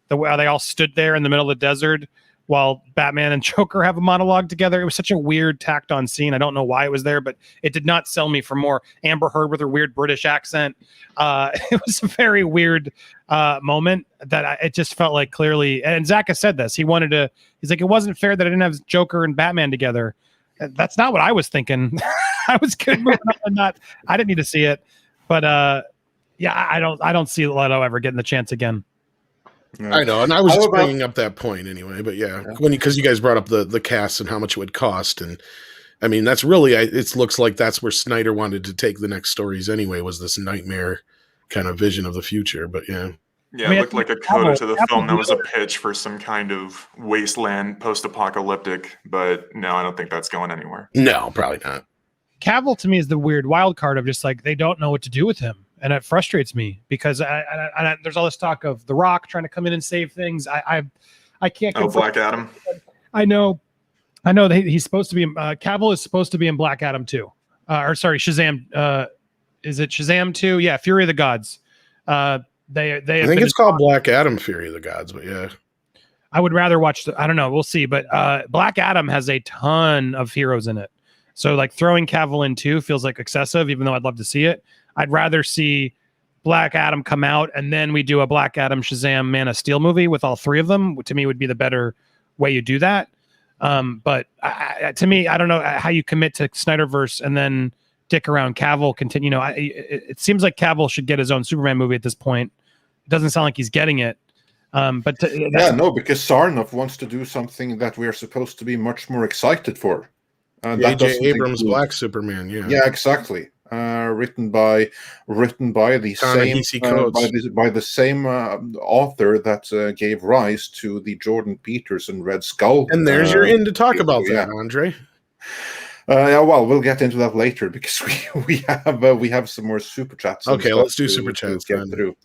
they all stood there in the middle of the desert while Batman and Joker have a monologue together. It was such a weird tacked on scene. I don't know why it was there, but it did not sell me for more. Amber Heard with her weird British accent. It was a very weird moment that it just felt like clearly, and Zach has said this, he's like, it wasn't fair that I didn't have Joker and Batman together. That's not what I was thinking. I was good moving on. I didn't need to see it, but yeah, I don't see Leto ever getting the chance again. Yeah. I know, and I was just bringing up that point anyway. But yeah. Because you guys brought up the cast and how much it would cost, and I mean that's really it looks like that's where Snyder wanted to take the next stories anyway, was this nightmare kind of vision of the future. But yeah, I mean, it looked like a coda to the film that was a pitch for some kind of wasteland post-apocalyptic. But no, I don't think that's going anywhere. No, probably not. Cavill to me is the weird wild card of just like they don't know what to do with him. And it frustrates me because there's all this talk of The Rock trying to come in and save things. I can't. Black Adam. I know that he's supposed to be. Cavill is supposed to be in Black Adam 2. Or sorry, Shazam. Is it Shazam 2? Yeah, Fury of the Gods. They I think it's called Black Adam Fury of the Gods, but yeah. I would rather watch I don't know, we'll see. But Black Adam has a ton of heroes in it. So like throwing Cavill in 2 feels like excessive, even though I'd love to see it. I'd rather see Black Adam come out and then we do a Black Adam Shazam Man of Steel movie with all 3 of them. To me, would be the better way you do that. But to me, I don't know how you commit to Snyderverse and then dick around Cavill. Continue. It seems like Cavill should get his own Superman movie at this point. It doesn't sound like he's getting it. Because Sarnoff wants to do something that we're supposed to be much more excited for. J.J. Abrams' Black Superman. Yeah, exactly. Written by the same author that gave rise to the Jordan Peterson Red Skull. And there's your in to talk about that, Andre. Well, we'll get into that later because we have some more super chats. Okay, let's do super chats. Get through.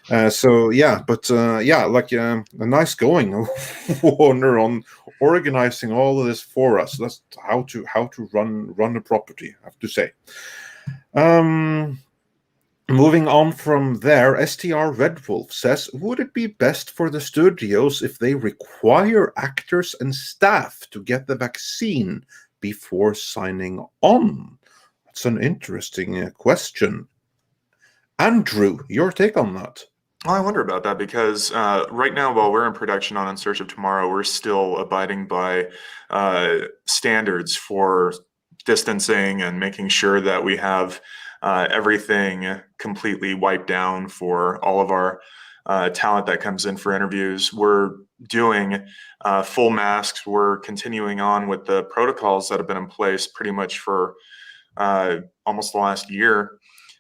A nice going, Warner, on organizing all of this for us. That's how to run a property, I have to say. Moving on from there, STR Red Wolf says, would it be best for the studios if they require actors and staff to get the vaccine before signing on? That's an interesting question. Andrew, your take on that? Well, I wonder about that because right now, while we're in production on In Search of Tomorrow, we're still abiding by standards for distancing and making sure that we have everything completely wiped down for all of our talent that comes in for interviews. We're doing full masks. We're continuing on with the protocols that have been in place pretty much for almost the last year.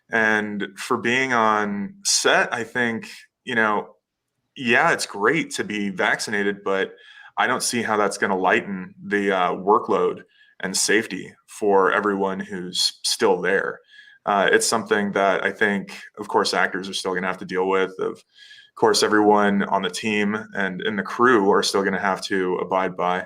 And for being on set, I think, it's great to be vaccinated, but I don't see how that's going to lighten the workload and safety for everyone who's still there. It's something that I think, of course, actors are still going to have to deal with. Of course, everyone on the team and in the crew are still going to have to abide by.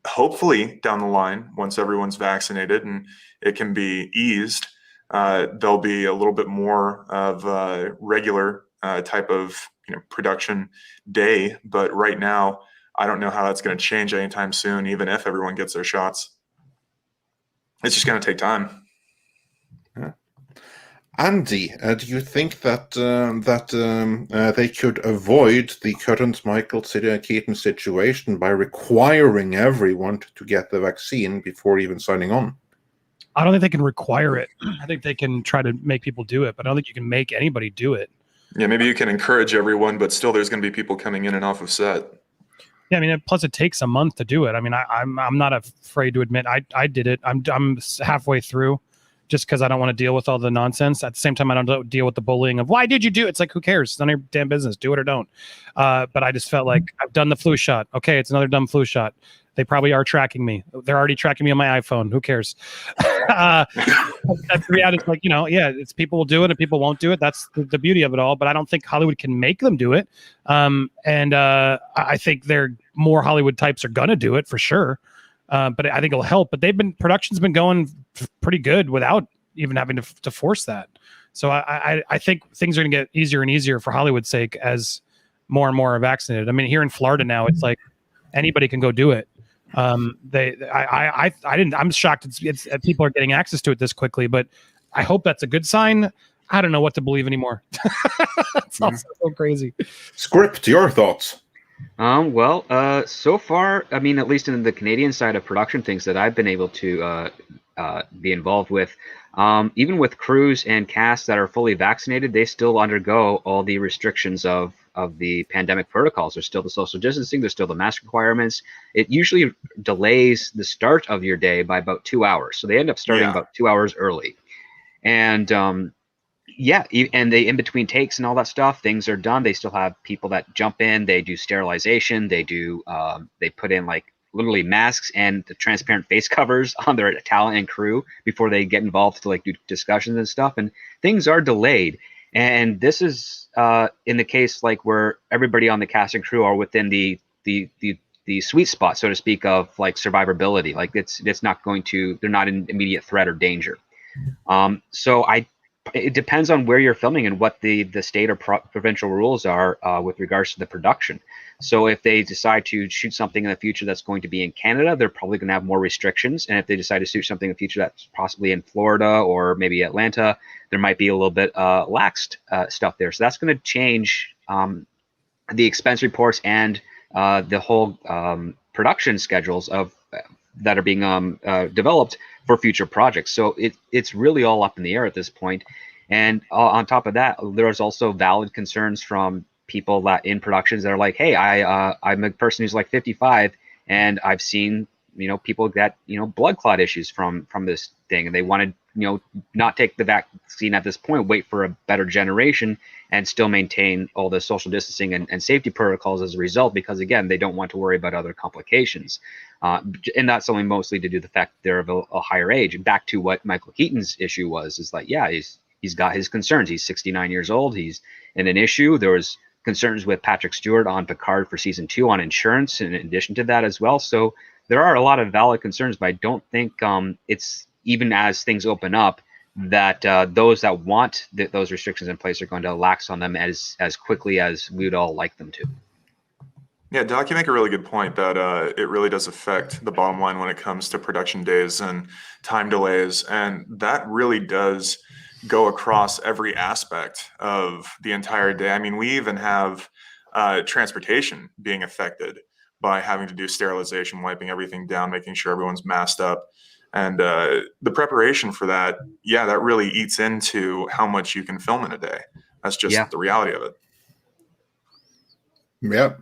Hopefully, down the line, once everyone's vaccinated and it can be eased, there'll be a little bit more of a regular type of production day. But right now, I don't know how that's going to change anytime soon, even if everyone gets their shots. It's just going to take time. Yeah. Andy, do you think that they could avoid the current Michael Keaton situation by requiring everyone to get the vaccine before even signing on? I don't think they can require it. I think they can try to make people do it, but I don't think you can make anybody do it. Yeah, maybe you can encourage everyone, but still there's going to be people coming in and off of set. Yeah, I mean, plus it takes a month to do it. I mean, I'm not afraid to admit I did it. I'm halfway through just because I don't want to deal with all the nonsense. At the same time, I don't deal with the bullying of why did you do it? It's like, who cares? It's none of your damn business. Do it or don't. But I just felt like I've done the flu shot. Okay, it's another dumb flu shot. They probably are tracking me. They're already tracking me on my iPhone. Who cares? The reality is like, it's people will do it and people won't do it. That's the beauty of it all. But I don't think Hollywood can make them do it. I think more Hollywood types are going to do it for sure. But I think it'll help. But production's been going pretty good without even having to force that. So I think things are going to get easier and easier for Hollywood's sake as more and more are vaccinated. I mean, here in Florida now, it's like anybody can go do it. I'm shocked it's people are getting access to it this quickly, but I hope that's a good sign. I don't know what to believe anymore. It's also so crazy. Script, your thoughts? So far, I mean, at least in the Canadian side of production, things that I've been able to be involved with, even with crews and casts that are fully vaccinated, they still undergo all the restrictions of the pandemic protocols. There's still the social distancing. There's still the mask requirements. It usually delays the start of your day by about 2 hours. So they end up starting about 2 hours early. And and they in between takes and all that stuff, things are done. They still have people that jump in. They do sterilization. They do they put in like literally masks and the transparent face covers on their talent and crew before they get involved to like do discussions and stuff. And things are delayed. And this is in the case like where everybody on the cast and crew are within the the sweet spot, so to speak, of like survivability. Like it's not going to, they're not in immediate threat or danger. So it depends on where you're filming and what the state or provincial rules are with regards to the production. So if they decide to shoot something in the future that's going to be in Canada, they're probably going to have more restrictions. And if they decide to shoot something in the future that's possibly in Florida or maybe Atlanta, there might be a little bit laxed stuff there. So that's going to change the expense reports and the whole production schedules of that are being developed for future projects. So it's really all up in the air at this point. And on top of that, there's also valid concerns from people that in productions that are like, hey, I'm a person who's like 55, and I've seen people get blood clot issues from this thing, and they want to not take the vaccine at this point, wait for a better generation, and still maintain all the social distancing and safety protocols as a result, because again, they don't want to worry about other complications. And that's only mostly to do with the fact that they're of a higher age. And back to what Michael Keaton's issue was, is like, yeah, he's got his concerns. He's 69 years old. He's in an issue. There was concerns with Patrick Stewart on Picard for season 2 on insurance in addition to that as well. So there are a lot of valid concerns, but I don't think it's, even as things open up, that those that want those restrictions in place are going to lax on them as quickly as we would all like them to. Yeah, Doc, you make a really good point that it really does affect the bottom line when it comes to production days and time delays. And that really does go across every aspect of the entire day. I mean, we even have transportation being affected by having to do sterilization, wiping everything down, making sure everyone's masked up. And the preparation for that, that really eats into how much you can film in a day. That's just the reality of it. Yeah.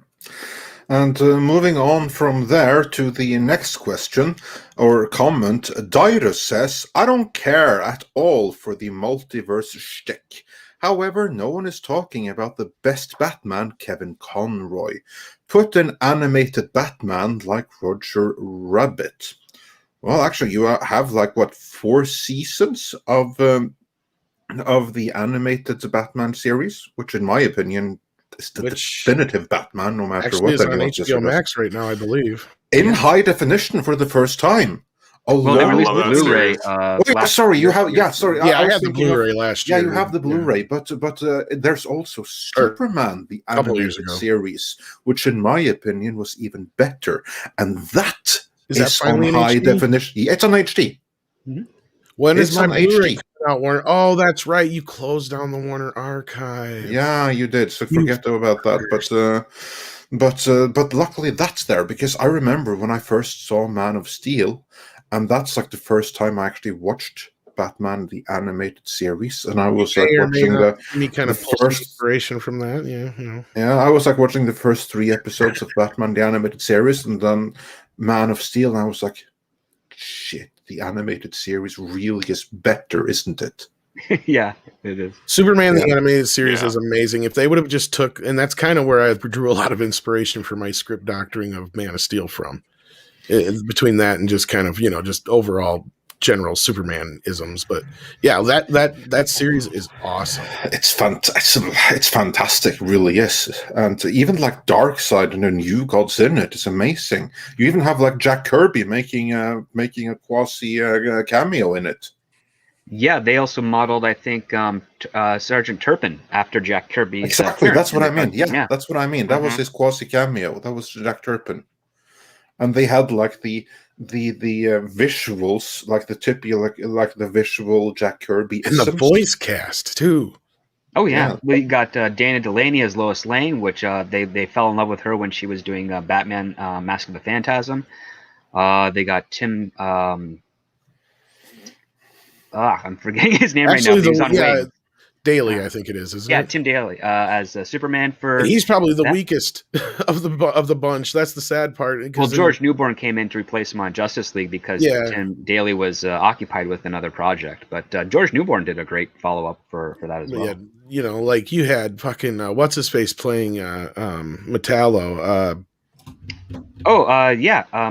And moving on from there to the next question or comment, Dyrus says, I don't care at all for the multiverse shtick. However, no one is talking about the best Batman, Kevin Conroy. Put an animated Batman like Roger Rabbit. Well, actually, you have 4 seasons of the animated Batman series, which in my opinion is the definitive Batman, no matter what anyone says. Actually, is on HBO Max right now, I believe. In high definition for the first time. Well, they released the Blu-ray. You have. Sorry, I had the Blu-ray last year. Yeah, you have the Blu-ray, but there's also Superman, the animated series, which in my opinion was even better, and that is on high definition. It's on HD. Mm-hmm. When is my Blu-ray out, Warner? Oh, that's right. You closed down the Warner Archive. Yeah, you did. So forget about that. But luckily that's there, because I remember when I first saw Man of Steel, and that's the first time I actually watched Batman the animated series, and I was watching any kind of first inspiration from that. Yeah, I was watching the first 3 episodes of Batman the animated series, and then Man of Steel, and I was like, shit, the animated series really is better, isn't it? Yeah, it is. Superman the animated series is amazing. If they would have just and that's kind of where I drew a lot of inspiration for my script doctoring of Man of Steel from. Between that and just kind of just overall general Superman isms, but that series is awesome. It's fantastic, really is. And even Darkseid and the New Gods in it is amazing. You even have Jack Kirby making a quasi cameo in it. Yeah, they also modeled, I think, Sergeant Turpin after Jack Kirby. Exactly, that's what I mean. Yeah, that's what I mean. That was his quasi cameo. That was Jack Turpin. And they had the visuals, the typical the visual Jack Kirby, and the voice cast too. Oh yeah, we got Dana Delaney as Lois Lane, which they fell in love with her when she was doing Batman: Mask of the Phantasm. They got Tim. I'm forgetting his name right now. He was on Wing. Daly, I think it is, isn't it? Tim Daly as Superman and he's probably the weakest of the bunch. That's the sad part. Well, George Newbern came in to replace him on Justice League because Tim Daly was occupied with another project. But George Newbern did a great follow-up for that as well. Yeah, you had fucking what's his face playing Metallo.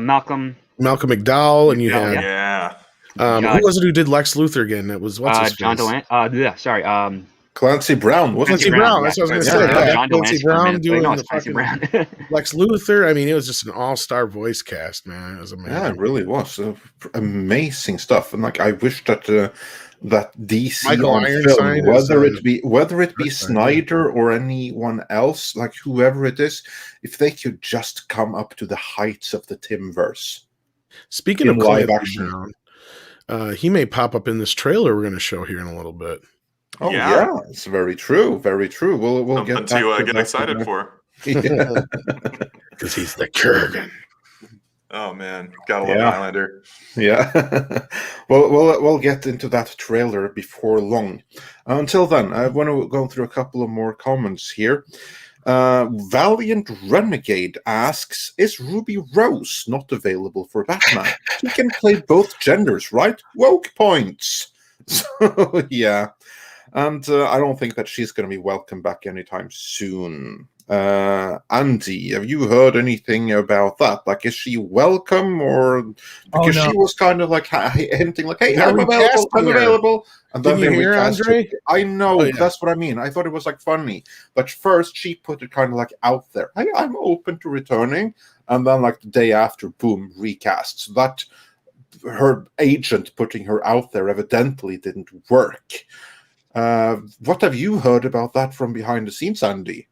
Malcolm McDowell, and you had who was it who did Lex Luthor again? It was John DeLance. Clancy Brown, wasn't Clancy it? Brown. That's what I was Yeah, going to say. yeah. Yeah, John Clancy Delancey Brown come in. doing No, the it's Clancy fucking Brown. Lex Luthor. I mean, it was just an all-star voice cast, man. It was amazing. Yeah, it really was amazing stuff, and like I wish that that DC Michael on Ironside film, is, whether it be Darkseid, Snyder or anyone else, like whoever it is, if they could just come up to the heights of the Timverse Speaking in of live Clancy action. Brown, he may pop up in this trailer we're going to show here in a little bit. Oh Yeah. yeah, it's very true, very true. We'll Something get back to to get that excited in a- for. Yeah. Because he's the Kurgan. Oh man, gotta love Yeah. Highlander. Yeah. We'll get into that trailer before long. Until then, I want to go through a couple of more comments here. Valiant Renegade asks, is Ruby Rose not available for Batman? She can play both genders, right? Woke points. So, yeah. And I don't think that she's going to be welcome back anytime soon. Andy, have you heard anything about that? Like, is she welcome, or because no. she was kind of like hinting, like, "Hey, They're I'm available, recasting I'm her. available," and then Didn't they you hear, recast her. Andre? I know, Oh, yeah. that's what I mean. I thought it was like funny, but first she put it kind of like out there. Hey, I'm open to returning, and then like the day after, boom, recast. So that her agent putting her out there evidently didn't work. What have you heard about that from behind the scenes, Andy?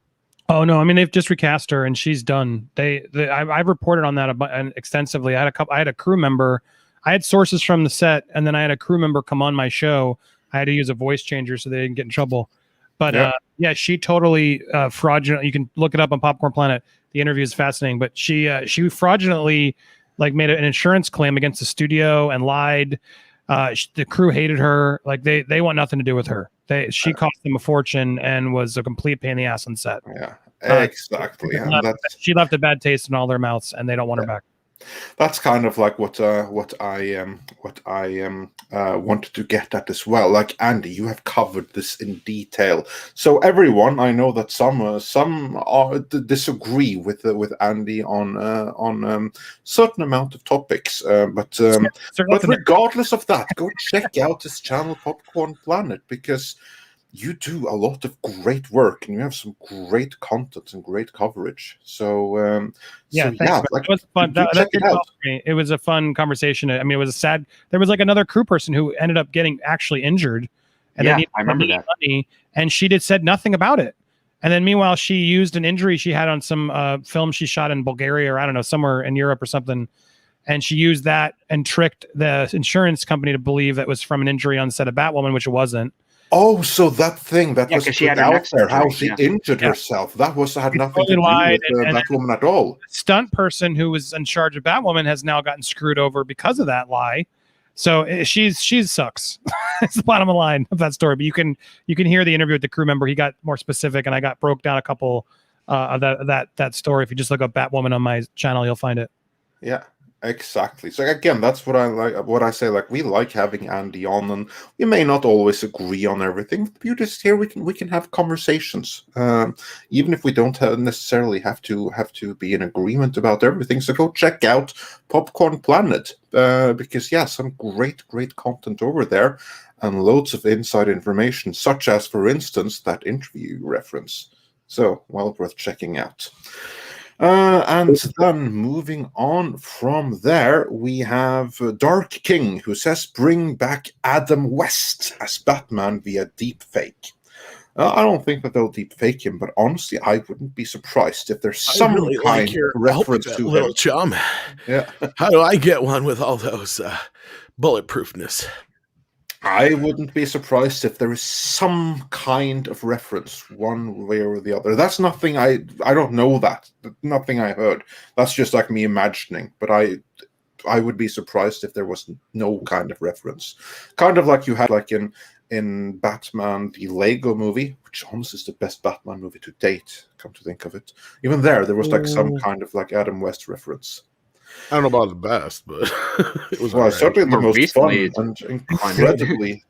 Oh no! I mean, they've just recast her, and she's done. I've reported on that extensively. I had a crew member. I had sources from the set, and then I had a crew member come on my show. I had to use a voice changer so they didn't get in trouble. But yeah, she totally fraudulent. You can look it up on Popcorn Planet. The interview is fascinating. But she fraudulently like made an insurance claim against the studio and lied. The crew hated her. Like they want nothing to do with her. She cost them a fortune and was a complete pain in the ass on set. Yeah, exactly. And She left a bad taste in all their mouths, and they don't want her back. That's kind of like what I wanted to get at as well. Like, Andy, you have covered this in detail. So everyone, I know that some disagree with Andy on certain amount of topics. But regardless of that, go check out his channel, Popcorn Planet, because you do a lot of great work and you have some great content and great coverage. So thanks, like, it was fun. check it out. It was a fun conversation. I mean, it was a sad. There was like another crew person who ended up getting actually injured, and Yeah, they I remember needed that. money, and she said nothing about it. And then meanwhile, she used an injury she had on some film she shot in Bulgaria or I don't know, somewhere in Europe or something. And she used that and tricked the insurance company to believe that was from an injury on the set of Batwoman, which it wasn't. Oh, so that thing that was 'cause she put had her out neck there, how surgery, she injured herself, that had nothing to do lied, with and Batwoman at all. The stunt person who was in charge of Batwoman has now gotten screwed over because of that lie. So she sucks. It's the bottom line of that story. But you can hear the interview with the crew member. He got more specific, and I broke down a couple of that story. If you just look up Batwoman on my channel, you'll find it. Yeah, exactly. So again, that's what I like. What I say, like, we like having Andy on, and we may not always agree on everything. But you just here we can have conversations, even if we don't necessarily have to be in agreement about everything. So go check out Popcorn Planet, because some great content over there, and loads of inside information, such as, for instance, that interview you reference. So well worth checking out. And then moving on from there, we have Dark King, who says bring back Adam West as Batman via deepfake. I don't think that they'll deepfake him, but honestly, I wouldn't be surprised if there's some really kind like your of reference outfit, to little him. chum. Yeah. How do I get one with all those bulletproofness? I wouldn't be surprised if there is some kind of reference one way or the other. That's nothing I don't know that. Nothing I heard. That's just like me imagining. But I would be surprised if there was no kind of reference. Kind of like you had like in Batman, the Lego movie, which honestly is the best Batman movie to date, come to think of it. Even there was like some kind of like Adam West reference. I don't know about the best, but it was well, right. certainly the More most recently, fun and incredibly,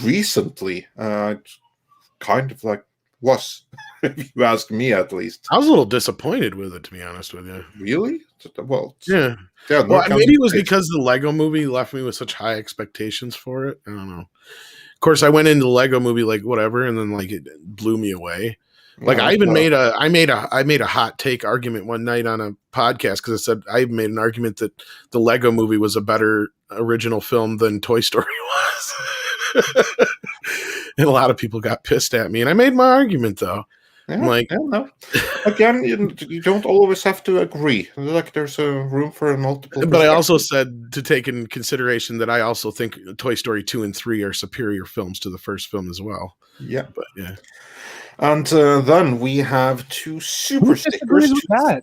recently, kind of like was, if you ask me at least. I was a little disappointed with it, to be honest with you. Really? Well, yeah. No, well, maybe it was because the Lego movie left me with such high expectations for it. I don't know. Of course, I went into the Lego movie like whatever, and then like it blew me away. Like Yeah, I even well, made a hot take argument one night on a podcast because I said I made an argument that the Lego movie was a better original film than Toy Story was. And a lot of people got pissed at me, and I made my argument though. I'm like, no. Again, you don't always have to agree. Like there's a room for multiple. but I also said to take in consideration that I also think Toy Story 2 and 3 are superior films to the first film as well. Yeah. But yeah. And then we have 2 super Who stickers. disagrees with that?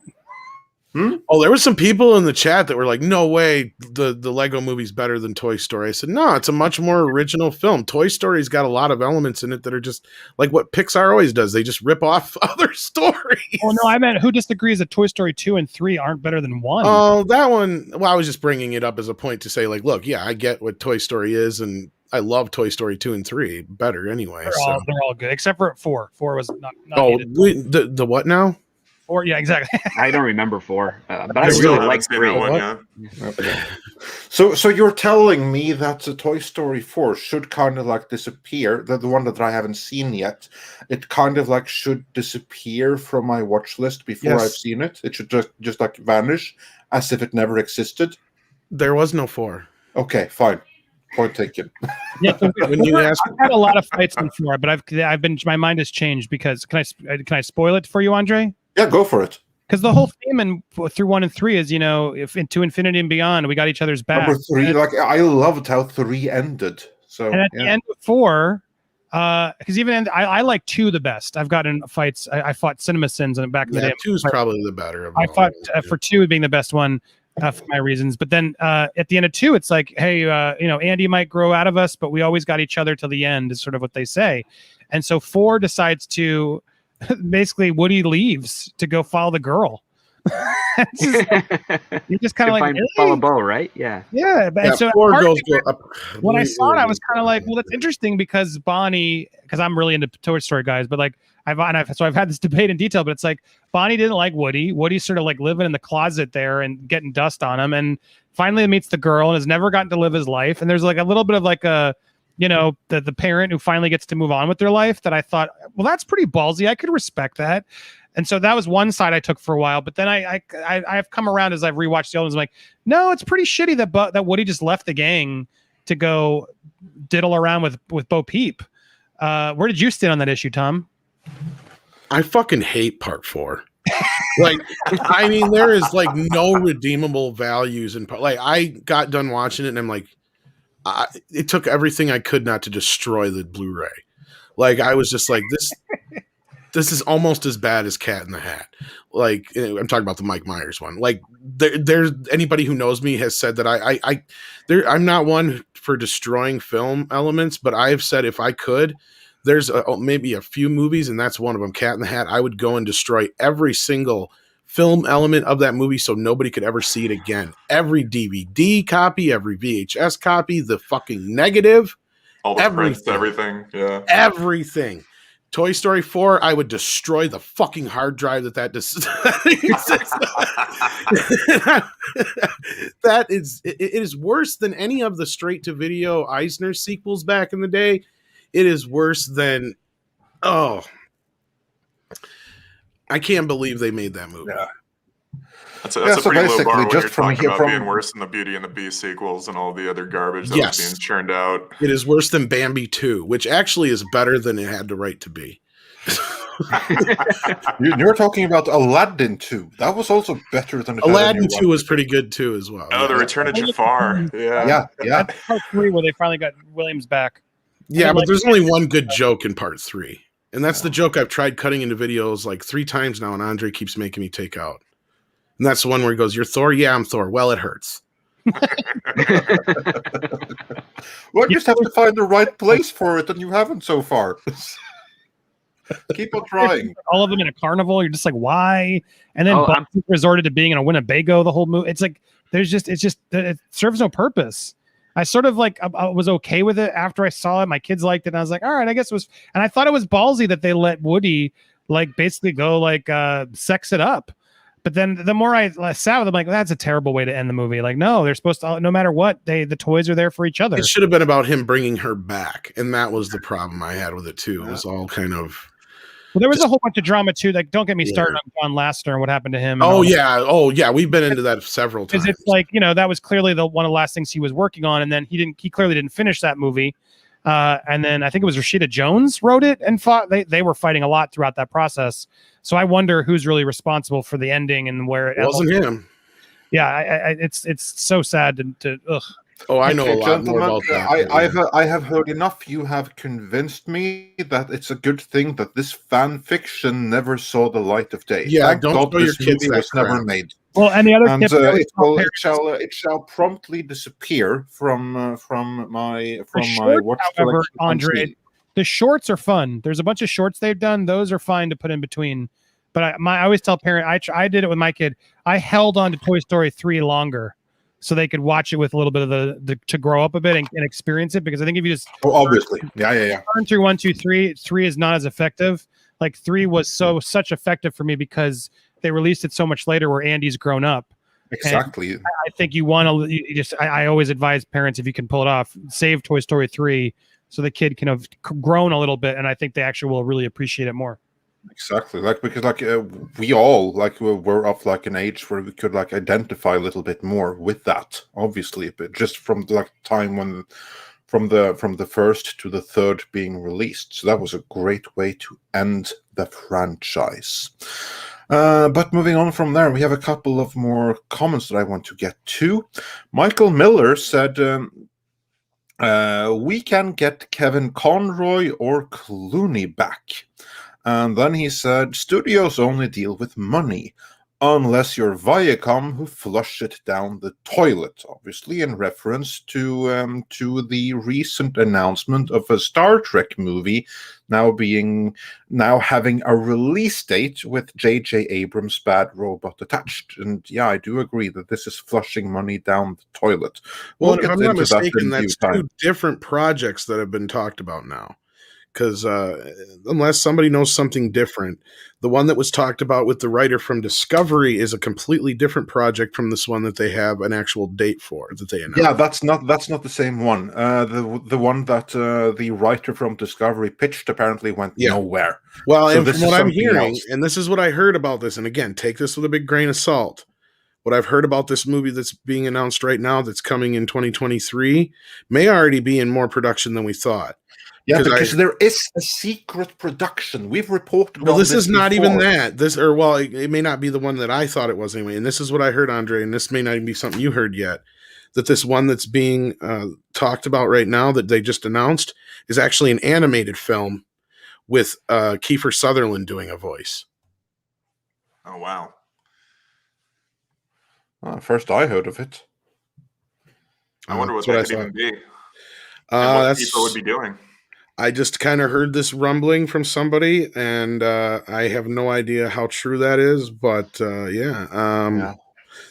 Oh, there were some people in the chat that were like, "No way, the Lego movie's better than Toy Story." I said, "No, it's a much more original film. Toy Story's got a lot of elements in it that are just like what Pixar always does. They just rip off other stories." Oh no, I meant who disagrees that Toy Story 2 and 3 aren't better than 1? Oh, that one. Well, I was just bringing it up as a point to say, like, look, yeah, I get what Toy Story is, and I love Toy Story 2 and 3 better anyway. They're all good except for 4. 4 was not Oh, needed. the what now? 4, yeah, exactly. I don't remember 4, but I still really haven't like seen 3. that one, What? yeah. Okay. So you're telling me that the Toy Story 4 should kind of like disappear, the one that I haven't seen yet, it kind of like should disappear from my watch list before Yes. I've seen it. It should just like vanish as if it never existed. There was no 4. Okay, fine. Point taken. Yeah, When you ask, I've had a lot of fights before, but I've been my mind has changed because can I spoil it for you, Andre? Yeah, go for it. Because the whole theme through 1 and 3 is, if into infinity and beyond, we got each other's back. Number 3, like I loved how 3 ended. So And at the end of 4, because I like 2 the best. I've gotten fights. I fought Cinema Sins back in the yeah, day. 2 is probably the better of I all. fought for 2 being the best one for my reasons. But then at the end of 2, it's like, hey, Andy might grow out of us, but we always got each other till the end is sort of what they say. And so 4 decides to basically Woody leaves to go follow the girl. You're just kind of like, really? Follow Bo, right? Yeah. Yeah. But Yeah, and so 4 part of goes me, go up. when I saw it, I was kind of like, well, that's interesting because Bonnie, because I'm really into Toy Story guys, but like I've had this debate in detail, but it's like Bonnie didn't like Woody. Woody's sort of like living in the closet there and getting dust on him, and finally meets the girl and has never gotten to live his life. And there's like a little bit of like a, the parent who finally gets to move on with their life that I thought, well, that's pretty ballsy. I could respect that. And so that was one side I took for a while, but then I've come around as I've rewatched the old ones. I'm like, no, it's pretty shitty that Woody just left the gang to go diddle around with Bo Peep. Where did you stand on that issue, Tom? I fucking hate part 4. Like, I mean, there is like no redeemable values in part. Like, I got done watching it and I'm like, it took everything I could not to destroy the Blu-ray. Like, I was just like, this is almost as bad as Cat in the Hat. Like, I'm talking about the Mike Myers one. Like, there's anybody who knows me has said that I'm not one for destroying film elements, but I've said if I could, there's maybe a few movies, and that's one of them, Cat in the Hat. I would go and destroy every single film element of that movie so nobody could ever see it again. Every DVD copy, every VHS copy, the fucking negative, All the prints, everything. Yeah. everything. Toy Story 4, I would destroy the fucking hard drive that that is, it is worse than any of the straight to video Eisner sequels back in the day. It is worse than, I can't believe they made that movie. Yeah. That's a pretty low bar when just you're from talking about here being worse than the Beauty and the Beast sequels and all the other garbage that Yes. was being churned out. It is worse than Bambi 2, which actually is better than it had the right to be. You're talking about Aladdin 2. That was also better than Aladdin 2 was pretty good too as well. Oh, The Return of Jafar. Yeah. Yeah. That's part 3 where they finally got Williams back. Yeah, but there's only one good joke in part 3. And that's the joke I've tried cutting into videos like 3 times now, and Andre keeps making me take out. And that's the one where he goes, "You're Thor?" "Yeah, I'm Thor." "Well, it hurts." Well, you just have to find the right place for it, and you haven't so far. Keep on trying. All of them in a carnival. You're just like, why? And then Bo Peep resorted to being in a Winnebago the whole movie. It's like it serves no purpose. I sort of like I was okay with it after I saw it. My kids liked it, and I was like, all right, I guess it was. And I thought it was ballsy that they let Woody like basically go like sex it up. But then the more I sat with them, like, that's a terrible way to end the movie. Like, no, they're supposed to, no matter what, the toys are there for each other. It should have been about him bringing her back, and that was the problem I had with it too. It was all kind of. Well, there was a whole bunch of drama too. Like, don't get me started on John Lasseter and what happened to him. Oh yeah, we've been into that several times. Because it's like, that was clearly one of the last things he was working on, and then he clearly didn't finish that movie. And then I think it was Rashida Jones wrote it and fought. They were fighting a lot throughout that process. So I wonder who's really responsible for the ending and where it wasn't him. Yeah, it's so sad to ugh. Oh, I know a lot more about that. I have heard enough. You have convinced me that it's a good thing that this fan fiction never saw the light of day. Yeah, Thank don't God show this your kids movie that was crap. never made. Well, and the other And it shall promptly disappear from my watch however, collection. Andre, the shorts are fun. There's a bunch of shorts they've done. Those are fine to put in between. But I always tell parents, I did it with my kid. I held on to Toy Story 3 longer so they could watch it with a little bit of the to grow up a bit and experience it. Because I think if you just obviously, yeah, turn through 1, 2, 3, 3 is not as effective. Like 3 was such effective for me because they released it so much later where Andy's grown up. Exactly. And I think you want to I always advise parents, if you can pull it off, save Toy Story 3 so the kid can have grown a little bit, and I think they actually will really appreciate it more. Exactly, because we all were of an age where we could identify a little bit more with that, obviously, but just from the time when from the first to the third being released. So that was a great way to end the franchise. But moving on from there, we have a couple of more comments that I want to get to. Michael Miller said, we can get Kevin Conroy or Clooney back. And then he said, studios only deal with money, unless you're Viacom, who flush it down the toilet, obviously in reference to the recent announcement of a Star Trek movie now having a release date with J.J. Abrams' Bad Robot attached. And yeah, I do agree that this is flushing money down the toilet. Well, if I'm not mistaken, that's two different projects that have been talked about now. Because unless somebody knows something different, the one that was talked about with the writer from Discovery is a completely different project from this one that they have an actual date for that they announced. Yeah, that's not the same one. The one that the writer from Discovery pitched apparently went nowhere. Well, so and from what I'm hearing, and this is what I heard about this, and again, take this with a big grain of salt. What I've heard about this movie that's being announced right now, that's coming in 2023, may already be in more production than we thought. Yeah, because there is a secret production. We've reported. Well, this is not even that. It may not be the one that I thought it was anyway. And this is what I heard, Andre, and this may not even be something you heard yet. That this one that's being talked about right now that they just announced is actually an animated film with Kiefer Sutherland doing a voice. Oh wow! First I heard of it. I wonder what that could even be. What Kiefer would be doing. I just kind of heard this rumbling from somebody, and I have no idea how true that is, but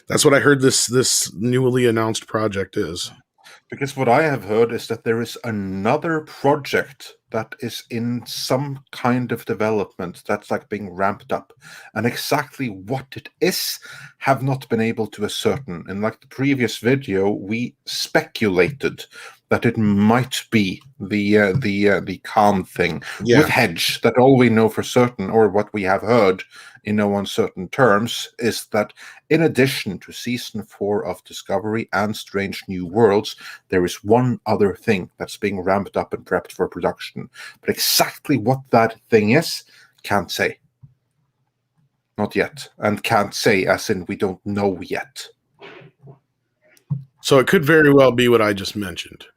that's what I heard this newly announced project is. Because what I have heard is that there is another project that is in some kind of development that's being ramped up, and exactly what it is have not been able to ascertain. In the previous video, we speculated that it might be the Khan thing with Hedge. That all we know for certain, or what we have heard in no uncertain terms, is that in addition to season 4 of Discovery and Strange New Worlds, there is one other thing that's being ramped up and prepped for production. But exactly what that thing is, can't say. Not yet. And can't say as in we don't know yet. So it could very well be what I just mentioned.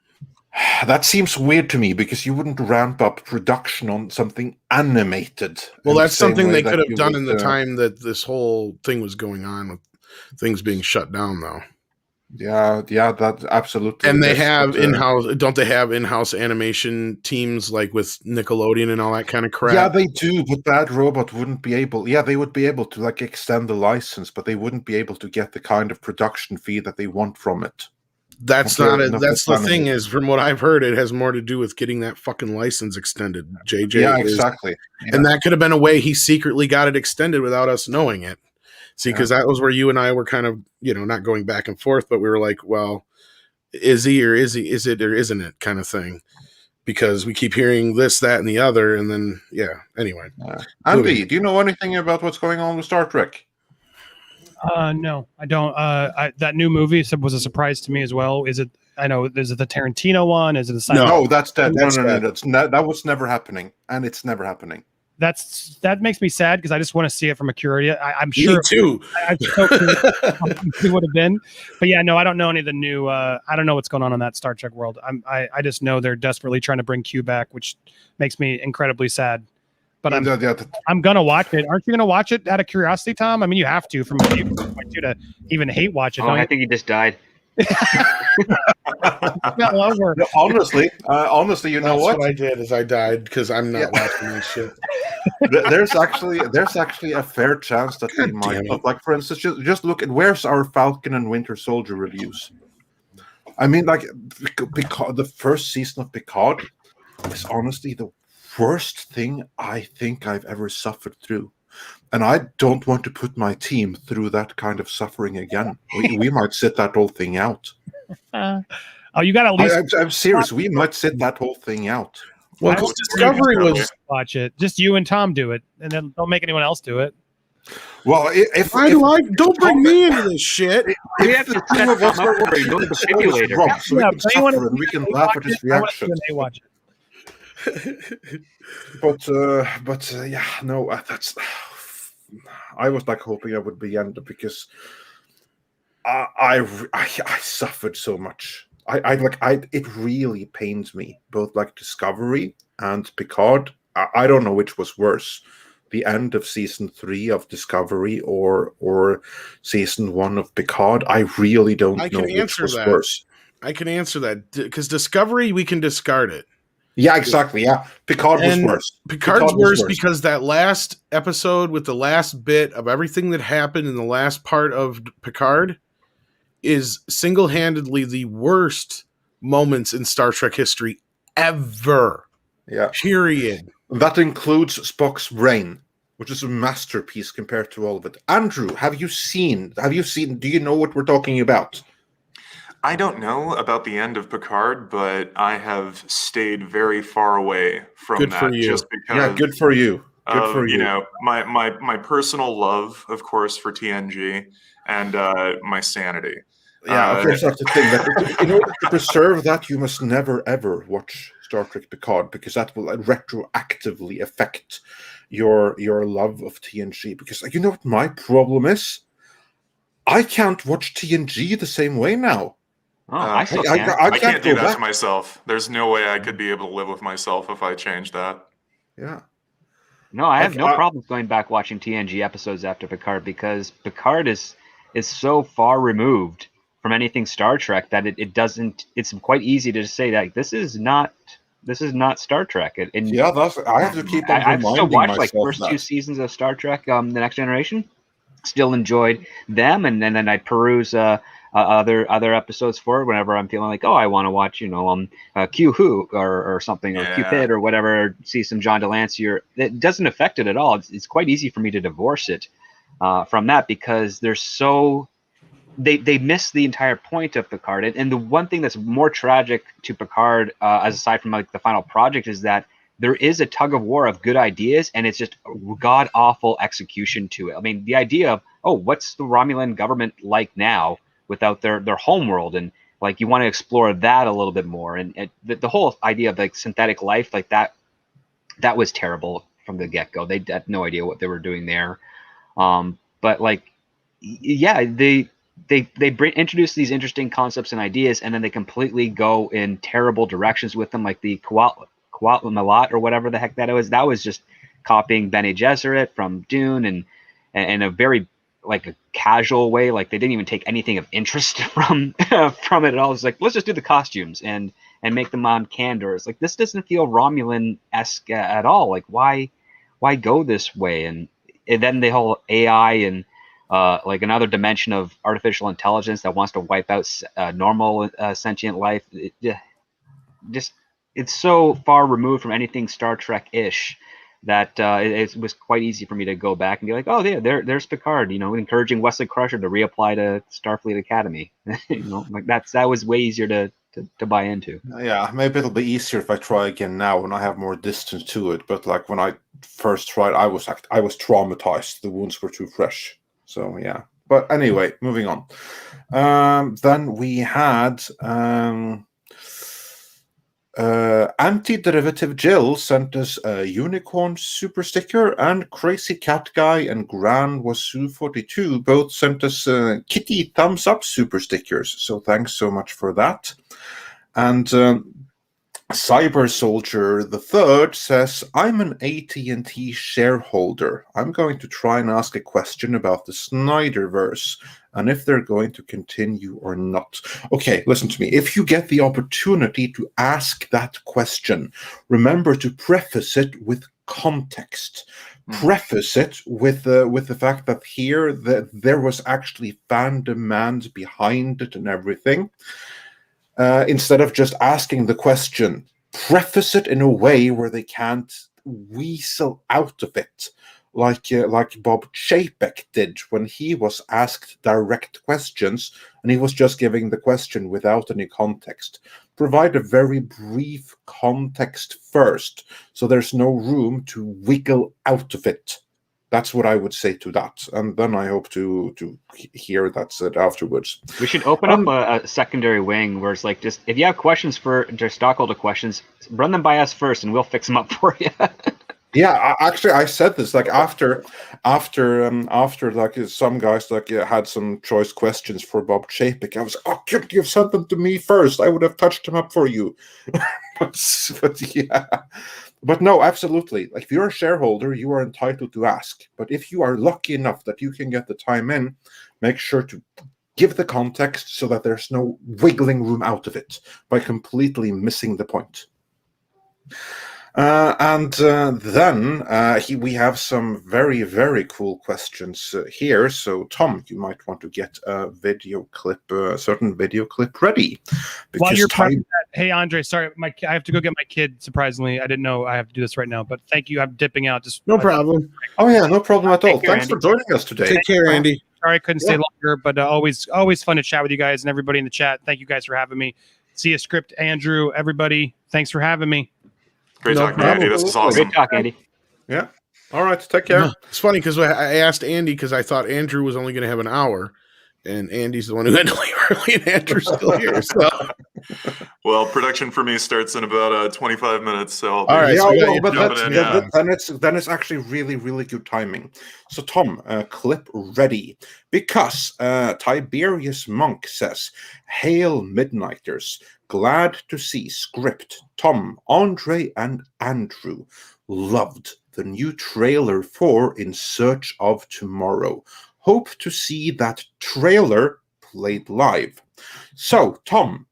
That seems weird to me, because you wouldn't ramp up production on something animated. Well, that's something they could have done in the time that this whole thing was going on, with things being shut down, though. Yeah, that absolutely. And they have in-house, don't they have in-house animation teams with Nickelodeon and all that kind of crap? Yeah, they do, but Bad Robot wouldn't be able. Yeah, they would be able to extend the license, but they wouldn't be able to get the kind of production fee that they want from it. That's the thing is, from what I've heard, it has more to do with getting that fucking license extended. JJ, yeah, exactly. And that could have been a way he secretly got it extended without us knowing it. See, because that was where you and I were kind of, not going back and forth, but we were like, well, is he or is it or isn't it kind of thing? Because we keep hearing this, that, and the other, and then anyway. Andy, do you know anything about what's going on with Star Trek? No, I don't. That new movie was a surprise to me as well. Is it the Tarantino one? Is it a No, that's dead. No, that was never happening, and it's never happening. That makes me sad because I just want to see it from a curiosity. I'm sure. Me too. I'm so curious it would have been, but I don't know any of the new. I don't know what's going on in that Star Trek world. I just know they're desperately trying to bring Q back, which makes me incredibly sad. But I'm gonna watch it. Aren't you gonna watch it out of curiosity, Tom? I mean, you have to from a point of view to even hate watch it. I think he just died. Honestly, you know what? I did is I died because I'm not watching this shit. There's actually a fair chance that we might. Like, for instance, just look at where's our Falcon and Winter Soldier reviews. I mean, like, the first season of Picard is honestly the worst thing I think I've ever suffered through. And I don't want to put my team through that kind of suffering again. We might sit that whole thing out. You got at least. I'm serious. We might sit that whole thing out. Well, because Discovery was watch it. Just you and Tom do it, and then don't make anyone else do it. Well, if don't bring me into this shit. We have to set up over. You go to the simulator. So we can suffer and we can laugh at his reaction. Watch it. But that's. I was like hoping I would be ended because I suffered so much. It really pains me, both like Discovery and Picard. I don't know which was worse, the end of season 3 of Discovery or season 1 of Picard. I really don't know which was worse. I can answer that because Discovery, we can discard it. Yeah, exactly. Yeah, Picard was worse. Picard's worse because that last episode with the last bit of everything that happened in the last part of Picard is single-handedly the worst moments in Star Trek history ever. Yeah. Period. That includes Spock's brain, which is a masterpiece compared to all of it. Andrew, have you seen? Do you know what we're talking about? I don't know about the end of Picard, but I have stayed very far away from good that. For you. Just because, yeah, good for you. Good for you. My personal love, of course, for TNG and my sanity. Yeah, of course, that's the thing. That in order to preserve that, you must never ever watch Star Trek Picard because that will retroactively affect your love of TNG. Because you know what my problem is? I can't watch TNG the same way now. Oh, I can't do that to myself. There's no way I could be able to live with myself if I changed that. Yeah. No, I have no problems going back watching TNG episodes after Picard because Picard is so far removed from anything Star Trek that it doesn't. It's quite easy to just say that this is not Star Trek. I have to keep on I've still watched like first that. 2 seasons of Star Trek, The Next Generation. Still enjoyed them, and then I peruse other episodes for it whenever I'm feeling like, I want to watch, Q Who or something, or Cupid or whatever, see some John Delancey. It doesn't affect it at all. It's quite easy for me to divorce it from that because they're so they miss the entire point of Picard. And the one thing that's more tragic to Picard, as aside from like the final project, is that there is a tug of war of good ideas, and it's just god awful execution to it. I mean, the idea of what's the Romulan government like now without their homeworld, and like you want to explore that a little bit more, and the whole idea of like synthetic life like that was terrible from the get-go. They had no idea what they were doing there, but like they introduce these interesting concepts and ideas, and then they completely go in terrible directions with them, like the Quatlamalot or whatever the heck that was. That was just copying Bene Gesserit from Dune, and a very like a casual way. Like they didn't even take anything of interest from it at all. It's like, let's just do the costumes and make them on candors. Like this doesn't feel Romulan-esque at all. Like why go this way? And then the whole AI and like another dimension of artificial intelligence that wants to wipe out normal sentient life. It's so far removed from anything Star Trek-ish that it was quite easy for me to go back and be like, oh, yeah, there's Picard, encouraging Wesley Crusher to reapply to Starfleet Academy. Like that was way easier to buy into. Yeah, maybe it'll be easier if I try again now when I have more distance to it. But like when I first tried, I was traumatized. The wounds were too fresh. So yeah. But anyway, moving on. Then we had Anti-Derivative Jill sent us a unicorn super sticker, and Crazy Cat Guy and Gran Wasu 42 both sent us kitty thumbs up super stickers. So thanks so much for that. And Cyber Soldier the Third says, I'm an AT&T shareholder. I'm going to try and ask a question about the Snyderverse and if they're going to continue or not. Okay, listen to me. If you get the opportunity to ask that question, remember to preface it with context. Preface it with the fact that here there was actually fan demand behind it and everything. Instead of just asking the question, preface it in a way where they can't weasel out of it, like Bob Chapek did when he was asked direct questions and he was just giving the question without any context. Provide a very brief context first, so there's no room to wiggle out of it. That's what I would say to that, and then I hope to hear that said afterwards. We should open up a secondary wing where it's like, just if you have questions for just stockholder questions, run them by us first, and we'll fix them up for you. Yeah, actually, I said this like after like some guys like had some choice questions for Bob Chapek. I was, oh, couldn't you have sent them to me first? I would have touched them up for you. but yeah. But no, absolutely. Like if you're a shareholder, you are entitled to ask. But if you are lucky enough that you can get the time in, make sure to give the context so that there's no wiggling room out of it by completely missing the point. Then we have some very, very cool questions here. So, Tom, you might want to get a certain video clip ready. While you're prepping that, hey, Andre, sorry, I have to go get my kid, surprisingly. I didn't know I have to do this right now, but thank you. I'm dipping out. No problem. Oh, yeah, no problem at all. Thanks Andy. for joining us today. Take care, Andy. Sorry I couldn't stay longer, but always fun to chat with you guys and everybody in the chat. Thank you guys for having me. See you, Script, Andrew, everybody. Thanks for having me. Great talking, Andy. This is awesome. Great talk, Andy. Yeah. All right. Take care. It's funny because I asked Andy because I thought Andrew was only going to have an hour, and Andy's the one who had to leave early, and Andrew's still here. So, well, production for me starts in about 25 minutes. So, all right. Then it's actually really, really good timing. So, Tom, clip ready, because Tiberius Monk says, "Hail, Midnighters! Glad to see Script, Tom, Andre, and Andrew. Loved the new trailer for In Search of Tomorrow. Hope to see that trailer played live." So, Tom,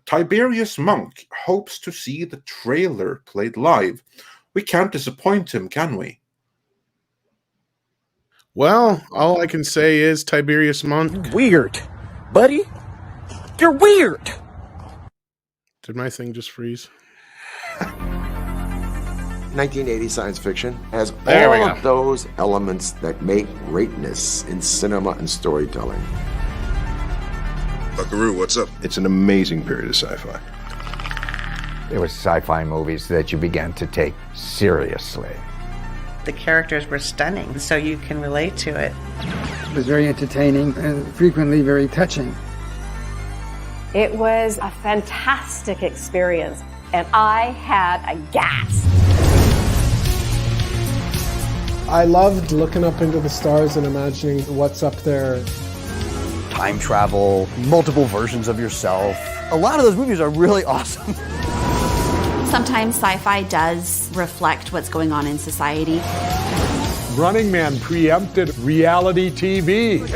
Tiberius Monk hopes to see the trailer played live. We can't disappoint him, can we? Well, all I can say is Tiberius Monk. Weird, buddy. You're weird. Did my thing just freeze? 1980 science fiction has There we all go. of those elements that make greatness in cinema and storytelling. Buckaroo, what's up? It's an amazing period of sci-fi. It was sci-fi movies that you began to take seriously. The characters were stunning, so you can relate to it. It was very entertaining and frequently very touching. It was a fantastic experience, and I had a gasp. I loved looking up into the stars and imagining what's up there. Time travel, multiple versions of yourself. A lot of those movies are really awesome. Sometimes sci-fi does reflect what's going on in society. Running Man preempted reality TV.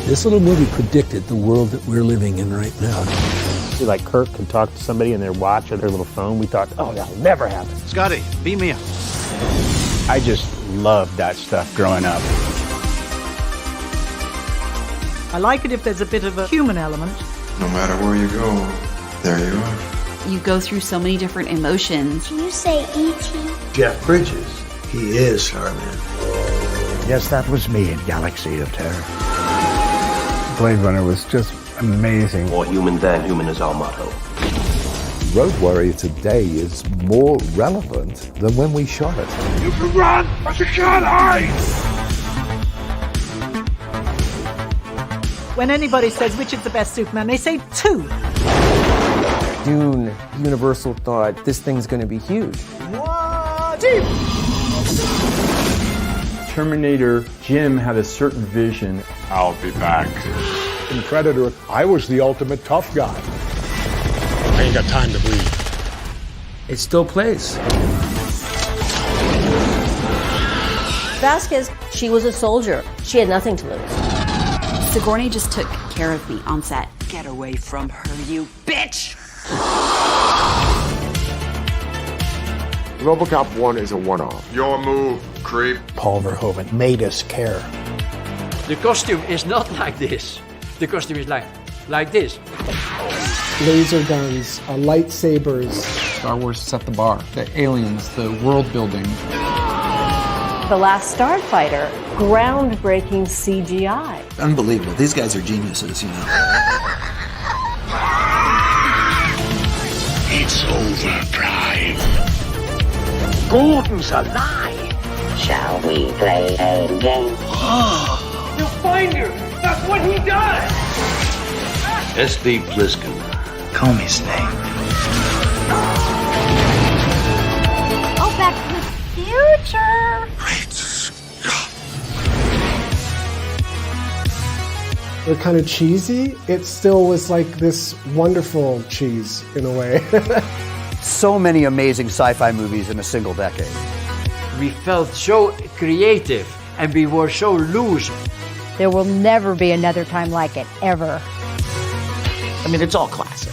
This little movie predicted the world that we're living in right now. Like Kirk could talk to somebody in their watch or their little phone. We thought, oh, that'll never happen. Scotty, beam me up. I just loved that stuff growing up. I like it if there's a bit of a human element. No matter where you go, there you are. You go through so many different emotions. Can you say E.T.? Jeff Bridges. He is Starman. Yes, that was me in Galaxy of Terror. Blade Runner was just amazing. More human than human is our motto. Road Warrior today is more relevant than when we shot it. You can run, but you can't hide! When anybody says which is the best Superman, they say 2. Dune, Universal thought this thing's going to be huge. Terminator, Jim had a certain vision. I'll be back. In Predator, I was the ultimate tough guy. I ain't got time to bleed. It still plays. Vasquez, she was a soldier. She had nothing to lose. Sigourney just took care of me on set. Get away from her, you bitch! RoboCop 1 is a one-off. Your move, creep. Paul Verhoeven made us care. The costume is not like this. The costume is like this. Laser guns, lightsabers. Star Wars set the bar. The aliens, the world building. The Last Starfighter, groundbreaking CGI. Unbelievable. These guys are geniuses, you know. It's over, Prime. Gordon's alive. Shall we play a game? You'll find her. That's what he does. S.D. Bliskin. Call me Snake. Oh, Back to the Future. Great Scott. They're kind of cheesy. It still was like this wonderful cheese in a way. So many amazing sci-fi movies in a single decade. We felt so creative and we were so loose. There will never be another time like it, ever. I mean, it's all classic.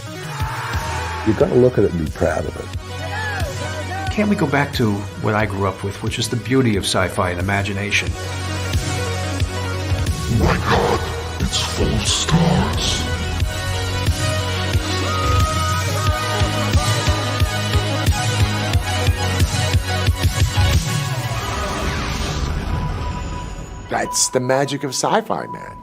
You've got to look at it and be proud of it. Can't we go back to what I grew up with, which is the beauty of sci-fi and imagination? Oh my God, it's full of stars. That's the magic of sci-fi, man.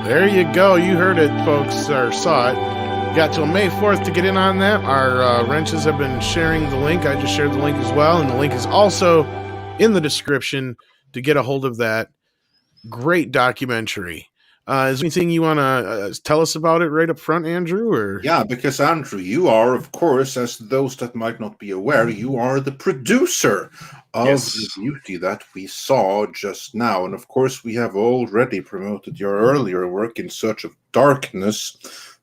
There you go. You heard it, folks, or saw it. Got till May 4th to get in on that. Our wrenches have been sharing the link. I just shared the link as well, and the link is also in the description to get a hold of that great documentary. Is there anything you want to tell us about it right up front, Andrew? Or yeah, because Andrew, you are, of course, as those that might not be aware, you are the producer of the beauty that we saw just now. And of course, we have already promoted your earlier work, In Search of Darkness,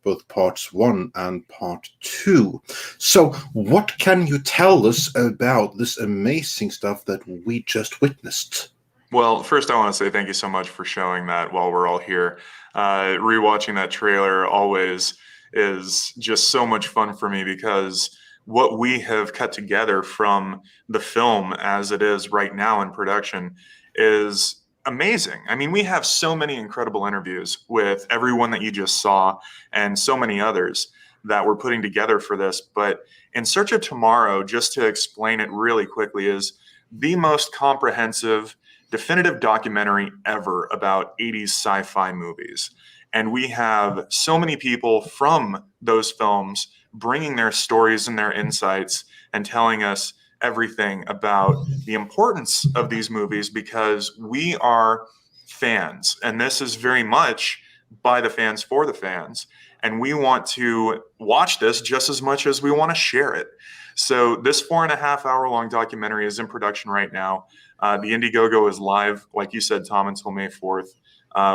both parts 1 and part 2. So what can you tell us about this amazing stuff that we just witnessed? Well, first I want to say thank you so much for showing that while we're all here. Rewatching that trailer always is just so much fun for me because what we have cut together from the film as it is right now in production is amazing. I mean, we have so many incredible interviews with everyone that you just saw and so many others that we're putting together for this. But In Search of Tomorrow, just to explain it really quickly, is the most comprehensive definitive documentary ever about 80s sci-fi movies. And we have so many people from those films bringing their stories and their insights and telling us everything about the importance of these movies because we are fans. And this is very much by the fans for the fans. And we want to watch this just as much as we want to share it. So this 4.5 hour long documentary is in production right now. The Indiegogo is live, like you said, Tom, until May 4th.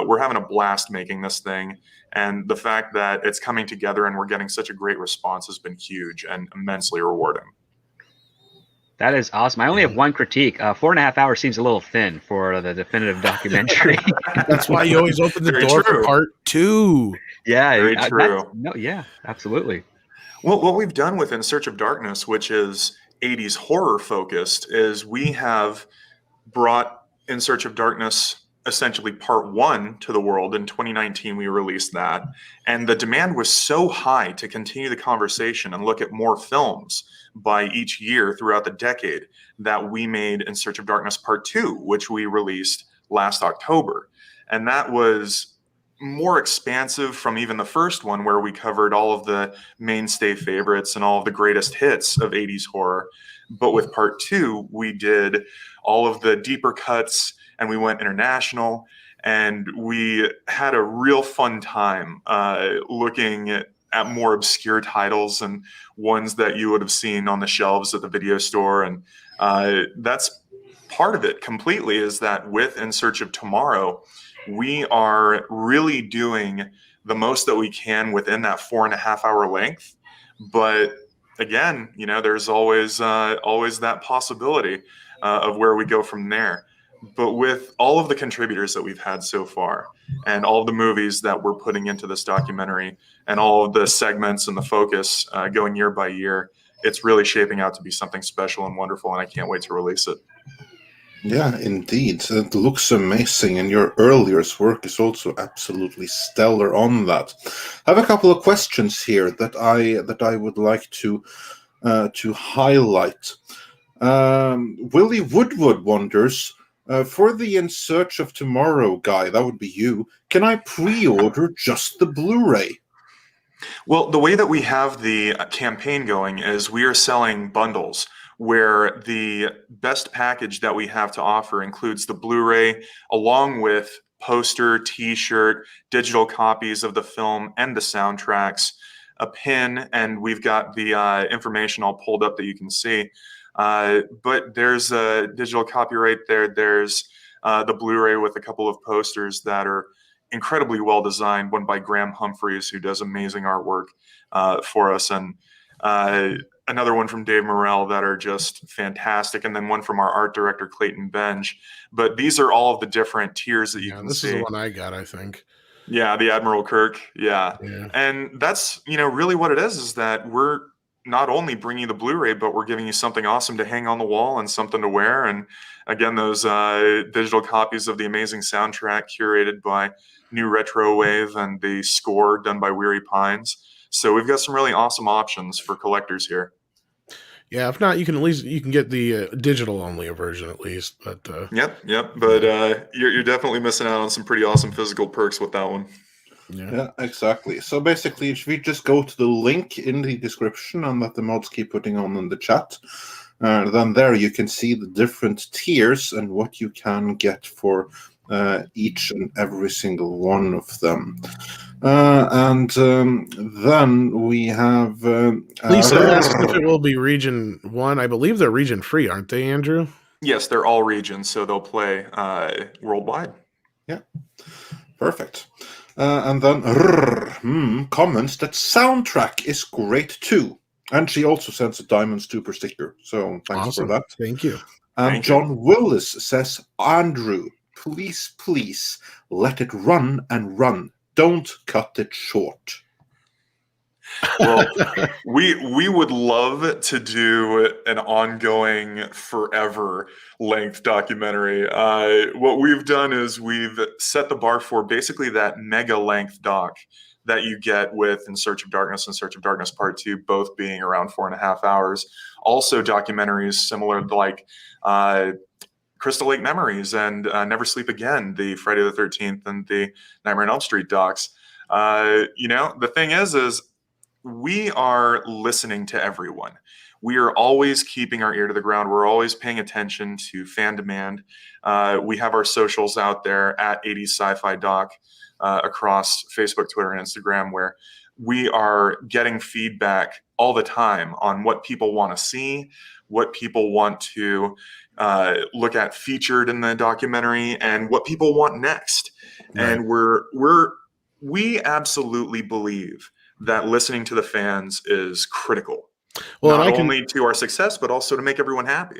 We're having a blast making this thing. And the fact that it's coming together and we're getting such a great response has been huge and immensely rewarding. That is awesome. I only have one critique. 4.5 hours seems a little thin for the definitive documentary. That's why you always open the door for part 2. Yeah, very true. Yeah, absolutely. Well, what we've done with In Search of Darkness, which is 80s horror focused, is we have brought In Search of Darkness essentially part one to the world. In 2019, we released that. And the demand was so high to continue the conversation and look at more films by each year throughout the decade that we made In Search of Darkness part two, which we released last October. And that was more expansive from even the first one, where we covered all of the mainstay favorites and all of the greatest hits of 80s horror. But with part two, we did all of the deeper cuts and we went international, and we had a real fun time looking at more obscure titles and ones that you would have seen on the shelves at the video store. And that's part of it completely, is that with In Search of Tomorrow, we are really doing the most that we can within that 4.5 hour length. But again, there's always that possibility of where we go from there. But with all of the contributors that we've had so far, and all of the movies that we're putting into this documentary, and all of the segments and the focus going year by year, it's really shaping out to be something special and wonderful, and I can't wait to release it. Yeah, indeed. It looks amazing, and your earlier work is also absolutely stellar on that. I have a couple of questions here that I would like to highlight. Willie Woodward wonders, for the In Search of Tomorrow guy, that would be you, can I pre-order just the Blu-ray? Well, the way that we have the campaign going is we are selling bundles, where the best package that we have to offer includes the Blu-ray along with poster, t-shirt, digital copies of the film and the soundtracks, a pin, and we've got the information all pulled up that you can see. But there's a digital copy right there. There's the Blu-ray with a couple of posters that are incredibly well designed, one by Graham Humphreys, who does amazing artwork for us, and another one from Dave Morrell that are just fantastic, and then one from our art director, Clayton Benj. But these are all of the different tiers that you can see. This is the one I got, I think. Yeah, the Admiral Kirk. Yeah. And that's, really what it is that we're not only bringing you the Blu-ray, but we're giving you something awesome to hang on the wall and something to wear. And again, those digital copies of the amazing soundtrack curated by New Retro Wave and the score done by Weary Pines. So we've got some really awesome options for collectors here. Yeah, if not, you can get the digital only version at least. But Yep. But you're definitely missing out on some pretty awesome physical perks with that one. Yeah, exactly. So basically, if we just go to the link in the description and let the mods keep putting on in the chat, then there you can see the different tiers and what you can get for each and every single one of them. And then we have Lisa asked if it will be region 1. I believe they're region free, aren't they, Andrew? Yes, they're all regions, so they'll play worldwide. Yeah, perfect. And then comments that soundtrack is great too. And she also sends a Diamond Super sticker. So thanks for that. Thank you. And John Willis says, Andrew, please let it run and run. Don't cut it short. Well, we would love to do an ongoing forever length documentary. What we've done is we've set the bar for basically that mega length doc that you get with In Search of Darkness and Search of Darkness Part 2, both being around 4.5 hours. Also documentaries similar to like Crystal Lake Memories and Never Sleep Again, the Friday the 13th and the Nightmare on Elm Street docs. The thing is we are listening to everyone. We are always keeping our ear to the ground. We're always paying attention to fan demand. We have our socials out there at 80s Sci-Fi Doc across Facebook, Twitter, and Instagram, where we are getting feedback all the time on what people want to see, what people want to look at featured in the documentary, and what people want next. Right. And we absolutely believe that listening to the fans is critical. Well, not only to our success, but also to make everyone happy.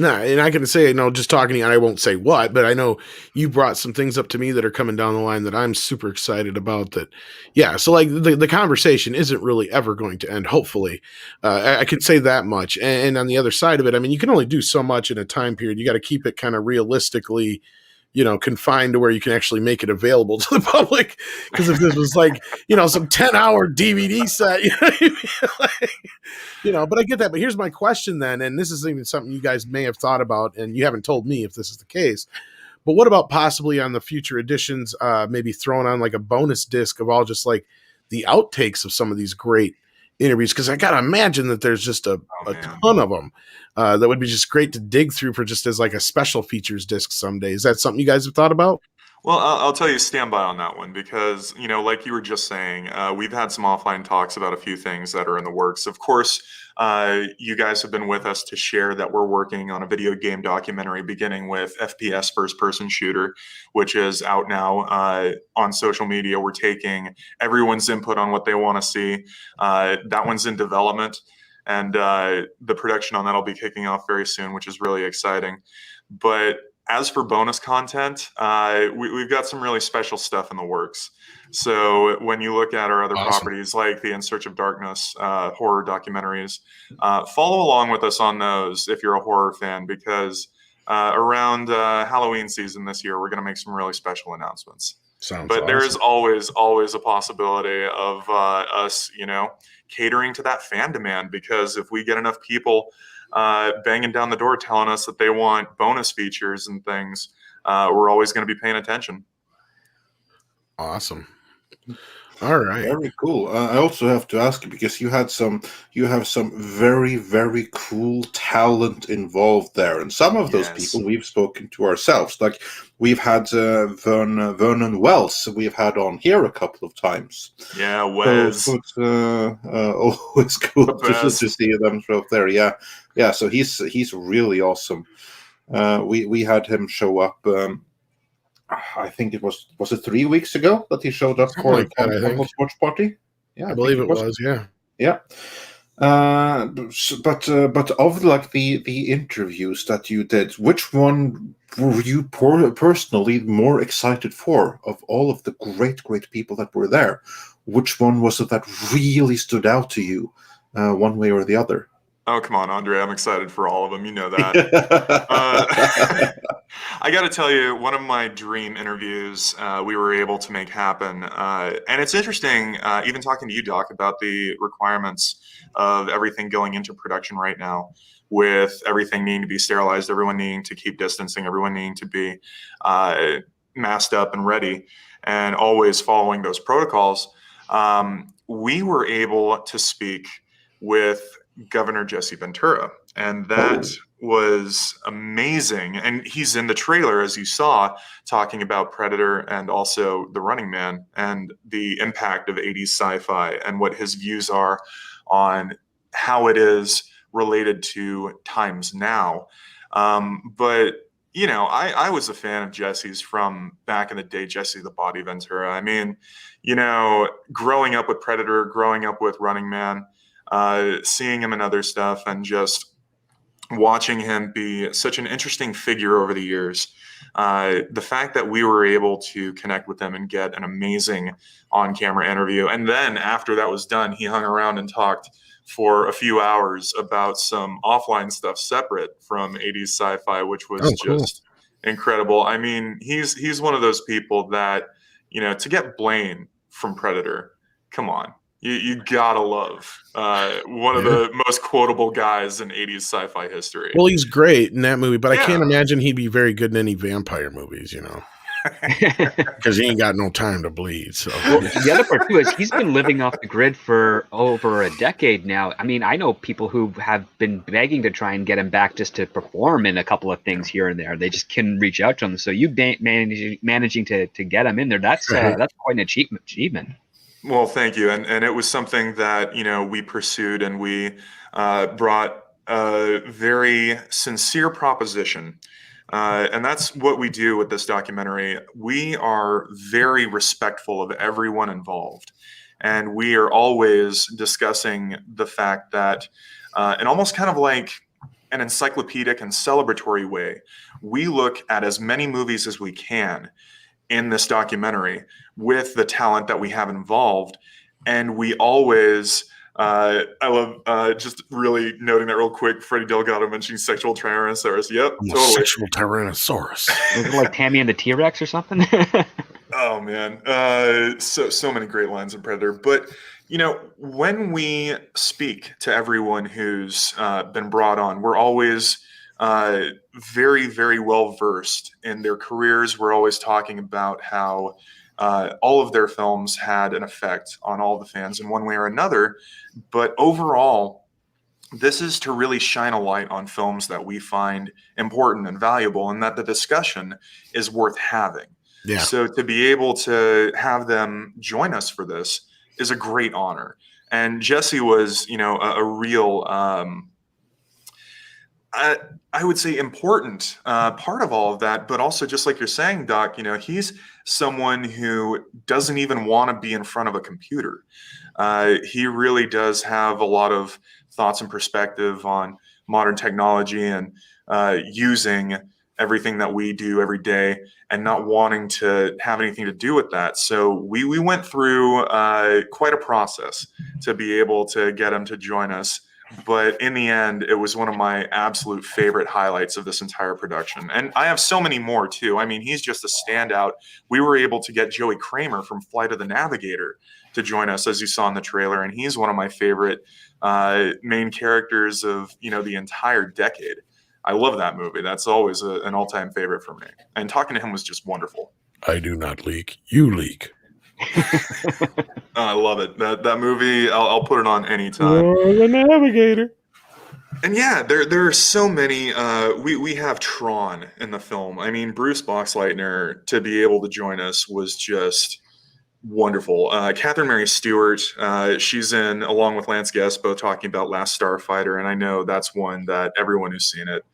No, and I can say, just talking to you, and I won't say what, but I know you brought some things up to me that are coming down the line that I'm super excited about. That, yeah. So like the conversation isn't really ever going to end. Hopefully, I can say that much. And on the other side of it, I mean, you can only do so much in a time period. You got to keep it kind of realistically, confined to where you can actually make it available to the public. Because if this was like, some 10-hour DVD set, but I get that. But here's my question then, and this is even something you guys may have thought about, and you haven't told me if this is the case. But what about possibly on the future editions, maybe throwing on like a bonus disc of all just like the outtakes of some of these great interviews? Because I gotta imagine that there's just a ton of them that would be just great to dig through for just as like a special features disc someday. Is that something you guys have thought about? Well, I'll tell you, stand by on that one because, like you were just saying, we've had some offline talks about a few things that are in the works. Of course, you guys have been with us to share that we're working on a video game documentary beginning with FPS first-person shooter, which is out now on social media. We're taking everyone's input on what they want to see. That one's in development, and the production on that will be kicking off very soon, which is really exciting. But as for bonus content, we've got some really special stuff in the works. So when you look at our other properties like the In Search of Darkness horror documentaries, follow along with us on those if you're a horror fan, because around Halloween season this year, we're going to make some really special announcements. But there is always a possibility of us, catering to that fan demand, because if we get enough people banging down the door telling us that they want bonus features and things, we're always going to be paying attention. Awesome. All right. Very cool. I also have to ask you, because you have some very, very cool talent involved there, and some of those people we've spoken to ourselves. Like we've had Vernon Wells, we've had on here a couple of times. Yeah, Wes. So it's always cool to see them show up there. Yeah. So he's really awesome. We had him show up. I think it was it 3 weeks ago that he showed up for a watch party? Yeah, I believe it was. Yeah. Yeah. But of like the interviews that you did, which one were you personally more excited for of all of the great people that were there? Which one was it that really stood out to you, one way or the other? Oh, come on, Andre. I'm excited for all of them. You know that. I got to tell you, one of my dream interviews we were able to make happen. And it's interesting, even talking to you, Doc, about the requirements of everything going into production right now, with everything needing to be sterilized, everyone needing to keep distancing, everyone needing to be masked up and ready, and always following those protocols. We were able to speak with Governor Jesse Ventura, and that was amazing. And he's in the trailer, as you saw, talking about Predator and also The Running Man and the impact of 80s sci-fi and what his views are on how it is related to times now. But I was a fan of Jesse's from back in the day, Jesse the Body Ventura. I mean, growing up with Predator, growing up with Running Man, seeing him in other stuff, and just watching him be such an interesting figure over the years. The fact that we were able to connect with him and get an amazing on-camera interview. And then after that was done, he hung around and talked for a few hours about some offline stuff separate from 80s sci-fi, which was just incredible. I mean, he's one of those people that, to get Blaine from Predator, come on. You gotta love one of the most quotable guys in 80s sci-fi history. Well, he's great in that movie, but I can't imagine he'd be very good in any vampire movies, because he ain't got no time to bleed. So the other part too is he's been living off the grid for over a decade now. I mean, I know people who have been begging to try and get him back just to perform in a couple of things here and there. They just couldn't reach out to him. So you managing to get him in there, that's quite an achievement. Well, thank you. And it was something that, we pursued, and we brought a very sincere proposition. And that's what we do with this documentary. We are very respectful of everyone involved. And we are always discussing the fact that, and almost kind of like an encyclopedic and celebratory way, we look at as many movies as we can in this documentary with the talent that we have involved. And we always, I love just really noting that real quick, Freddie Delgado mentioning sexual Tyrannosaurus. Yep, I'm a totally. sexual Tyrannosaurus. Is it like Tammy and the T-Rex or something? Oh man, so many great lines in Predator. But when we speak to everyone who's been brought on, we're always very, very well versed in their careers. We're always talking about how all of their films had an effect on all the fans in one way or another. But overall, this is to really shine a light on films that we find important and valuable, and that the discussion is worth having. Yeah. So to be able to have them join us for this is a great honor. And Jesse was, a real, I would say, important part of all of that. But also, just like you're saying, Doc, he's someone who doesn't even want to be in front of a computer. He really does have a lot of thoughts and perspective on modern technology and using everything that we do every day and not wanting to have anything to do with that. So we went through quite a process to be able to get him to join us. But in the end, it was one of my absolute favorite highlights of this entire production. And I have so many more too. I mean, he's just a standout. We were able to get Joey Kramer from Flight of the Navigator to join us, as you saw in the trailer. And he's one of my favorite main characters of, the entire decade. I love that movie. That's always an all-time favorite for me. And talking to him was just wonderful. I do not leak. You leak. I love it. That movie, I'll put it on anytime. The Navigator. And yeah, there are so many. We have Tron in the film. I mean, Bruce Boxleitner, to be able to join us was just wonderful. Catherine Mary Stewart, she's in, along with Lance Guest, both talking about Last Starfighter, and I know that's one that everyone who's seen it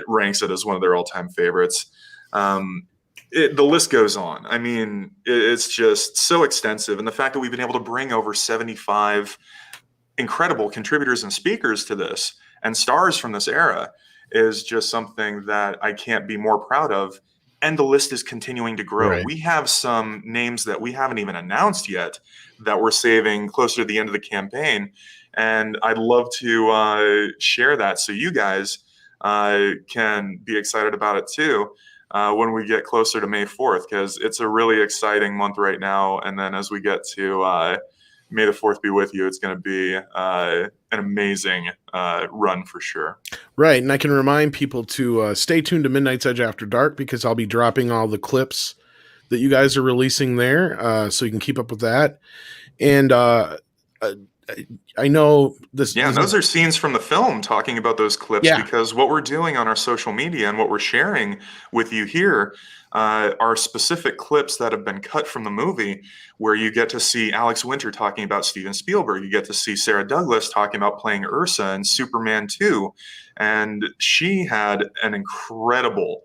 ranks it as one of their all-time favorites. The list goes on. I mean, it's just so extensive, and the fact that we've been able to bring over 75 incredible contributors and speakers to this and stars from this era is just something that I can't be more proud of. And the list is continuing to grow. Right. We have some names that we haven't even announced yet that we're saving closer to the end of the campaign. And I'd love to share that so you guys can be excited about it too when we get closer to May 4th, because it's a really exciting month right now. And then as we get to May the 4th be with you, it's going to be an amazing run for sure. Right. And I can remind people to stay tuned to Midnight's Edge After Dark, because I'll be dropping all the clips that you guys are releasing there, so you can keep up with that. And I know this. Yeah, those are scenes from the film talking about those clips, because what we're doing on our social media and what we're sharing with you here are specific clips that have been cut from the movie, where you get to see Alex Winter talking about Steven Spielberg. You get to see Sarah Douglas talking about playing Ursa in Superman 2. And she had an incredible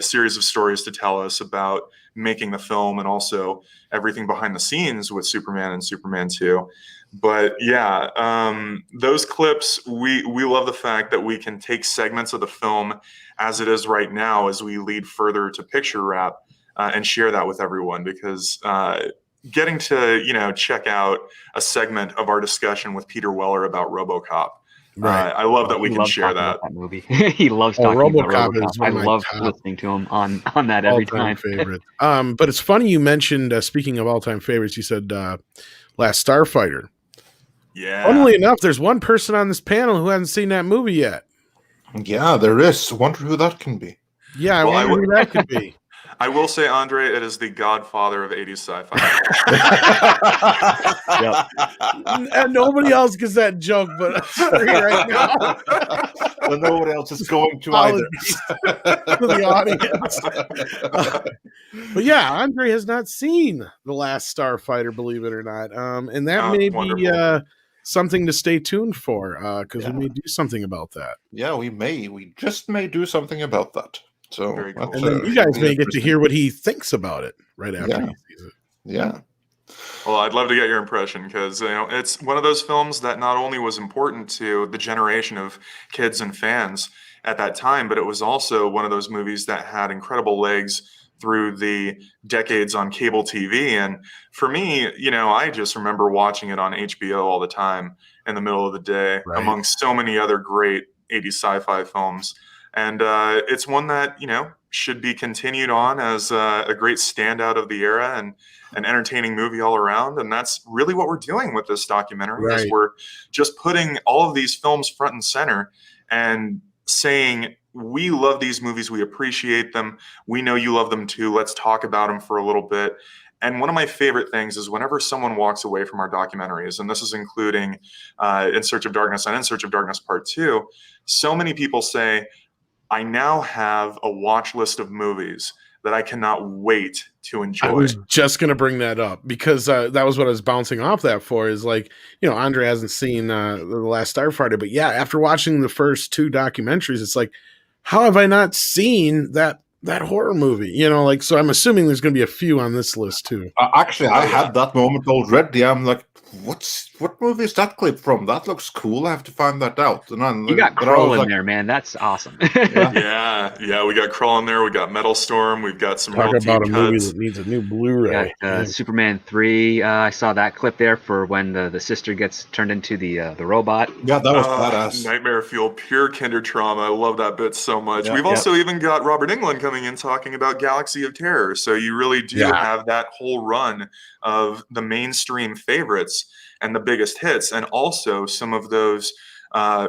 series of stories to tell us about making the film and also everything behind the scenes with Superman and Superman 2. But yeah, those clips, we love the fact that we can take segments of the film as it is right now as we lead further to picture wrap and share that with everyone, because getting to check out a segment of our discussion with Peter Weller about RoboCop. Right. I love that we can share that. Movie. He loves talking about RoboCop. Is one I of my love top listening to him on that every time. Favorite. But it's funny you mentioned, speaking of all-time favorites, you said Last Starfighter. Yeah. Funnily enough, there's one person on this panel who hasn't seen that movie yet. Yeah, there is. I wonder who that can be. Yeah, I wonder who that could be. I will say, Andre, it is the godfather of 80s sci-fi. And nobody else gets that joke, but I'm sorry right now. But nobody else is going to either. To the audience. But yeah, Andre has not seen The Last Starfighter, believe it or not. And that may be something to stay tuned for, because we may do something about that. Yeah, we may. We just may do something about that. So, very cool. And then you guys may get to hear what he thinks about it right after he sees it. Yeah. Well, I'd love to get your impression because it's one of those films that not only was important to the generation of kids and fans at that time, but it was also one of those movies that had incredible legs through the decades on cable TV. And for me, I just remember watching it on HBO all the time in the middle of the day, among so many other great 80s sci-fi films. And it's one that, should be continued on as a great standout of the era and an entertaining movie all around. And that's really what we're doing with this documentary is we're just putting all of these films front and center and saying, we love these movies. We appreciate them. We know you love them too. Let's talk about them for a little bit. And one of my favorite things is whenever someone walks away from our documentaries, and this is including In Search of Darkness and In Search of Darkness Part 2, so many people say, I now have a watch list of movies that I cannot wait to enjoy. I was just going to bring that up because that was what I was bouncing off that for is like, Andre hasn't seen The Last Starfighter, but yeah, after watching the first 2 documentaries, it's like, how have I not seen that horror movie? So I'm assuming there's going to be a few on this list too. Actually, I had that moment already. I'm like, what movie is that clip from? That looks cool. I have to find that out. And then, you got Krull in there, man. That's awesome. Yeah. We got Krull in there. We got Metal Storm. We've got some talk real about a deep movie cuts. that needs a new Blu-ray. Superman 3. I saw that clip there for when the sister gets turned into the robot. Yeah, that was badass. Nightmare Fuel, pure kinder trauma. I love that bit so much. We've also even got Robert Englund coming in talking about Galaxy of Terror. So you really do have that whole run of the mainstream favorites and the biggest hits, and also some of those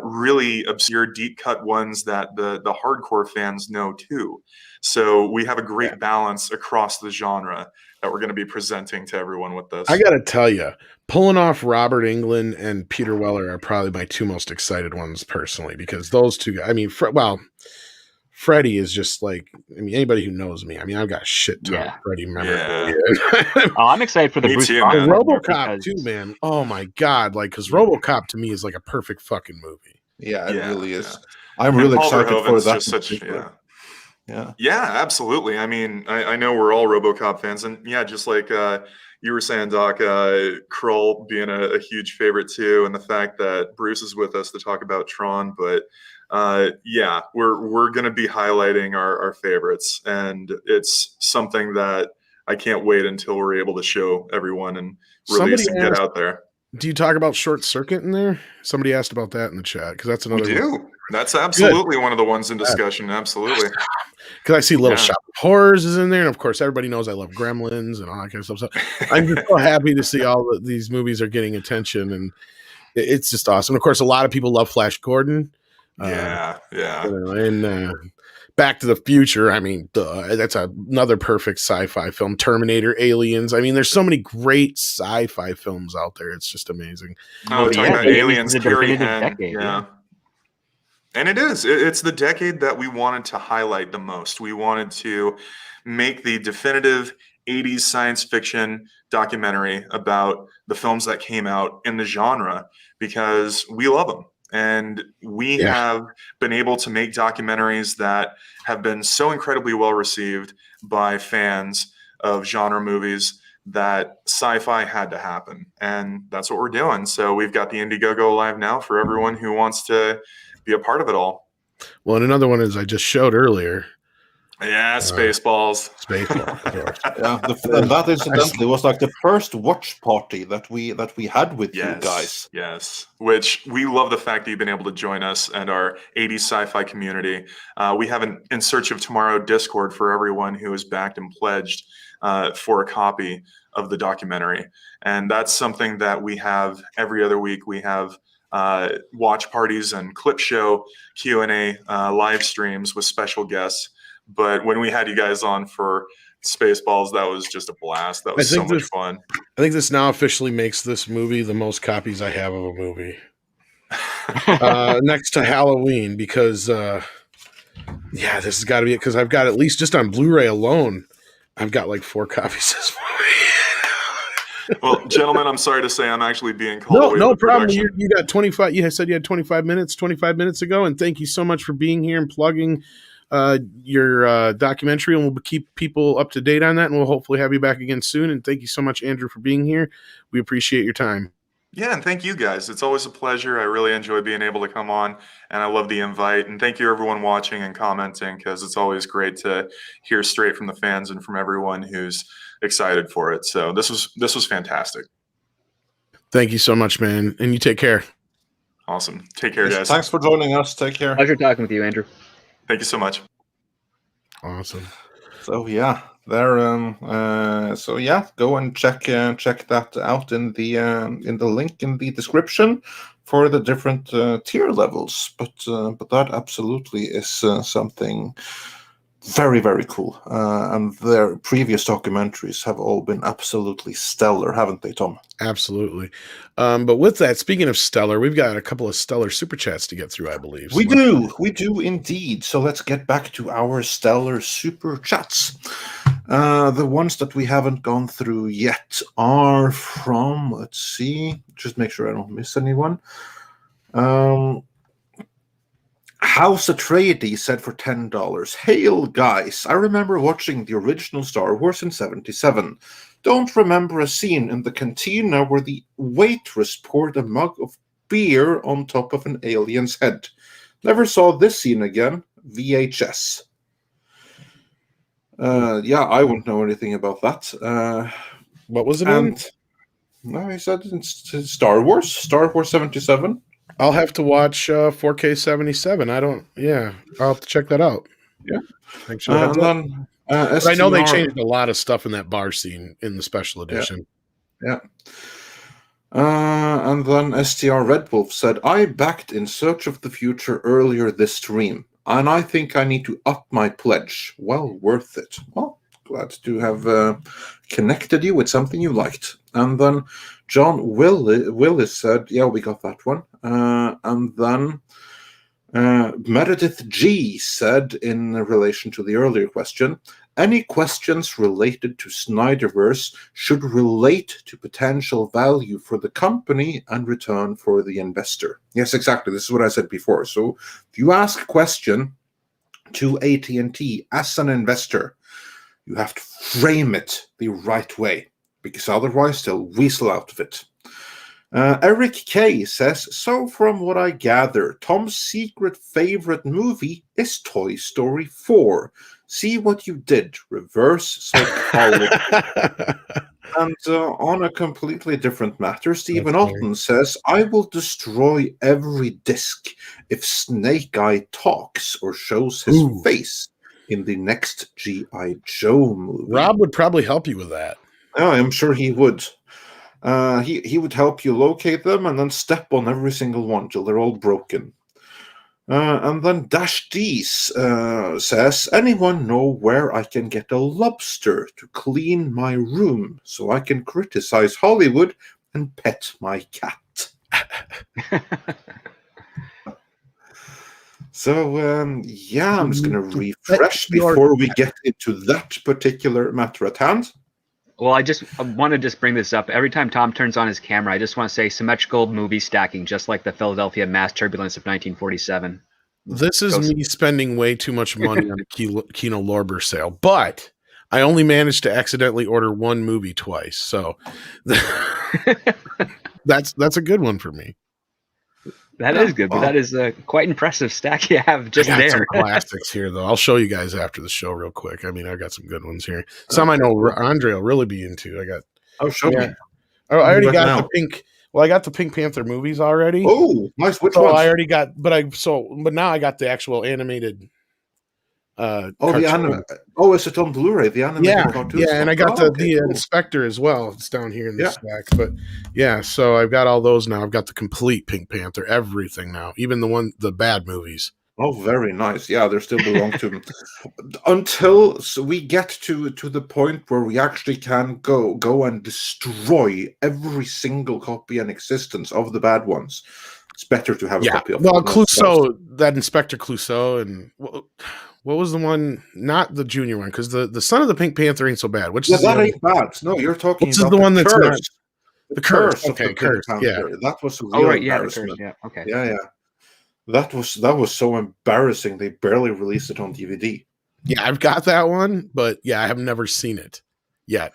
really obscure deep cut ones that the hardcore fans know too. So we have a great balance across the genre that we're going to be presenting to everyone with this. I got to tell you, pulling off Robert Englund and Peter Weller are probably my 2 most excited ones personally, because those 2 guys, Freddie is just like, anybody who knows me, I've got a shit ton of Freddie memorabilia. I'm excited for the Bruce Banner. RoboCop too, man. Oh my God. Because RoboCop to me is like a perfect fucking movie. Yeah, it really is. I'm really excited for that. Yeah, absolutely. I know we're all RoboCop fans, and just like you were saying, Doc, Krull being a huge favorite too, and the fact that Bruce is with us to talk about Tron, but we're going to be highlighting our favorites, and it's something that I can't wait until we're able to show everyone and release and get out there. Do you talk about Short Circuit in there? Somebody asked about that in the chat, because that's another. We do. One. That's absolutely one of the ones in discussion. Absolutely. Because I see Little Shop of Horrors is in there, and of course everybody knows I love Gremlins and all that kind of stuff. So I'm just so happy to see all these movies are getting attention, and it's just awesome. Of course, a lot of people love Flash Gordon. And Back to the Future, that's another perfect sci-fi film. Terminator, Aliens. there's so many great sci-fi films out there. It's just amazing. Talking about Aliens, Carrie Henn, and it is. It's the decade that we wanted to highlight the most. We wanted to make the definitive 80s science fiction documentary about the films that came out in the genre because we love them. And we have been able to make documentaries that have been so incredibly well received by fans of genre movies that sci-fi had to happen. And that's what we're doing. So we've got the Indiegogo live now for everyone who wants to be a part of it all. Well, and another one is I just showed earlier. Yeah, Spaceballs. And that incidentally was like the first watch party that we had with you guys. Yes, which we love the fact that you've been able to join us and our 80s sci-fi community. We have an In Search of Tomorrow Discord for everyone who is backed and pledged for a copy of the documentary. And that's something that we have every other week. We have watch parties and clip show Q&A live streams with special guests. But when we had you guys on for Spaceballs, that was just a blast. That was so much fun. I think this now officially makes this movie the most copies I have of a movie. Next to Halloween, because this has got to be it. Because I've got at least just on Blu-ray alone, I've got like 4 copies of this movie. Well, gentlemen, I'm sorry to say I'm actually being called away. No problem. You got 25. You said you had 25 minutes ago, and thank you so much for being here and plugging your documentary, and we'll keep people up to date on that, and we'll hopefully have you back again soon. And thank you so much, Andrew, for being here. We appreciate your time. Yeah, and thank you guys. It's always a pleasure. I really enjoy being able to come on, and I love the invite. And thank you everyone watching and commenting, because it's always great to hear straight from the fans and from everyone who's excited for it. So this was fantastic. Thank you so much, man. And you take care. Awesome. Take care, guys. Thanks for joining us. Take care. Pleasure talking with you, Andrew. Thank you so much. Awesome. So yeah, there. So yeah, go and check that out in the link in the description for the different tier levels. But that absolutely is something very, very cool. And their previous documentaries have all been absolutely stellar, haven't they, Tom? Absolutely. But with that, speaking of stellar, we've got a couple of stellar super chats to get through, I believe. We do indeed. So let's get back to our stellar super chats. The ones that we haven't gone through yet are from, let's see, just make sure I don't miss anyone. House Atreides said for $10, "Hail guys, I remember watching the original Star Wars in '77. Don't remember a scene in the cantina where the waitress poured a mug of beer on top of an alien's head. Never saw this scene again. VHS." Yeah, I wouldn't know anything about that. What was it in? No, he said it's Star Wars 77. I'll have to watch 4K 77. I'll have to check that out. Yeah. Thanks for the heads up. But I know they changed a lot of stuff in that bar scene in the special edition. Yeah. And then STR Red Wolf said, "I backed In Search of the Future earlier this stream, and I think I need to up my pledge. Well worth it." Well, glad to have connected you with something you liked. And then John Willis said, "Yeah, we got that one." And then Meredith G said, in relation to the earlier question, "Any questions related to Snyderverse should relate to potential value for the company and return for the investor." Yes, exactly. This is what I said before. So if you ask a question to AT&T as an investor, you have to frame it the right way, because otherwise they'll weasel out of it. Eric K says, "So from what I gather, Tom's secret favorite movie is Toy Story 4. See what you did, reverse psychology." And on a completely different matter, Stephen Alton says, "I will destroy every disc if Snake Eye talks or shows his face in the next G.I. Joe movie." Rob would probably help you with that. Oh, I'm sure he would. He would help you locate them and then step on every single one till they're all broken. And then Dash D's says, "Anyone know where I can get a lobster to clean my room so I can criticize Hollywood and pet my cat?" So, I'm just going to refresh before we get into that particular matter at hand. Well, I want to just bring this up. Every time Tom turns on his camera, I just want to say symmetrical movie stacking, just like the Philadelphia mass turbulence of 1947. This is me spending way too much money on a Kino Lorber sale, but I only managed to accidentally order one movie twice, so that's a good one for me. That is good, but that is a quite impressive stack you have just there. Some classics here, though. I'll show you guys after the show real quick. I mean, I've got some good ones here. Some I know Andre will really be into. Show me. I already got the pink. Well, I got the Pink Panther movies already. Oh, nice. Which ones? I already got, but now I got the actual animated. The anime. Oh, is it on Blu-ray? The animated cartoon. Yeah, and I got the Inspector as well. It's down here in the stack. But yeah, so I've got all those now. I've got the complete Pink Panther, everything now, even the bad movies. Oh, very nice. Yeah, they still belong to them. Until we get to the point where we actually can go and destroy every single copy in existence of the bad ones. It's better to have a copy of them. Well, Clouseau, that Inspector Clouseau, and what was the one? Not the junior one, because the Son of the Pink Panther ain't so bad. Which is that ain't bad. No, you're talking about the one that's Curse. The Curse. Okay, Curse. Yeah, that was a real the Curse. Yeah, okay. Yeah. That was so embarrassing. They barely released it on DVD. Yeah, I've got that one, but yeah, I have never seen it yet.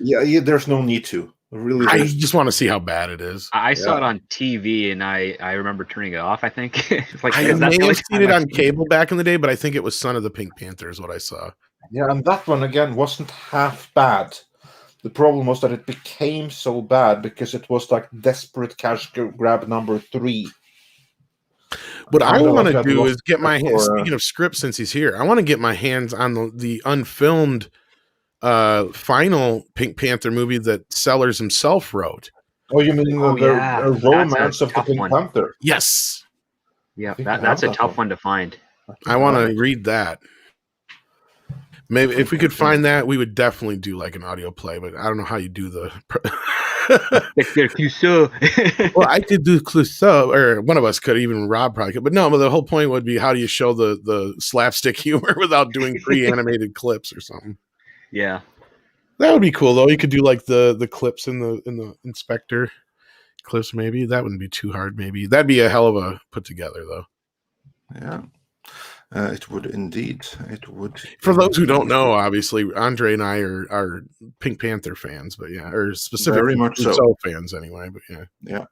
Yeah, there's no need to. Really, I just want to see how bad it is. I saw it on TV, and I remember turning it off. I think like I may have seen it on cable back in the day, but I think it was Son of the Pink Panther is what I saw. Yeah, and that one again wasn't half bad. The problem was that it became so bad because it was like desperate cash grab number 3. What I want to do is get my hands. Speaking of script, since he's here, I want to get my hands on the unfilmed final Pink Panther movie that Sellers himself wrote. Oh, you mean the romance of the Pink Panther? Yes. Yeah, that's a tough one to find. I want to read that. Maybe if we could find that, we would definitely do like an audio play, but I don't know how you do the. Well, I could do Clouseau, or one of us could, even Rob probably could. But no, but the whole point would be, how do you show the slapstick humor without doing pre-animated clips or something? Yeah, that would be cool though. You could do like the clips in the inspector clips. Maybe that wouldn't be too hard. Maybe that'd be a hell of a put together though. Yeah. It would indeed. It would. For those who don't know, obviously, Andre and I are Pink Panther fans, but yeah, or specifically very much so fans anyway. But yeah.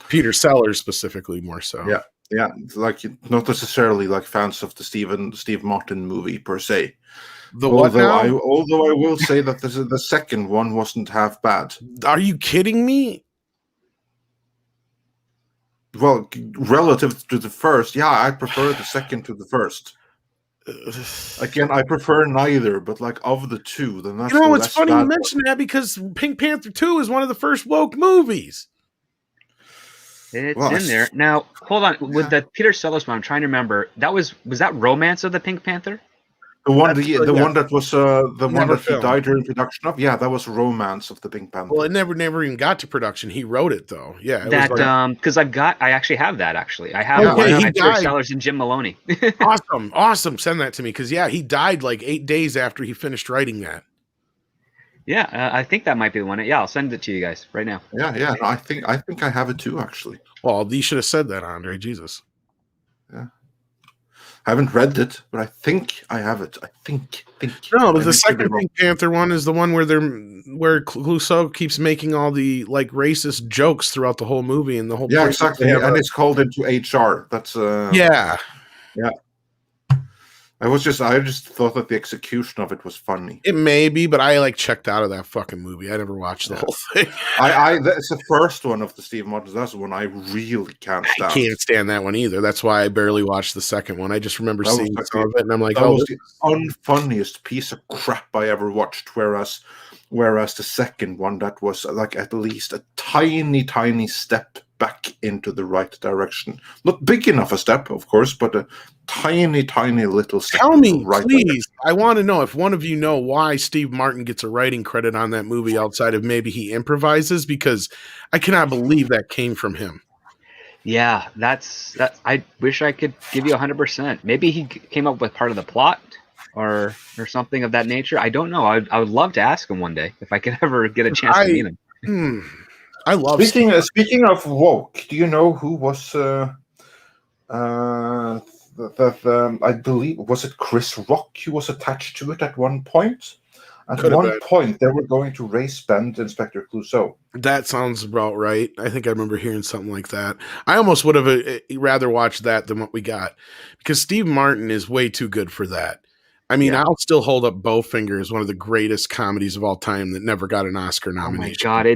Peter Sellers specifically more so. Yeah, like not necessarily like fans of the Steve Martin movie per se. Although I will say that the second one wasn't half bad. Are you kidding me? Well, relative to the first, yeah, I prefer the second to the first. Again, I prefer neither, but like of the two, then that's it's funny you mention that, because Pink Panther 2 is one of the first woke movies. It's in there. Now, hold on. With the Peter Sellers one, I'm trying to remember. Was that Romance of the Pink Panther? The one that he died during production of, yeah, that was Romance of the Pink Panther. Well, it never even got to production. He wrote it though. Yeah, because I actually have that. Actually, I have Peter Sellers and Jim Maloney. awesome. Send that to me, because he died like 8 days after he finished writing that. Yeah, I think that might be the one. Yeah, I'll send it to you guys right now. Yeah. No, I think I have it too, actually. Well, you should have said that, Andre. Jesus. Yeah. I haven't read it, but I think I have it. I think. No, but the second Pink Panther one is the one where Clouseau keeps making all the like racist jokes throughout the whole movie, and the whole exactly, and it's called into HR. That's yeah. I just thought that the execution of it was funny. It may be, but I checked out of that fucking movie. I never watched the whole thing. That's the first one of the Steve Martin. That's the one I really can't stand. I can't stand that one either. That's why I barely watched the second one. I just remember seeing some of it, and I'm like, that was the unfunniest piece of crap I ever watched. Whereas the second one, that was like at least a tiny step back into the right direction. Not big enough a step, of course, but a tiny little step. Tell me, please. I want to know if one of you know why Steve Martin gets a writing credit on that movie outside of maybe he improvises, because I cannot believe that came from him. Yeah, that's. I wish I could give you 100%. Maybe he came up with part of the plot or something of that nature. I don't know. I would love to ask him one day if I could ever get a chance to meet him. I love. Speaking of woke, do you know who was? I believe, was it Chris Rock who was attached to it at one point? At one point, they were going to race band Inspector Clouseau. That sounds about right. I think I remember hearing something like that. I almost would have rather watched that than what we got, because Steve Martin is way too good for that. I mean, I'll still hold up Bowfinger as one of the greatest comedies of all time that never got an Oscar nomination. Oh my God,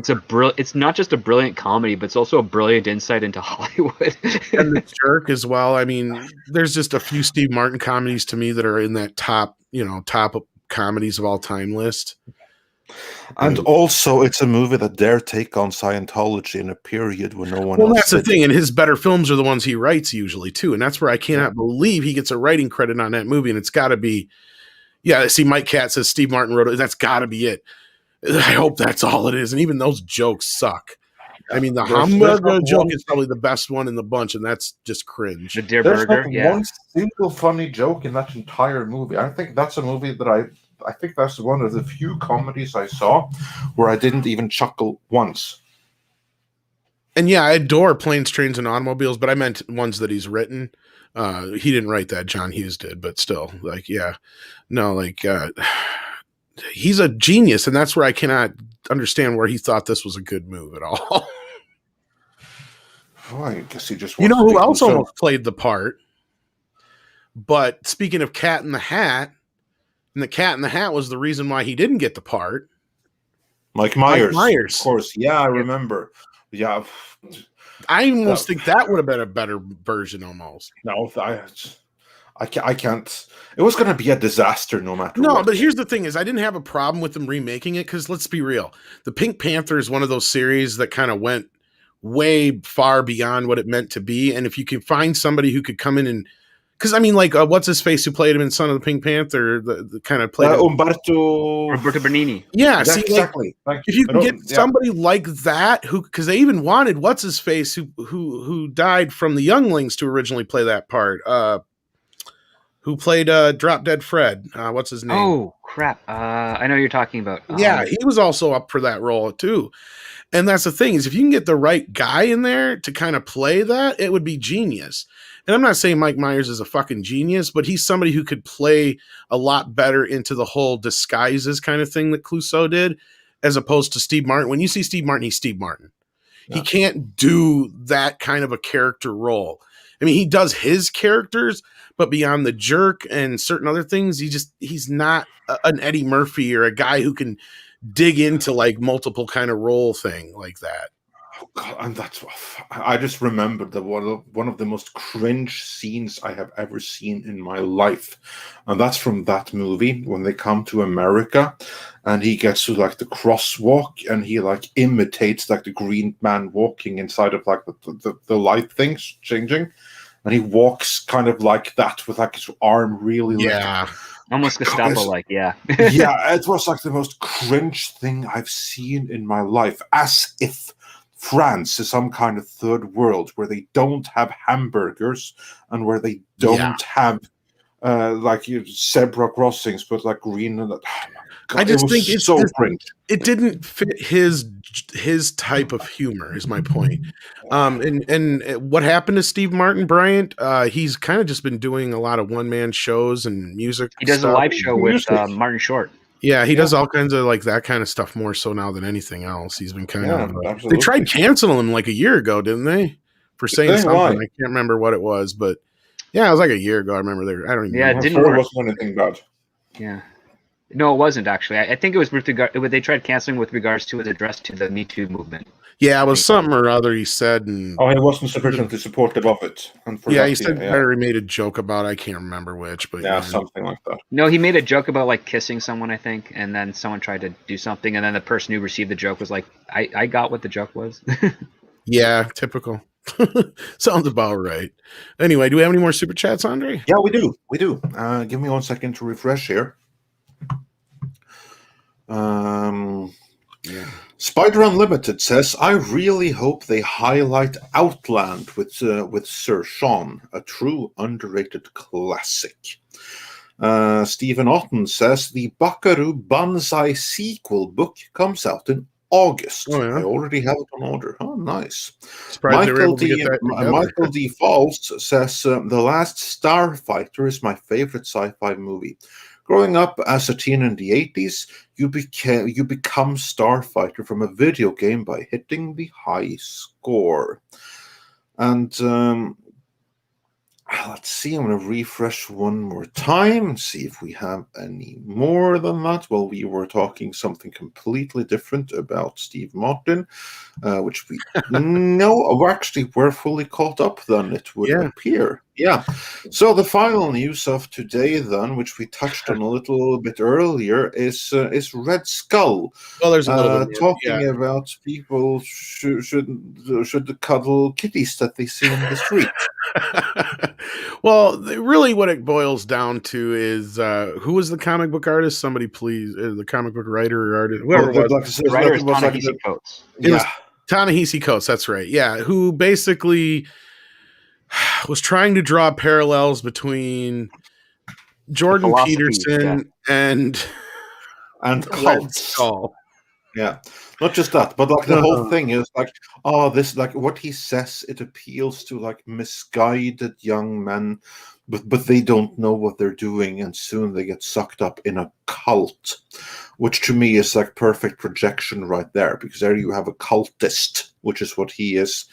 it's not just a brilliant comedy, but it's also a brilliant insight into Hollywood. And The Jerk as well. I mean, there's just a few Steve Martin comedies to me that are in that top comedies of all time list. And also, it's a movie that dare take on Scientology in a period when no one else. Well, that's the thing, and his better films are the ones he writes usually too, and that's where I cannot believe he gets a writing credit on that movie, and it's got to be. Yeah, see, Mike Cat says Steve Martin wrote it. That's got to be it. I hope that's all it is, and even those jokes suck. I mean, the hamburger joke is probably the best one in the bunch, and that's just cringe. The Deer There's Burger, not one single funny joke in that entire movie. I think that's a movie that I think that's one of the few comedies I saw where I didn't even chuckle once. And yeah, I adore Planes, Trains, and Automobiles, but I meant ones that he's written. He didn't write that. John Hughes did, but still, like, yeah, no, like, he's a genius, and that's where I cannot understand where he thought this was a good move at all. Oh, I guess he just. You know who else almost played the part? But speaking of Cat in the Hat, and the Cat in the Hat was the reason why he didn't get the part. Mike Myers, of course. Yeah, I remember. Yeah. I almost think that would have been a better version almost. No, I can't. It was going to be a disaster no matter what. No, but here's the thing is I didn't have a problem with them remaking it because let's be real. The Pink Panther is one of those series that kind of went way far beyond what it meant to be. And if you can find somebody who could come in and because I mean, like, what's his face who played him in Son of the Pink Panther? The kind of played Roberto Bernini. Yeah, yeah, see, exactly. Like, if you can get somebody like that, who because they even wanted what's his face who died from the Younglings to originally play that part. Who played Drop Dead Fred? What's his name? Oh crap! I know who you're talking about. Yeah, he was also up for that role too. And that's the thing is if you can get the right guy in there to kind of play that, it would be genius. And I'm not saying Mike Myers is a fucking genius, but he's somebody who could play a lot better into the whole disguises kind of thing that Clouseau did, as opposed to Steve Martin. When you see Steve Martin, he's Steve Martin. Yeah. He can't do that kind of a character role. I mean, he does his characters, but beyond the jerk and certain other things, he's not an Eddie Murphy or a guy who can dig into like multiple kind of role thing like that. Oh God, and that's I just remembered that one of the most cringe scenes I have ever seen in my life, and that's from that movie when they come to America, and he gets to like the crosswalk, and he like imitates like the Green Man walking inside of like the light things changing, and he walks kind of like that with like his arm really almost Gestapo like yeah. It was like the most cringe thing I've seen in my life, as if France is some kind of third world where they don't have hamburgers and where they don't have like zebra crossings, but like green and I just think it's so cringe. It didn't fit his type of humor is my point. And what happened to Steve Martin Bryant? He's kind of just been doing a lot of one-man shows and music. He does a live show with Martin Short. Yeah, he does all kinds of like that kind of stuff more so now than anything else. He's been kind of they tried canceling him like a year ago, didn't they? For saying something. I can't remember what it was, but yeah, it was like a year ago. I remember I don't even know. It didn't work. It wasn't anything bad. Yeah. No, it wasn't actually. I think it was with regard. They tried canceling with regards to his address to the Me Too movement. Yeah, it was something or other he said, and he wasn't sufficiently supportive of it. He said Barry made a joke about I can't remember which, but something like that. No, he made a joke about like kissing someone, I think, and then someone tried to do something, and then the person who received the joke was like, "I got what the joke was." Yeah, typical. Sounds about right. Anyway, do we have any more super chats, Andre? Yeah, we do. Give me 1 second to refresh here. Spider Unlimited says, I really hope they highlight Outland with Sir Sean, a true underrated classic. Stephen Otten says, the Buckaroo Banzai sequel book comes out in August. Oh, yeah? I already have it on order. Oh, nice. Michael D. Falls says, The Last Starfighter is my favorite sci-fi movie. Growing up as a teen in the 80s, you become Starfighter from a video game by hitting the high score. And let's see, I'm going to refresh one more time, see if we have any more than that. Well, we were talking something completely different about Steve Martin, which we we're fully caught up then, it would appear. Yeah. So the final news of today then, which we touched on a little bit earlier, is Red Skull. Well, there's a little bit talking about people should cuddle kitties that they see in the street. Well, really what it boils down to is who was the comic book artist? Somebody please, the comic book writer or artist, whoever it was. The writer is Ta-Nehisi Coates. It was Ta-Nehisi Coates, that's right. Yeah, who basically was trying to draw parallels between Jordan Peterson and Red Skull. Yeah, not just that, but like the whole thing is like, oh, this like what he says, it appeals to like misguided young men, but they don't know what they're doing, and soon they get sucked up in a cult, which to me is like perfect projection right there, because there you have a cultist, which is what he is.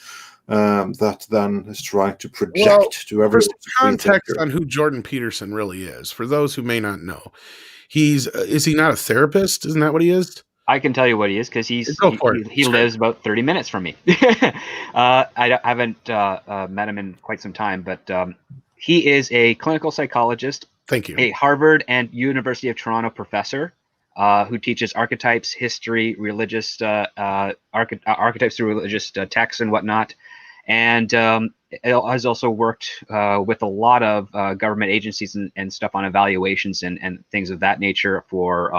That then is trying to project to everyone. For some context on who Jordan Peterson really is, for those who may not know, is he not a therapist? Isn't that what he is? I can tell you what he is because he lives about 30 minutes from me. I haven't met him in quite some time, but he is a clinical psychologist. Thank you. A Harvard and University of Toronto professor who teaches archetypes, history, religious archetypes through religious texts and whatnot, and has also worked with a lot of government agencies and stuff on evaluations and things of that nature for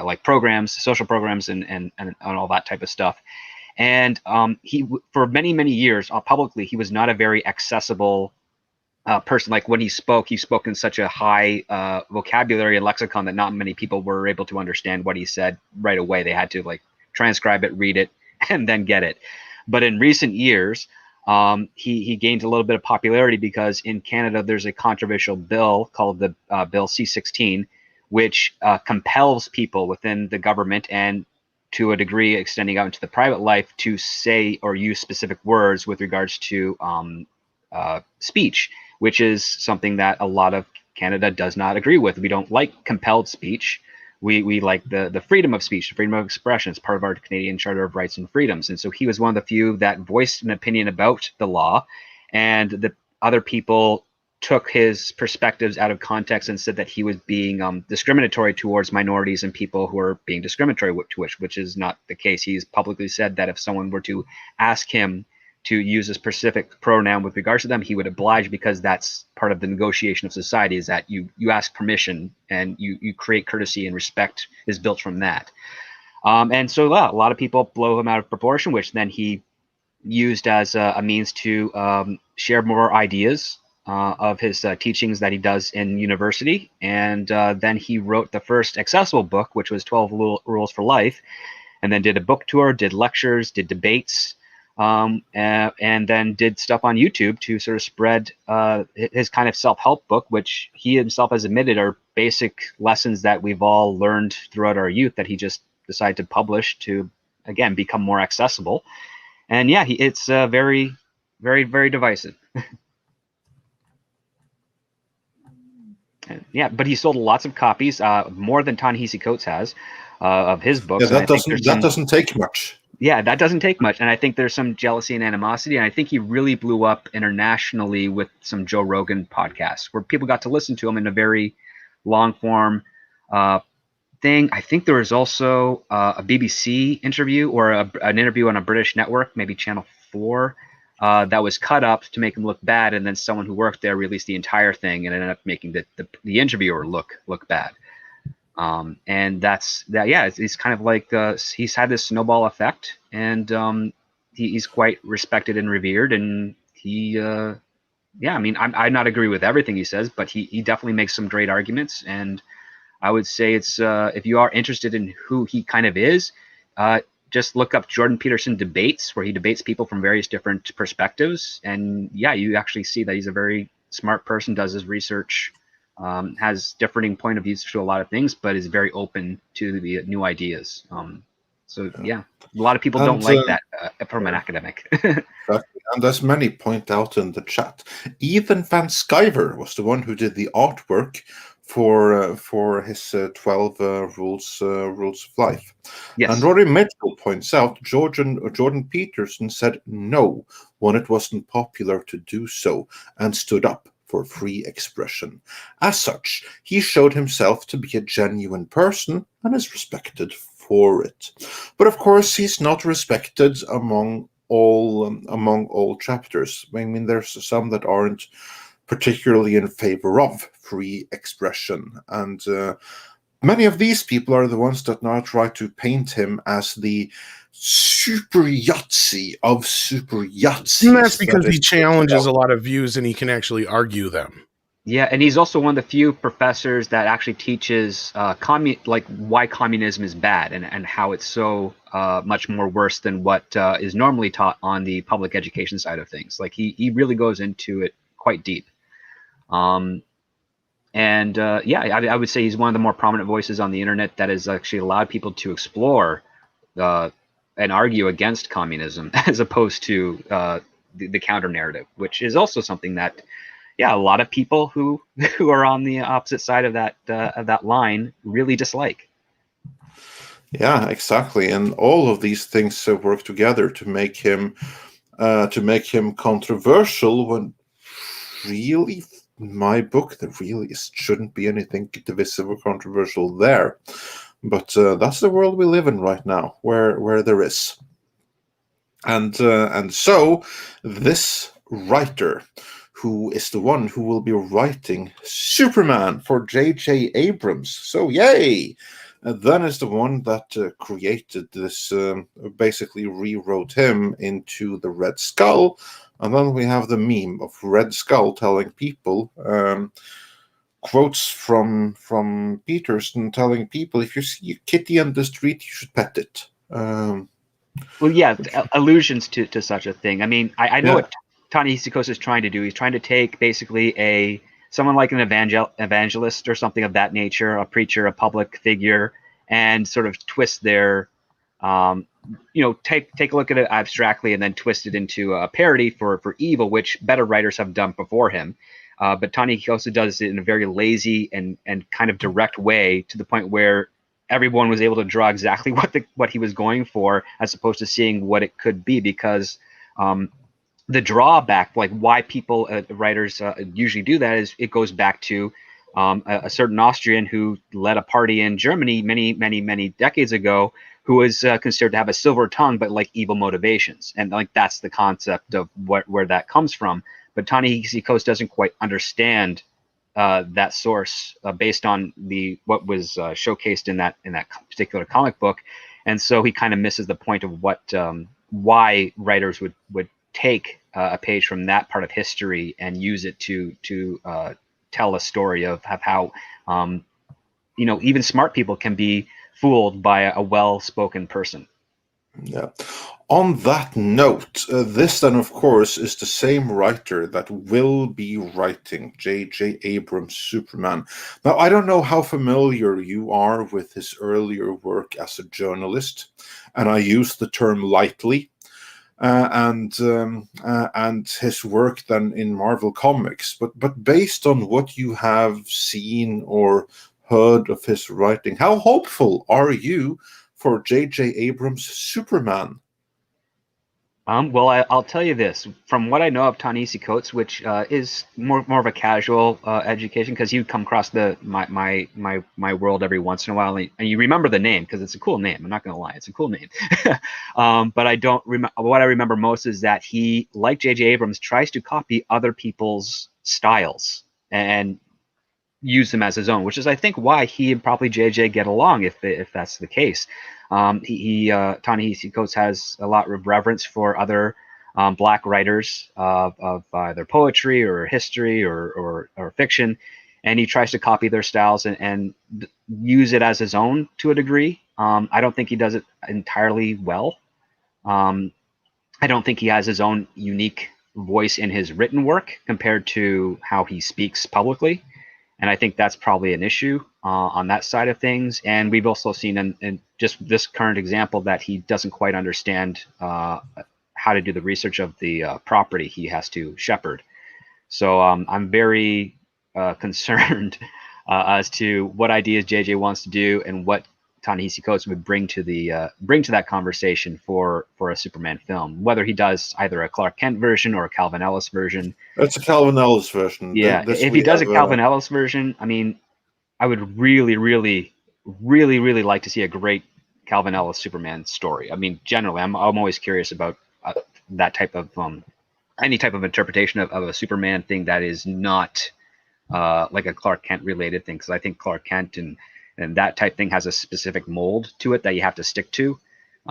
like programs, social programs, and all that type of stuff. And he, for many years, publicly, he was not a very accessible person. Like when he spoke in such a high vocabulary and lexicon that not many people were able to understand what he said right away. They had to like transcribe it, read it, and then get it. But in recent years, he gained a little bit of popularity because in Canada there's a controversial bill called the Bill C-16, which compels people within the government and to a degree extending out into the private life to say or use specific words with regards to speech, which is something that a lot of Canada does not agree with. We don't like compelled speech. We like the freedom of speech, the freedom of expression. It's part of our Canadian Charter of Rights and Freedoms. And so he was one of the few that voiced an opinion about the law, and the other people took his perspectives out of context and said that he was being discriminatory towards minorities and people who are being discriminatory to which is not the case. He's publicly said that if someone were to ask him to use a specific pronoun with regards to them, he would oblige, because that's part of the negotiation of society, is that you ask permission and you create courtesy, and respect is built from that. And so a lot of people blow him out of proportion, which then he used as a means to share more ideas of his teachings that he does in university. And then he wrote the first accessible book, which was 12 Rules for Life, and then did a book tour, did lectures, did debates, and then did stuff on YouTube to sort of spread his kind of self-help book, which he himself has admitted are basic lessons that we've all learned throughout our youth that he just decided to publish to, again, become more accessible. And yeah, it's very, very, very divisive. Yeah, but he sold lots of copies, more than Ta-Nehisi Coates has, of his books. Yeah, that doesn't take much. Yeah, that doesn't take much. And I think there's some jealousy and animosity. And I think he really blew up internationally with some Joe Rogan podcasts where people got to listen to him in a very long form thing. I think there was also a BBC interview or an interview on a British network, maybe Channel 4, that was cut up to make him look bad. And then someone who worked there released the entire thing and ended up making the interviewer look bad. And that's that. Yeah, it's kind of like he's had this snowball effect, and he's quite respected and revered. And he, yeah, I mean, I not agree with everything he says, but he definitely makes some great arguments. And I would say it's if you are interested in who he kind of is, just look up Jordan Peterson debates, where he debates people from various different perspectives. And yeah, you actually see that he's a very smart person, does his research. Has differing point of views to a lot of things, but is very open to the new ideas. So yeah, a lot of people don't like that from an academic. And as many point out in the chat, Ethan Van Sciver was the one who did the artwork for his 12 rules of life. Yes. And Rory Mitchell points out Jordan Peterson said no when it wasn't popular to do so, and stood up for free expression. As such, he showed himself to be a genuine person and is respected for it. But of course, he's not respected among all chapters. I mean, there's some that aren't particularly in favor of free expression, and many of these people are the ones that now try to paint him as the super Yahtzee of super Yahtzees. And that's because he challenges a lot of views and he can actually argue them. Yeah, and he's also one of the few professors that actually teaches why communism is bad and how it's so much more worse than what is normally taught on the public education side of things. Like he really goes into it quite deep. I would say he's one of the more prominent voices on the internet that has actually allowed people to explore and argue against communism as opposed to the counter narrative, which is also something that a lot of people who are on the opposite side of that line really dislike. Yeah, exactly, and all of these things work together to make him controversial. When really, in my book, there really shouldn't be anything divisive or controversial there. But that's the world we live in right now, where there is. And so this writer, who is the one who will be writing Superman for J.J. Abrams. So yay! Then is the one that created this, basically rewrote him into the Red Skull. And then we have the meme of Red Skull telling people, quotes from Peterson telling people, if you see a kitty on the street, you should pet it. Well, yeah, allusions to such a thing. I mean, I know what Ta-Nehisi Coates is trying to do. He's trying to take basically someone like an evangelist or something of that nature, a preacher, a public figure, and sort of twist their, take a look at it abstractly and then twist it into a parody for evil, which better writers have done before him. But Ta-Nehisi Coates does it in a very lazy and kind of direct way, to the point where everyone was able to draw exactly what he was going for, as opposed to seeing what it could be, because the drawback, like why people, writers usually do that, is it goes back to a certain Austrian who led a party in Germany many decades ago, who was considered to have a silver tongue, but like evil motivations. And like that's the concept of where that comes from. But Ta-Nehisi Coates doesn't quite understand that source based on what was showcased in that particular comic book. And so he kind of misses the point of why writers would take a page from that part of history and use it to tell a story of how even smart people can be fooled by a well-spoken person. Yeah. On that note, this then, of course, is the same writer that will be writing J.J. Abrams' Superman. Now, I don't know how familiar you are with his earlier work as a journalist, and I use the term lightly. And his work then in Marvel Comics, but based on what you have seen or heard of his writing, how hopeful are you for J.J. Abrams' Superman? Well, I'll tell you this. From what I know of Ta-Nehisi Coates, which is more of a casual education, because you come across my world every once in a while, and you remember the name because it's a cool name. I'm not going to lie, it's a cool name. But I don't remember. What I remember most is that he, like J.J. Abrams, tries to copy other people's styles and use them as his own, which is, I think, why he and probably JJ get along, if that's the case. Ta-Nehisi Coates has a lot of reverence for other Black writers of either poetry or history or fiction, and he tries to copy their styles and use it as his own to a degree. I don't think he does it entirely well. I don't think he has his own unique voice in his written work compared to how he speaks publicly. And I think that's probably an issue on that side of things. And we've also seen in just this current example that he doesn't quite understand how to do the research of the property he has to shepherd. So I'm very concerned as to what ideas JJ wants to do and what Ta-Nehisi Coates would bring to that conversation for a Superman film. Whether he does either a Clark Kent version or a Calvin Ellis version. That's a Calvin Ellis version. Yeah, if he does a Calvin Ellis version, I mean, I would really like to see a great Calvin Ellis Superman story. I mean, generally, I'm always curious about that type of any type of interpretation of a Superman thing that is not like a Clark Kent related thing, because I think Clark Kent and that type thing has a specific mold to it that you have to stick to,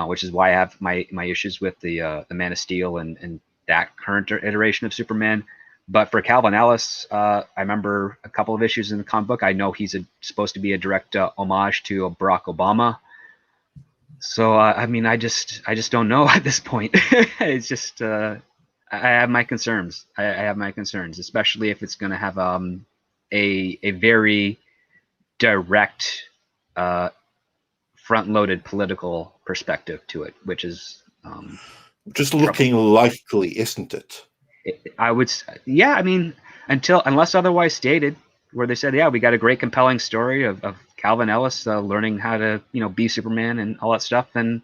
which is why I have my issues with the Man of Steel and that current iteration of Superman. But for Calvin Ellis, I remember a couple of issues in the comic book. I know he's supposed to be a direct homage to Barack Obama. So I mean, I just don't know at this point. It's just I have my concerns. I have my concerns, especially if it's going to have a very direct, front-loaded political perspective to it, which is just looking likely, isn't it? I would, yeah. I mean, unless otherwise stated, where they said, yeah, we got a great, compelling story of Calvin Ellis learning how to, be Superman and all that stuff. And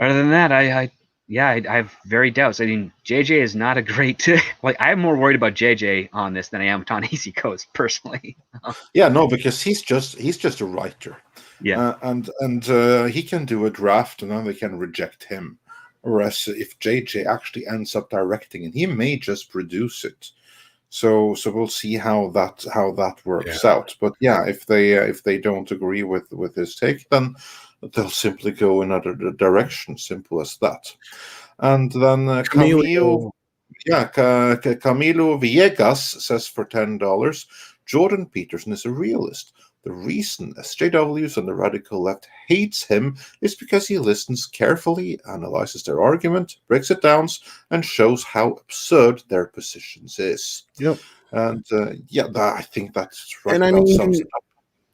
other than that, I have very doubts. I mean, JJ is not a great. Like, I'm more worried about JJ on this than I am Ta-Nehisi Coates personally. Yeah, no, because he's just a writer. Yeah, and he can do a draft, and then they can reject him. Whereas if JJ actually ends up directing it, he may just produce it. So we'll see how that works out. But yeah, if they don't agree with his take, then they'll simply go another direction. Simple as that. And then Camilo Villegas says for $10, Jordan Peterson is a realist. The reason SJWs and the radical left hates him is because he listens carefully, analyzes their argument, breaks it down, and shows how absurd their positions is. Yep. And I think that's right. And about sums it up.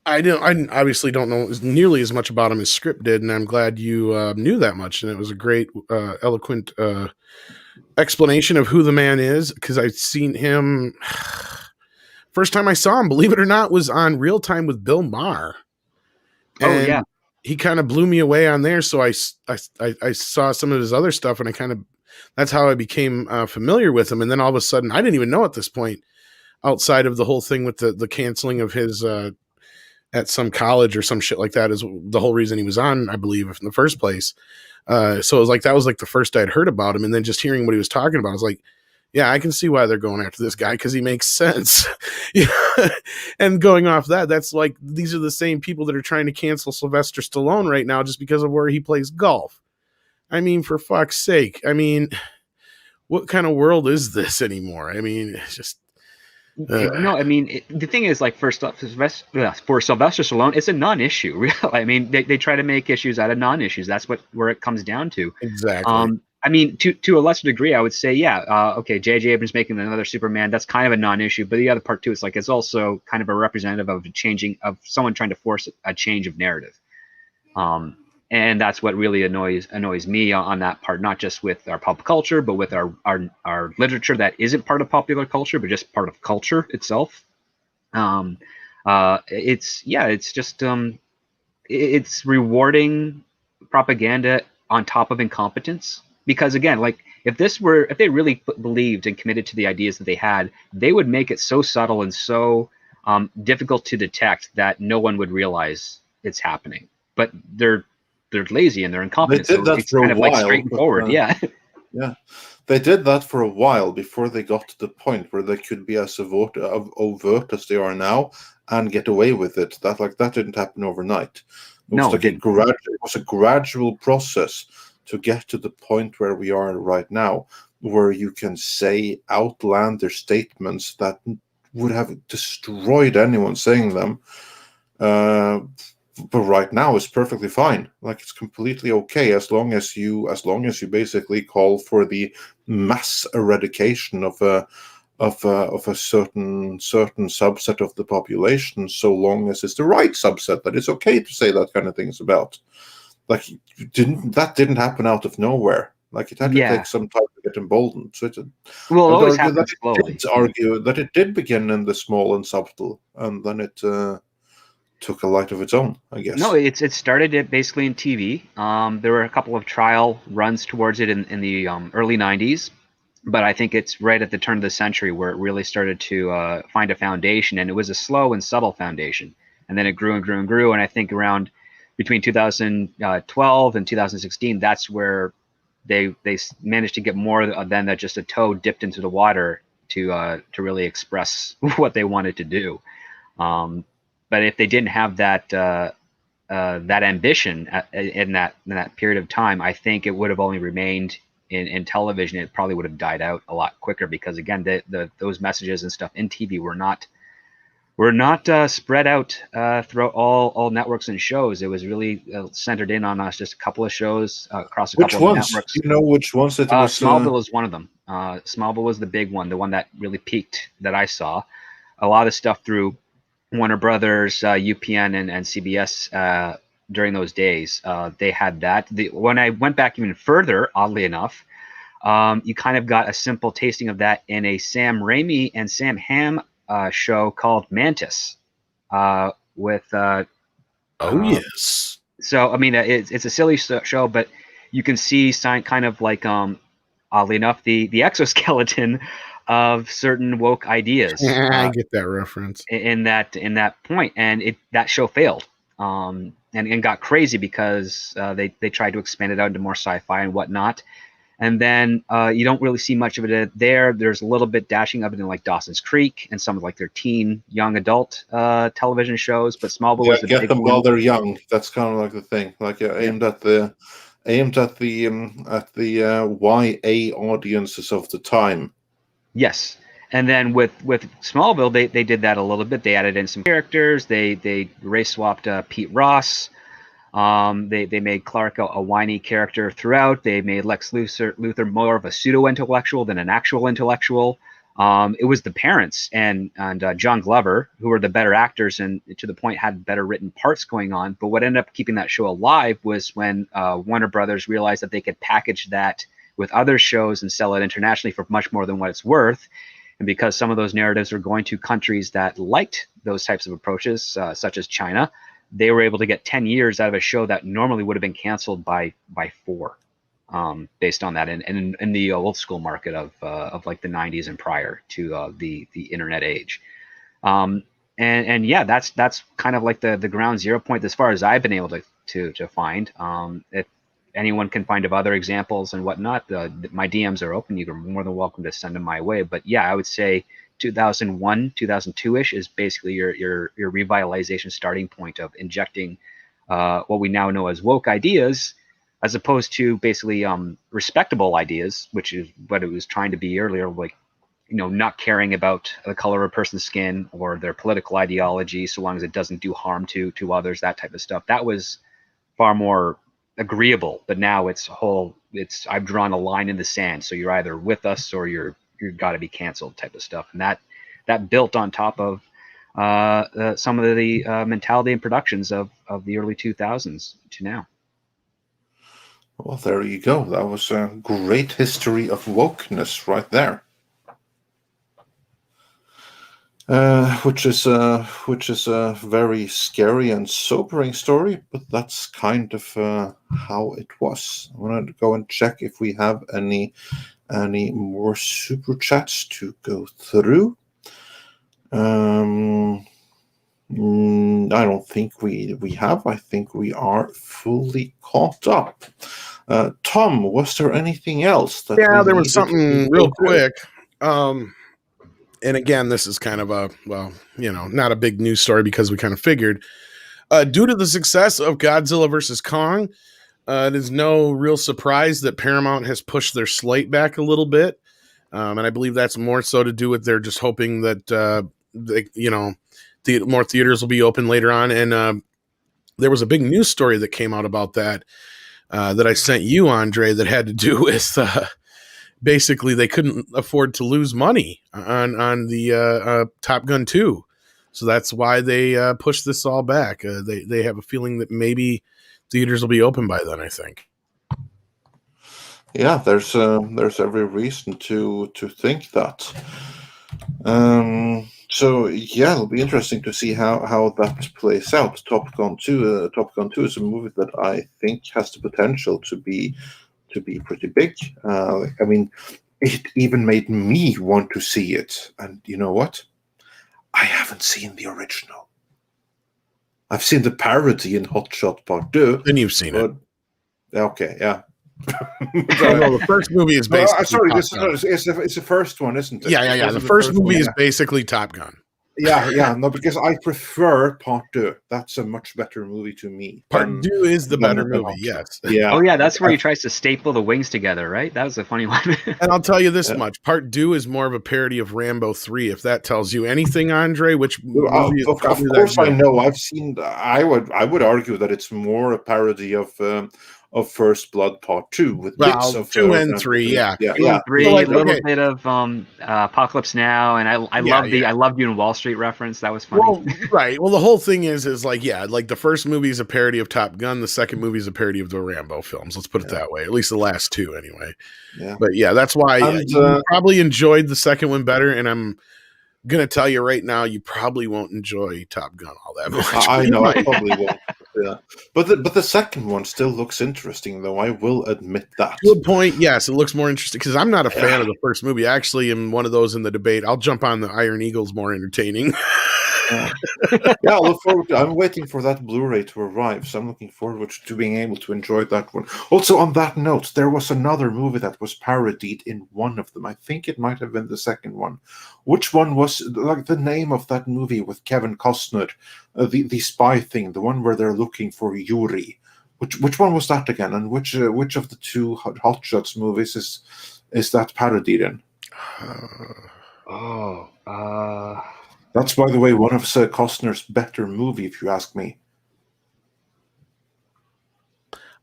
I obviously don't know nearly as much about him as Script did, and I'm glad you knew that much. And it was a great, eloquent explanation of who the man is, because I've seen him. First time I saw him, believe it or not, was on Real Time with Bill Maher. And he kind of blew me away on there. So I saw some of his other stuff, and that's how I became familiar with him. And then all of a sudden, I didn't even know at this point, outside of the whole thing with the canceling of his at some college or some shit like that, is the whole reason he was on, I believe, in the first place. So it was like, that was like the first I'd heard about him. And then just hearing what he was talking about, I was like, yeah, I can see why they're going after this guy, because he makes sense. And going off that's like, these are the same people that are trying to cancel Sylvester Stallone right now just because of where he plays golf. I mean, for fuck's sake. I mean, what kind of world is this anymore? I mean, it's just... No, I mean, the thing is, like, for Sylvester Stallone, it's a non-issue. Really. I mean, they try to make issues out of non-issues. That's where it comes down to. Exactly. I mean, to a lesser degree, I would say, okay, J.J. Abrams making another Superman, that's kind of a non-issue. But the other part, too, is like, it's also kind of a representative of someone trying to force a change of narrative. And that's what really annoys me on that part, not just with our pop culture, but with our literature that isn't part of popular culture, but just part of culture itself. It's rewarding propaganda on top of incompetence. Because again, like, if they really believed and committed to the ideas that they had, they would make it so subtle and so difficult to detect that no one would realize it's happening. But they're lazy and they're incompetent. They did that it's for kind a of while, like straightforward. Yeah. They did that for a while before they got to the point where they could be as overt as they are now and get away with it. That didn't happen overnight. It was a gradual process to get to the point where we are right now, where you can say outlander statements that would have destroyed anyone saying them. But right now it's perfectly fine. Like, it's completely okay as long as you basically call for the mass eradication of a certain subset of the population, so long as it's the right subset that it's okay to say that kind of things about. Like, that didn't happen out of nowhere. Like, it had to take some time to get emboldened. So it always happens slowly. Argue that it did begin in the small and subtle, and then it took a light of its own, I guess. No, it started basically in TV. There were a couple of trial runs towards it in the early 90s, but I think it's right at the turn of the century where it really started to find a foundation, and it was a slow and subtle foundation. And then it grew and grew and grew, and I think around between 2012 and 2016, that's where they managed to get more than that, just a toe dipped into the water to really express what they wanted to do. But if they didn't have that ambition in that period of time, I think it would have only remained in television, it probably would have died out a lot quicker because again, those messages and stuff in TV were not spread out throughout all networks and shows. It was really centered in on us, just a couple of shows across a couple of networks. Do you know which ones that was? Smallville is one of them. Smallville was the big one, the one that really peaked that I saw. A lot of stuff through Warner Brothers, UPN, and CBS during those days. They had that. When I went back even further, oddly enough, you kind of got a simple tasting of that in a Sam Raimi and Sam Hamm show called Mantis with yes. So I mean it's a silly show, but you can see kind of like oddly enough the exoskeleton of certain woke ideas. I get that reference in that point, and that show failed and got crazy because they tried to expand it out into more sci-fi and whatnot. And then you don't really see much of it there. There's a little bit dashing of it in like Dawson's Creek and some of like their teen, young adult television shows. But Smallville was the get big them one. while they're young. That's kind of like the thing. Like aimed at the YA audiences of the time. Yes. And then with Smallville, they did that a little bit. They added in some characters. They race swapped Pete Ross. They made Clark a whiny character throughout. They made Lex Luthor more of a pseudo-intellectual than an actual intellectual. It was the parents and John Glover who were the better actors and to the point had better written parts going on. But what ended up keeping that show alive was when Warner Brothers realized that they could package that with other shows and sell it internationally for much more than what it's worth. And because some of those narratives were going to countries that liked those types of approaches, such as China, they were able to get 10 years out of a show that normally would have been canceled by 4, based on that. And in the old school market of like the 90s and prior to the internet age. And yeah, that's kind of like the ground zero point as far as I've been able to find. If anyone can find of other examples and whatnot, my DMs are open. You're more than welcome to send them my way. But yeah, I would say 2001, 2002-ish is basically your revitalization starting point of injecting what we now know as woke ideas, as opposed to basically respectable ideas, which is what it was trying to be earlier, like not caring about the color of a person's skin or their political ideology, so long as it doesn't do harm to others, that type of stuff. That was far more agreeable. But now it's I've drawn a line in the sand, so you're either with us or you've got to be canceled type of stuff. And that built on top of some of the mentality and productions of the early 2000s to now. Well, there you go. That was a great history of wokeness right there. Which is a very scary and sobering story, but that's kind of how it was. I want to go and check if we have any more super chats to go through. I don't think we have. I think we are fully caught up. Tom, was there anything else? There was something real quick. And again, this is kind of not a big news story because we kind of figured. Due to the success of Godzilla vs. Kong, it is no real surprise that Paramount has pushed their slate back a little bit. And I believe that's more so to do with they're just hoping that, more theaters will be open later on. And there was a big news story that came out about that I sent you, Andre, that had to do with basically they couldn't afford to lose money on the Top Gun 2. So that's why they pushed this all back. They have a feeling that maybe theaters will be open by then, I think. Yeah, there's every reason to think that. So yeah, it'll be interesting to see how that plays out. Top Gun 2 is a movie that I think has the potential to be pretty big. I mean, it even made me want to see it. And you know what? I haven't seen the original. I've seen the parody in Hot Shot Part 2. Then you've seen it. Okay, yeah. The first movie is basically sorry, it's the first one, isn't it? Yeah. The first movie is basically Top Gun. No, because I prefer Part 2. That's a much better movie to me. Part 2 is the better movie, yes. Yeah. Oh yeah, that's where he tries to staple the wings together, right? That was a funny one. And I'll tell you this much: Part 2 is more of a parody of Rambo 3. If that tells you anything, Andre, which movie of course I know. I've seen. I would argue that it's more a parody of First Blood Part 2 with bits of 2 and 3, yeah. 2 and 3, So, like, a little okay. bit of Apocalypse Now, and I loved you in Wall Street reference. That was funny. Well, right. Well, the whole thing is like the first movie is a parody of Top Gun. The second movie is a parody of the Rambo films. Let's put it that way. At least the last two, anyway. Yeah. But yeah, that's why you probably enjoyed the second one better. And I'm gonna tell you right now, you probably won't enjoy Top Gun all that much. I know, I probably won't. Yeah. But the second one still looks interesting, though. I will admit that. Good point. Yes, it looks more interesting because I'm not a fan of the first movie. I actually am one of those in the debate. I'll jump on the Iron Eagle's more entertaining. Yeah, I look forward to. I'm waiting for that Blu-ray to arrive, so I'm looking forward to being able to enjoy that one. Also, on that note, there was another movie that was parodied in one of them. I think it might have been the second one. Which one was like the name of that movie with Kevin Costner, the spy thing, the one where they're looking for Yuri? Which one was that again? And which of the two Hot Shots movies is that parodied in? That's, by the way, one of Costner's better movie, if you ask me.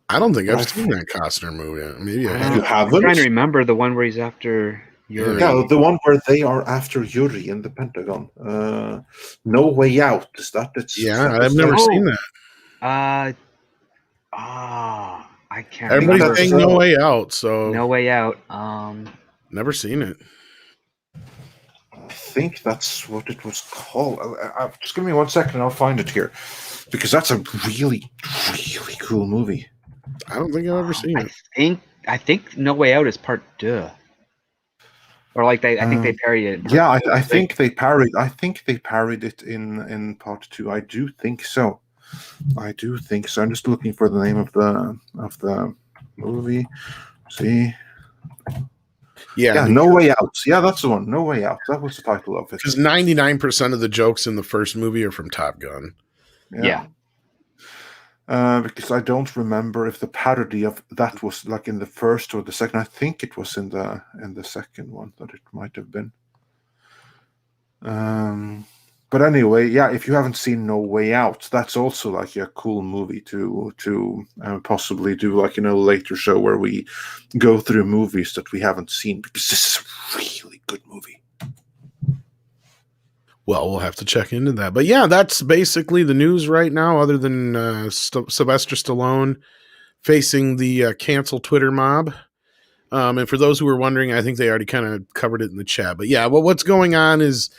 I don't think I've seen that Costner movie. Maybe I have. You haven't? I'm trying to remember the one where he's after Yuri. Yeah, the one where they are after Yuri in the Pentagon. No Way Out. Is that it? Yeah, I've never seen that. I can't. Everybody's saying No Way Out, so No Way Out. Never seen it. I think that's what it was called. Just give me 1 second and I'll find it here. Because that's a really, really cool movie. I don't think I've ever seen it. I think No Way Out is part 2. Or like I think they parodied it. Yeah, I think they parodied it in part 2. I do think so. I'm just looking for the name of the movie. See. Yeah, No Way Out. Yeah, that's the one. No Way Out. That was the title of it. Because 99% of the jokes in the first movie are from Top Gun. Yeah. Because I don't remember if the parody of that was like in the first or the second. I think it was in the second one that it might have been. But anyway, yeah, if you haven't seen No Way Out, that's also like a cool movie to possibly do like in a later show where we go through movies that we haven't seen, because this is a really good movie. Well, we'll have to check into that. But yeah, that's basically the news right now, other than Sylvester Stallone facing the cancel Twitter mob. And for those who were wondering, I think they already kind of covered it in the chat. But yeah, well, what's going on is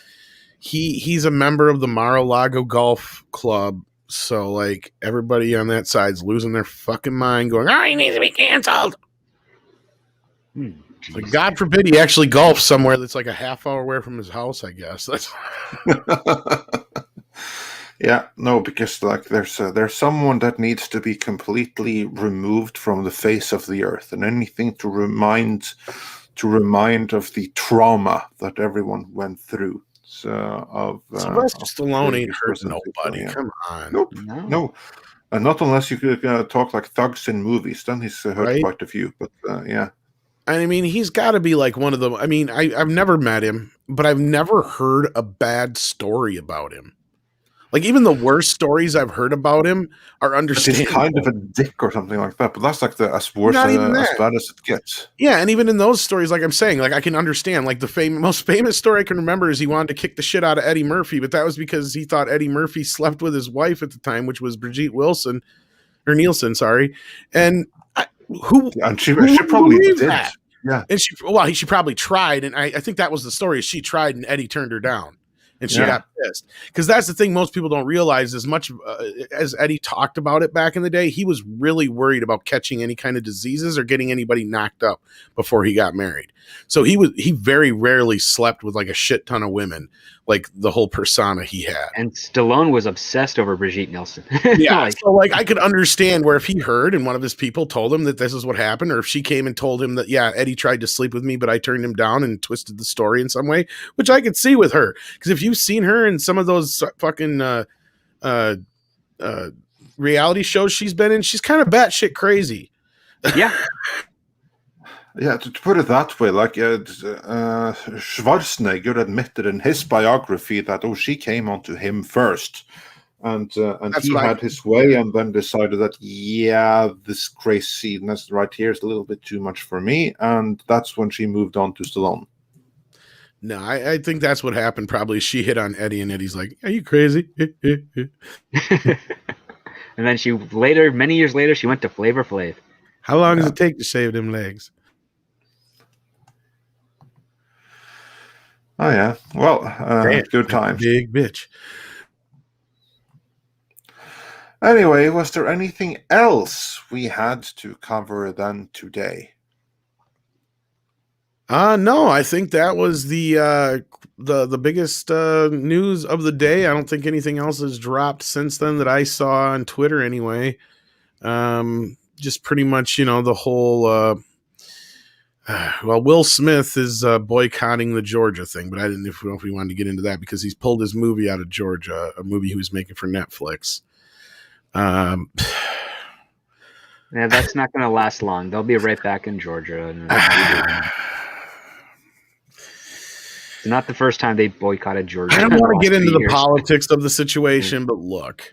he's a member of the Mar-a-Lago Golf Club. So like everybody on that side's losing their fucking mind going, he needs to be canceled. Like, God forbid he actually golfs somewhere that's like a half hour away from his house, I guess. That's Yeah, no, because like there's someone that needs to be completely removed from the face of the earth, and anything to remind of the trauma that everyone went through. Sylvester Stallone ain't hurt nobody. Yeah. Come on. Nope. No. And not unless you could talk like thugs in movies, then he's hurt quite a few. But yeah. I mean, he's got to be like one of them. I mean, I've never met him, but I've never heard a bad story about him. Like, even the worst stories I've heard about him are understandable. He's kind of a dick or something like that, but that's like as bad as it gets. Yeah, and even in those stories, like I'm saying, like I can understand. Like the most famous story I can remember is he wanted to kick the shit out of Eddie Murphy, but that was because he thought Eddie Murphy slept with his wife at the time, which was Brigitte Nielsen, sorry. And she probably did. That? Yeah, and she probably tried, and I think that was the story. She tried, and Eddie turned her down, and she got pissed. Because that's the thing most people don't realize. As much as Eddie talked about it back in the day, he was really worried about catching any kind of diseases or getting anybody knocked up before he got married. So he very rarely slept with like a shit ton of women. like the whole persona he had. And Stallone was obsessed over Brigitte Nielsen. Yeah, so like I could understand where if he heard and one of his people told him that this is what happened, or if she came and told him that, yeah, Eddie tried to sleep with me, but I turned him down and twisted the story in some way, which I could see with her. Because if you've seen her in some of those fucking reality shows she's been in, she's kind of batshit crazy. Yeah. Yeah, to put it that way, like Schwarzenegger admitted in his biography that she came onto him first, and he had his way, and then decided that this craziness right here is a little bit too much for me, and that's when she moved on to Stallone. No, I think that's what happened. Probably she hit on Eddie, and Eddie's like, "Are you crazy?" And then many years later, she went to Flavor Flav. How long does it take to shave them legs? Oh yeah, well, good times. Big bitch. Anyway, was there anything else we had to cover then today? No, I think that was the biggest news of the day. I don't think anything else has dropped since then that I saw on Twitter anyway. Just pretty much, the whole Will Smith is boycotting the Georgia thing, but I didn't know if we wanted to get into that because he's pulled his movie out of Georgia, a movie he was making for Netflix. Yeah, that's not going to last long. They'll be right back in Georgia. It's not the first time they boycotted Georgia. I don't want to get into the politics of the situation, but look,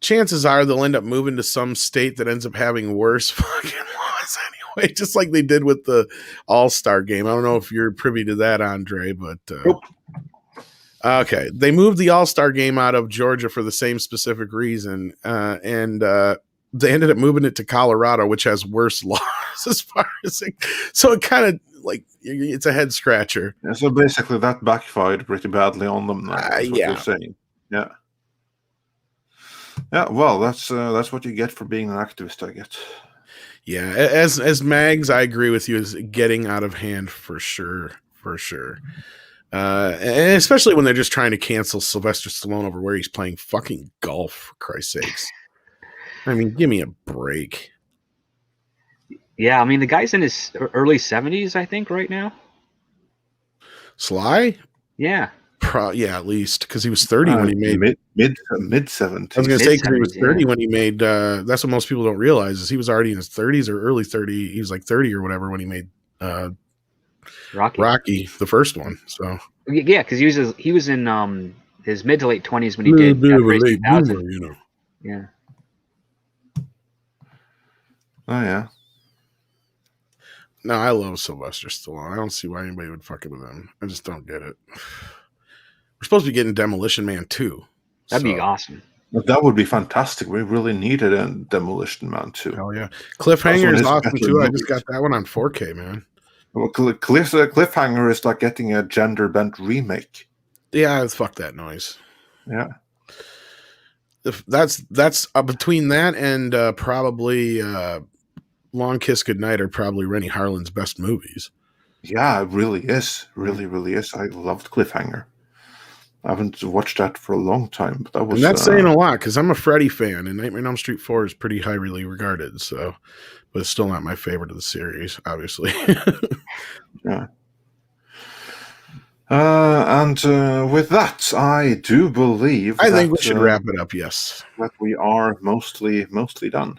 chances are they'll end up moving to some state that ends up having worse fucking laws anyway. Just like they did with the All-Star game. I don't know if you're privy to that, Andre, but okay. They moved the All-Star game out of Georgia for the same specific reason. And they ended up moving it to Colorado, which has worse laws as far as so it kind of like it's a head scratcher. Yeah, so basically that backfired pretty badly on them. That's what you're saying. Yeah. Yeah, well, that's what you get for being an activist, I guess. Yeah, as Mags, I agree with you, is getting out of hand for sure. And especially when they're just trying to cancel Sylvester Stallone over where he's playing fucking golf, for Christ's sakes. I mean, give me a break. Yeah, I mean, the guy's in his early 70s, I think, right now. Sly? Yeah. Yeah, at least, because he was 30 when he made mid 70s. I was going to say because he was 30 when he made. That's what most people don't realize is he was already in his 30s or early 30. He was like 30 or whatever when he made Rocky, the first one. So yeah, because he was in his mid to late 20s when he did late boomer, Yeah. Oh yeah. No, I love Sylvester Stallone. I don't see why anybody would fuck it with him. I just don't get it. We're supposed to be getting Demolition Man 2. That'd be awesome. That would be fantastic. We really needed a Demolition Man 2. Hell yeah. Cliffhanger is awesome too. I just got that one on 4K, man. Well, Cliffhanger is like getting a gender bent remake. Yeah, fuck that noise. Yeah. That's between that and probably Long Kiss Goodnight are probably Rennie Harlan's best movies. Yeah, it really is. Really is. I loved Cliffhanger. I haven't watched that for a long time, but that was. And that's saying a lot because I'm a Freddy fan, and Nightmare on Elm Street 4 is pretty highly regarded. So, but it's still not my favorite of the series, obviously. Yeah. And with that, I do believe. I think we should wrap it up. Yes, that we are mostly done.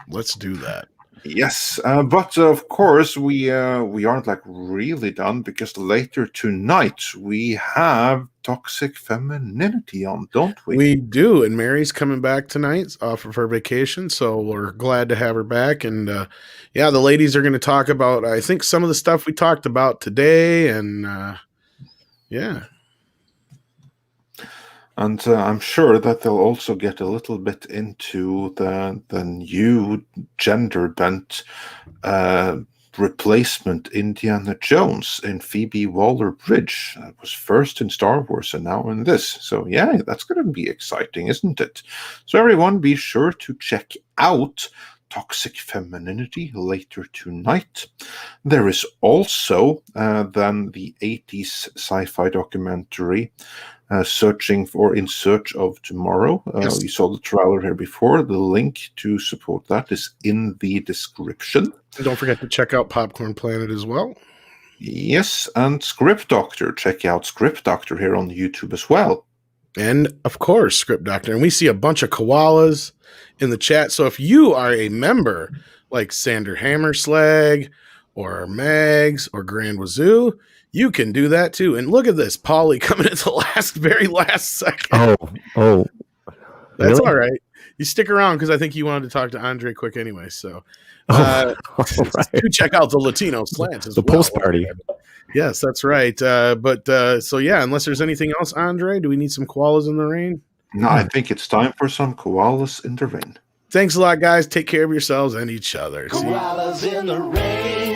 Let's do that. Yes, but of course we aren't like really done because later tonight we have Toxic Femininity on, don't we? We do, and Mary's coming back tonight off of her vacation, so we're glad to have her back. And yeah, the ladies are going to talk about, I think, some of the stuff we talked about today, and yeah. And I'm sure that they'll also get a little bit into the new gender bent replacement Indiana Jones in Phoebe Waller-Bridge. That was first in Star Wars and now in this. So yeah, that's going to be exciting, isn't it? So everyone, be sure to check out toxic femininity later tonight. There is also then the 80s sci-fi documentary Searching for In Search of Tomorrow. Yes. You saw the trailer here before. The link to support that is in the description. And don't forget to check out Popcorn Planet as well. Yes, and Script Doctor. Check out Script Doctor here on YouTube as well. And of course, Script Doctor. And we see a bunch of koalas in the chat. So if you are a member like Sander Hammerslag or Mags or Grand Wazoo, you can do that too. And look at this, Paulie coming at the very last second. Oh, That's really? all right. You stick around because I think you wanted to talk to Andre quick anyway. So All right. do check out the Latino slant as The well. post party. Yes, that's right. So yeah, unless there's anything else, Andre, do we need some koalas in the rain? No, I think it's time for some koalas in the rain. Thanks a lot, guys. Take care of yourselves and each other. Koalas in the rain.